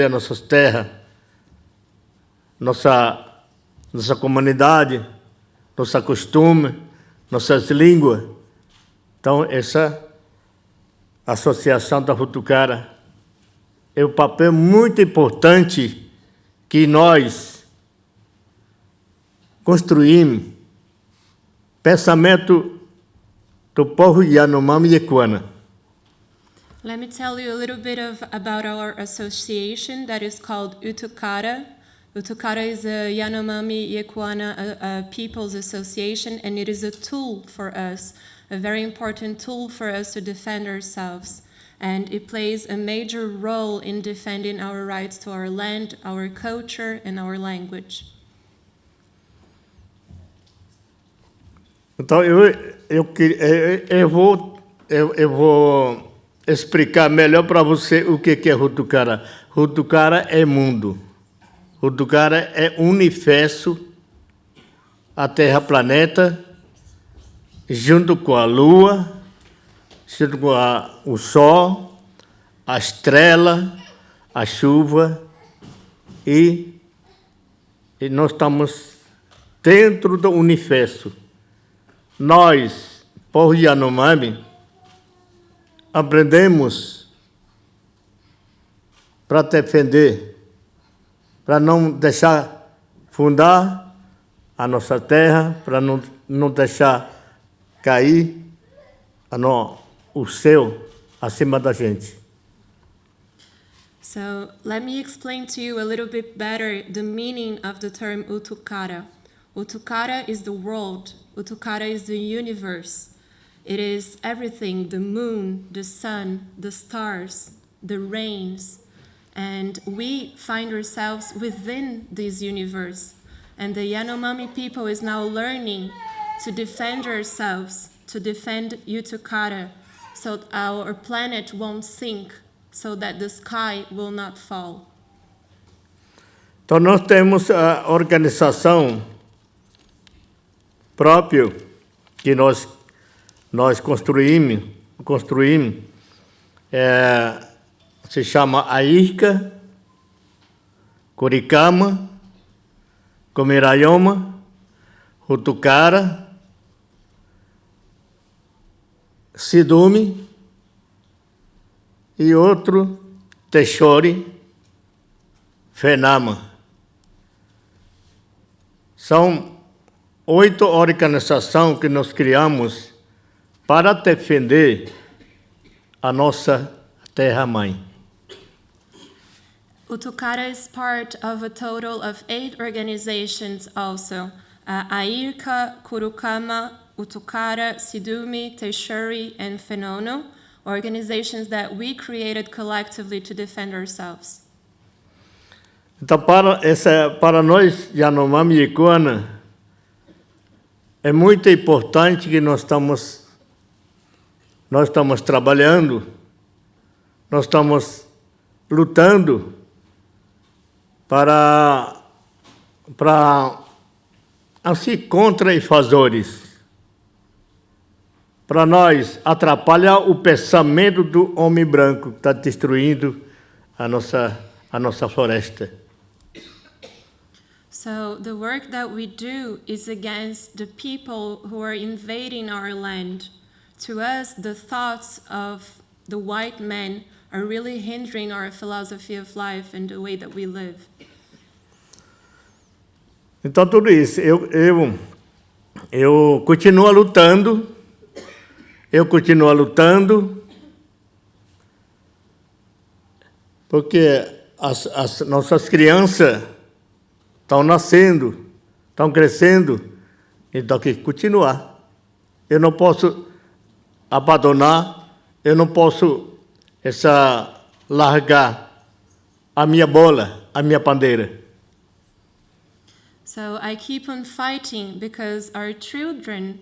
nossas terras, nossa comunidade, nosso costume, nossas línguas. Então, essa associação da Hutucara é um papel muito importante que nós construímos pensamento do povo Yanomami e Yequana. Let me tell you a little bit about our association that is called Utukara. Utukara is a Yanomami Yequana people's association, and it is a tool for us, a very important tool for us to defend ourselves. And it plays a major role in defending our rights to our land, our culture, and our language. Então, eu vou explicar melhor para você o que é Hutucara. Hutucara é mundo. Hutucara é universo, a Terra, planeta, junto com a Lua, junto com o Sol, a estrela, a chuva, e nós estamos dentro do universo. Nós, povo Yanomami, aprendemos para defender, para não deixar fundar a nossa terra, para não deixar cair o céu acima da gente. So let me explain to you a little bit better the meaning of the term Utukara. Utukara is the world. Utukara is the universe. It is everything, the moon, the sun, the stars, the rains. And we find ourselves within this universe. And the Yanomami people is now learning to defend ourselves, to defend Utukara, so our planet won't sink, so that the sky will not fall. Então nós temos a organização própria que nós construímos, se chama Airca, Curicama, Comirayoma, Hutucara, Sidume e outro Texore, Fenama. São 8 organizações que nós criamos para defender a nossa terra-mãe. Utucara is part of a total of 8 organizations also. Airca, Curucama, Utucara, Sidumi, Teixeira, and Fenono, organizations that we created collectively to defend ourselves. Então, para nós, Yanomami e Ikuana, é muito importante que nós estamos trabalhando, nós estamos lutando para assim, contra invasores, para nós atrapalhar o pensamento do homem branco que está destruindo a nossa floresta. So the work that we do is against the people who are invading our land. To us, the thoughts of the white men are really hindering our philosophy of life and the way that we live. Então, tudo isso, eu continuo lutando, porque as nossas crianças estão nascendo, estão crescendo, então tem que continuar. Eu não posso abandonar, eu não posso largar a minha bola, a minha bandeira. So I keep on fighting because our children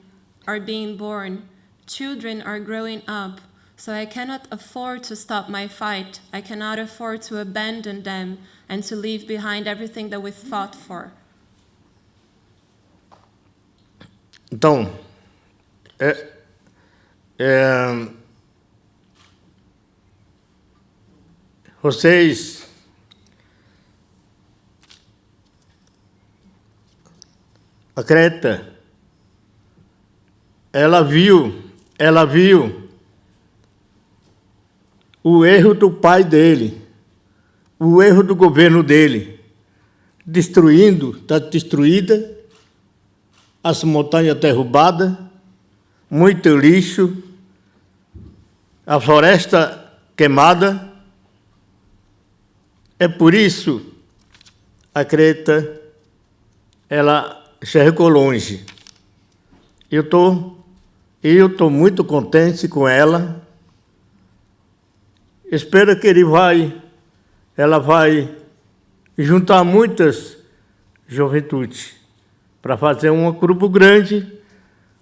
are being born, children are growing up, so I cannot afford to stop my fight. I cannot afford to abandon them and to leave behind everything that we fought for. Então, vocês a Creta, ela viu o erro do pai dele, o erro do governo dele, está destruída, as montanhas derrubadas, muito lixo, a floresta queimada. É por isso a Creta, ela chegou longe. Eu tô muito contente com ela. Espero que ela vai juntar muitas juventudes para fazer um grupo grande,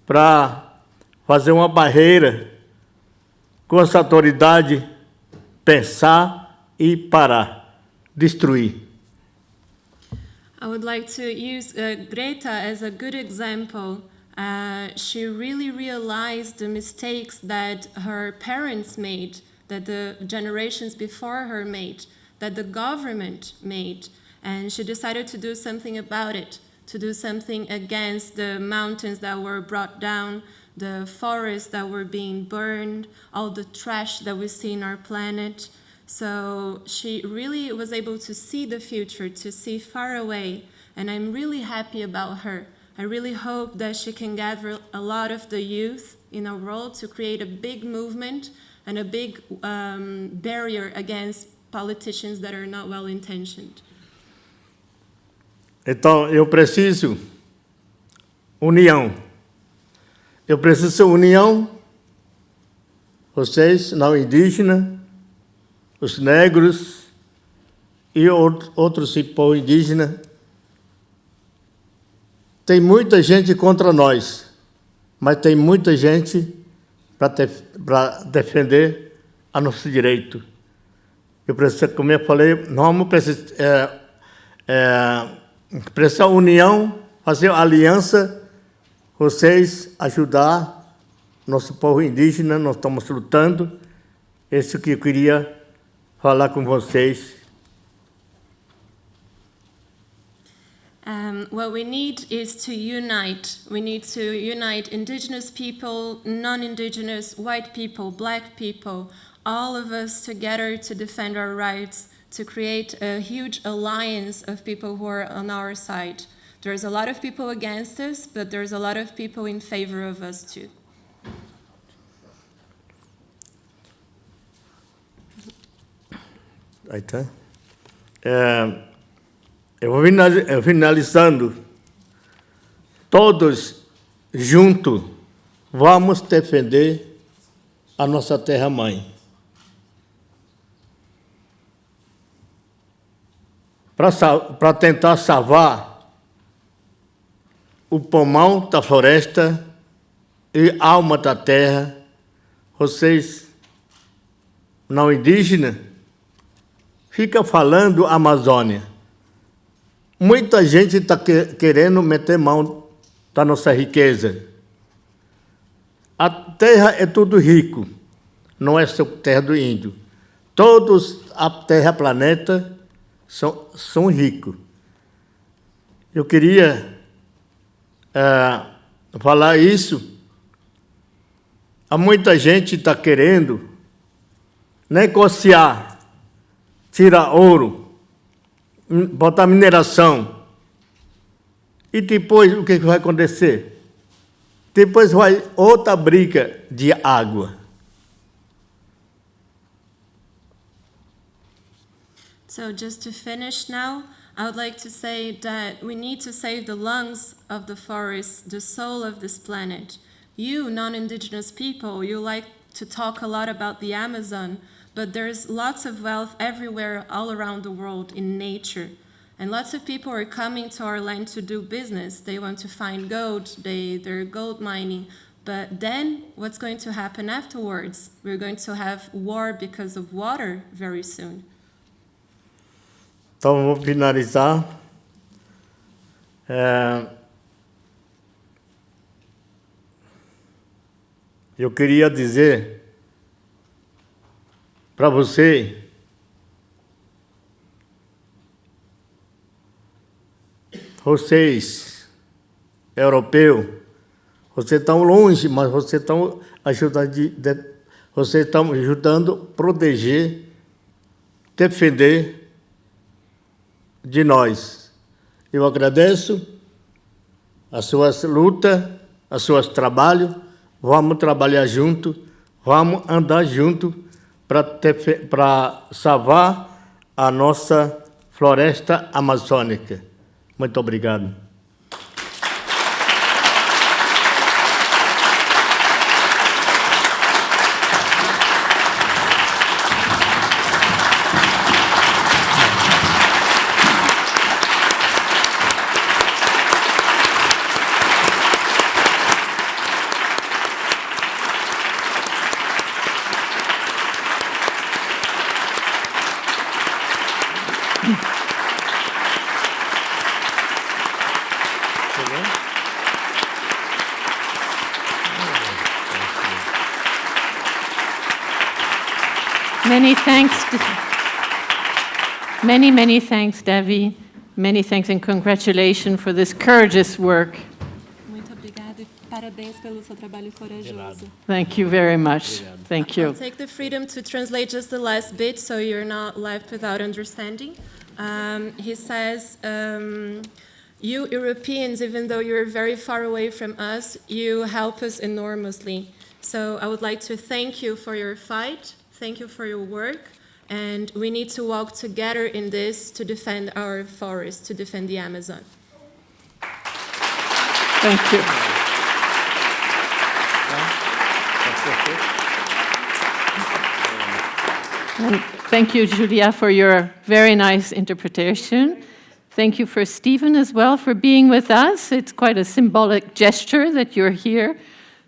para fazer uma barreira com essa autoridade, pensar e parar, destruir. I would like to use Greta as a good example. She really realized the mistakes that her parents made, that the generations before her made, that the government made, and she decided to do something about it, to do something against the mountains that were brought down, the forests that were being burned, all the trash that we see in our planet. So she really was able to see the future, to see far away, and I'm really happy about her. I really hope that she can gather a lot of the youth in our world to create a big movement and a big barrier against politicians that are not well-intentioned. Então, eu preciso união. Eu preciso união, vocês, não indígenas, os negros e outros povos indígenas. Tem muita gente contra nós, mas tem muita gente para defender a nosso direito. Eu preciso, como eu falei, nós precisamos união, fazer aliança, vocês ajudar nosso povo indígena, nós estamos lutando. Isso que eu queria falar com vocês. What we need is to unite. We need to unite indigenous people, non-indigenous, white people, black people, all of us together to defend our rights, to create a huge alliance of people who are on our side, There's a lot of people against us, but there's a lot of people in favor of us too. Aí tá. Eu vou finalizando. Todos juntos vamos defender a nossa terra-mãe. Para tentar salvar o pulmão da floresta e a alma da terra, vocês, não indígenas, ficam falando Amazônia. Muita gente está querendo meter mão da nossa riqueza. A terra é tudo rico, não é só terra do índio. Todos a terra, planeta, são ricos. Eu queria falar isso. Há muita gente está querendo negociar, tirar ouro, botar mineração. E depois o que vai acontecer? Depois vai outra briga de água. So just to finish now, I would like to say that we need to save the lungs of the forest, the soul of this planet. You, non-indigenous people, you like to talk a lot about the Amazon, but there's lots of wealth everywhere, all around the world, in nature. And lots of people are coming to our land to do business. They want to find gold, they're gold mining. But then what's going to happen afterwards? We're going to have war because of water very soon. Então, vou finalizar. Eu queria dizer para você vocês, europeus, vocês estão longe, mas vocês estão ajudando a proteger, defender de nós. Eu agradeço as suas lutas, os seus trabalhos. Vamos trabalhar junto, vamos andar junto para salvar a nossa floresta amazônica. Muito obrigado. Many thanks, Devi. Many thanks and congratulations for this courageous work. Muito obrigada e parabéns pelo seu trabalho corajoso. Thank you very much. Thank you. I'll take the freedom to translate just the last bit so you're not left without understanding. He says, you Europeans, even though you're very far away from us, you help us enormously. So I would like to thank you for your fight. Thank you for your work, and we need to walk together in this to defend our forests, to defend the Amazon. Thank you. And thank you, Julia, for your very nice interpretation. Thank you for Stephen as well for being with us. It's quite a symbolic gesture that you're here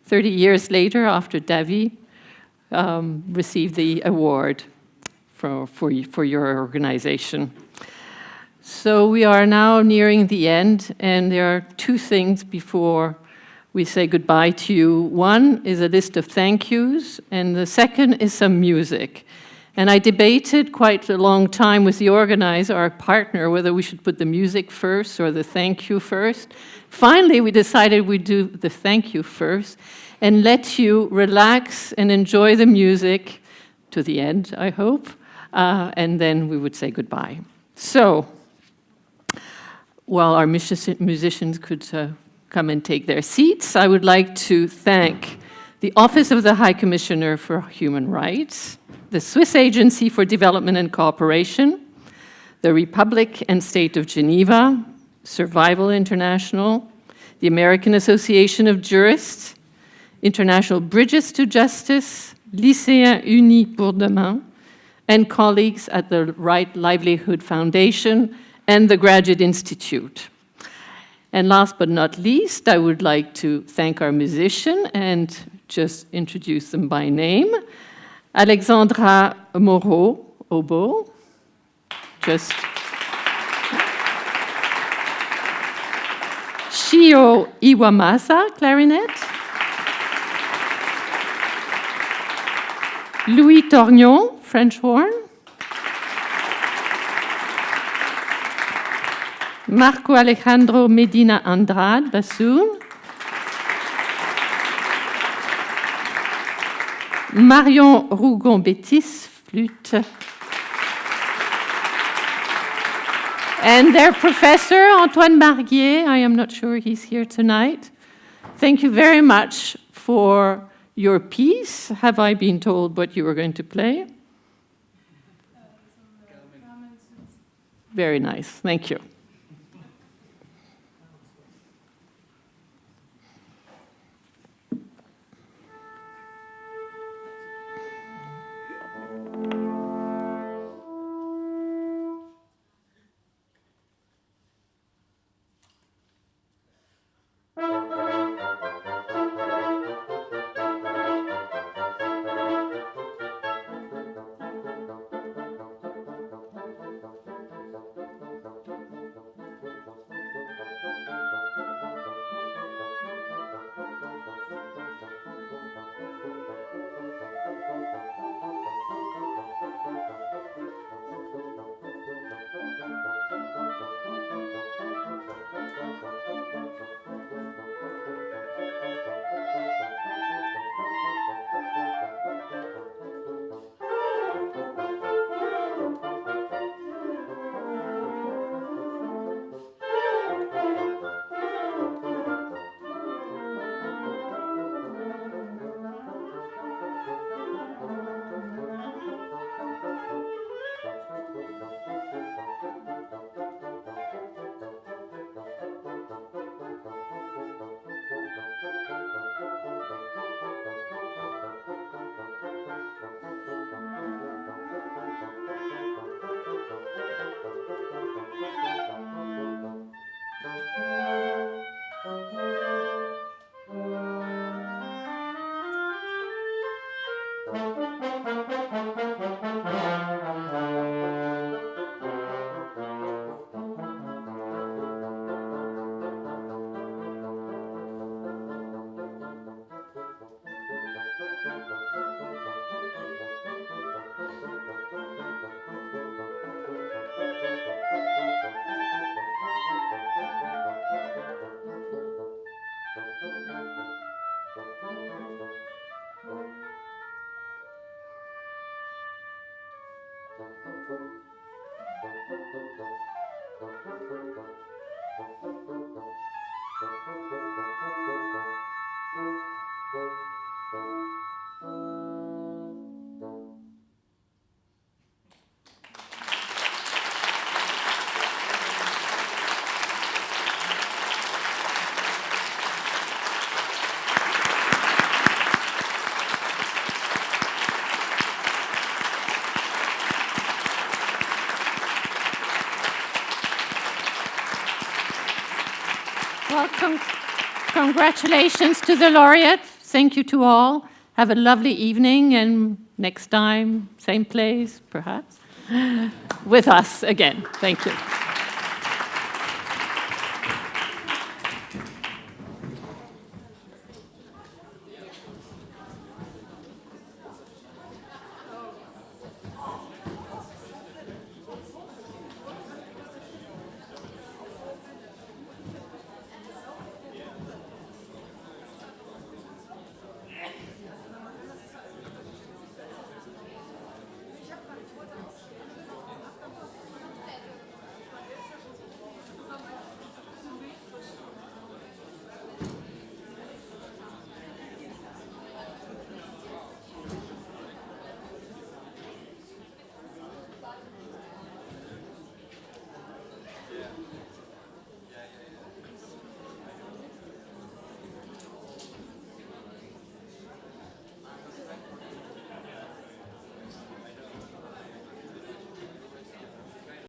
30 years later after Davi received the award for your organization. So we are now nearing the end, and there are two things before we say goodbye to you. One is a list of thank yous, and the second is some music. And I debated quite a long time with the organizer, our partner, whether we should put the music first or the thank you first. Finally, we decided we'd do the thank you first and let you relax and enjoy the music to the end, I hope, and then we would say goodbye. So, while our musicians could come and take their seats, I would like to thank the Office of the High Commissioner for Human Rights, the Swiss Agency for Development and Cooperation, the Republic and State of Geneva, Survival International, the American Association of Jurists, International Bridges to Justice, Lycéens Unis pour Demain, and colleagues at the Right Livelihood Foundation and the Graduate Institute. And last but not least, I would like to thank our musician and just introduce them by name. Alexandra Moreau, oboe, just Shio Iwamasa, clarinet. Louis Torgnon, French horn. Marco Alejandro Medina Andrade, bassoon. Marion Rougon-Bétis, flûte. And their professor, Antoine Marguier, I am not sure he's here tonight. Thank you very much for your piece. Have I been told what you were going to play? Very nice, thank you. Well, congratulations to the laureate. Thank you to all. Have a lovely evening, and next time, same place, perhaps, with us again. Thank you.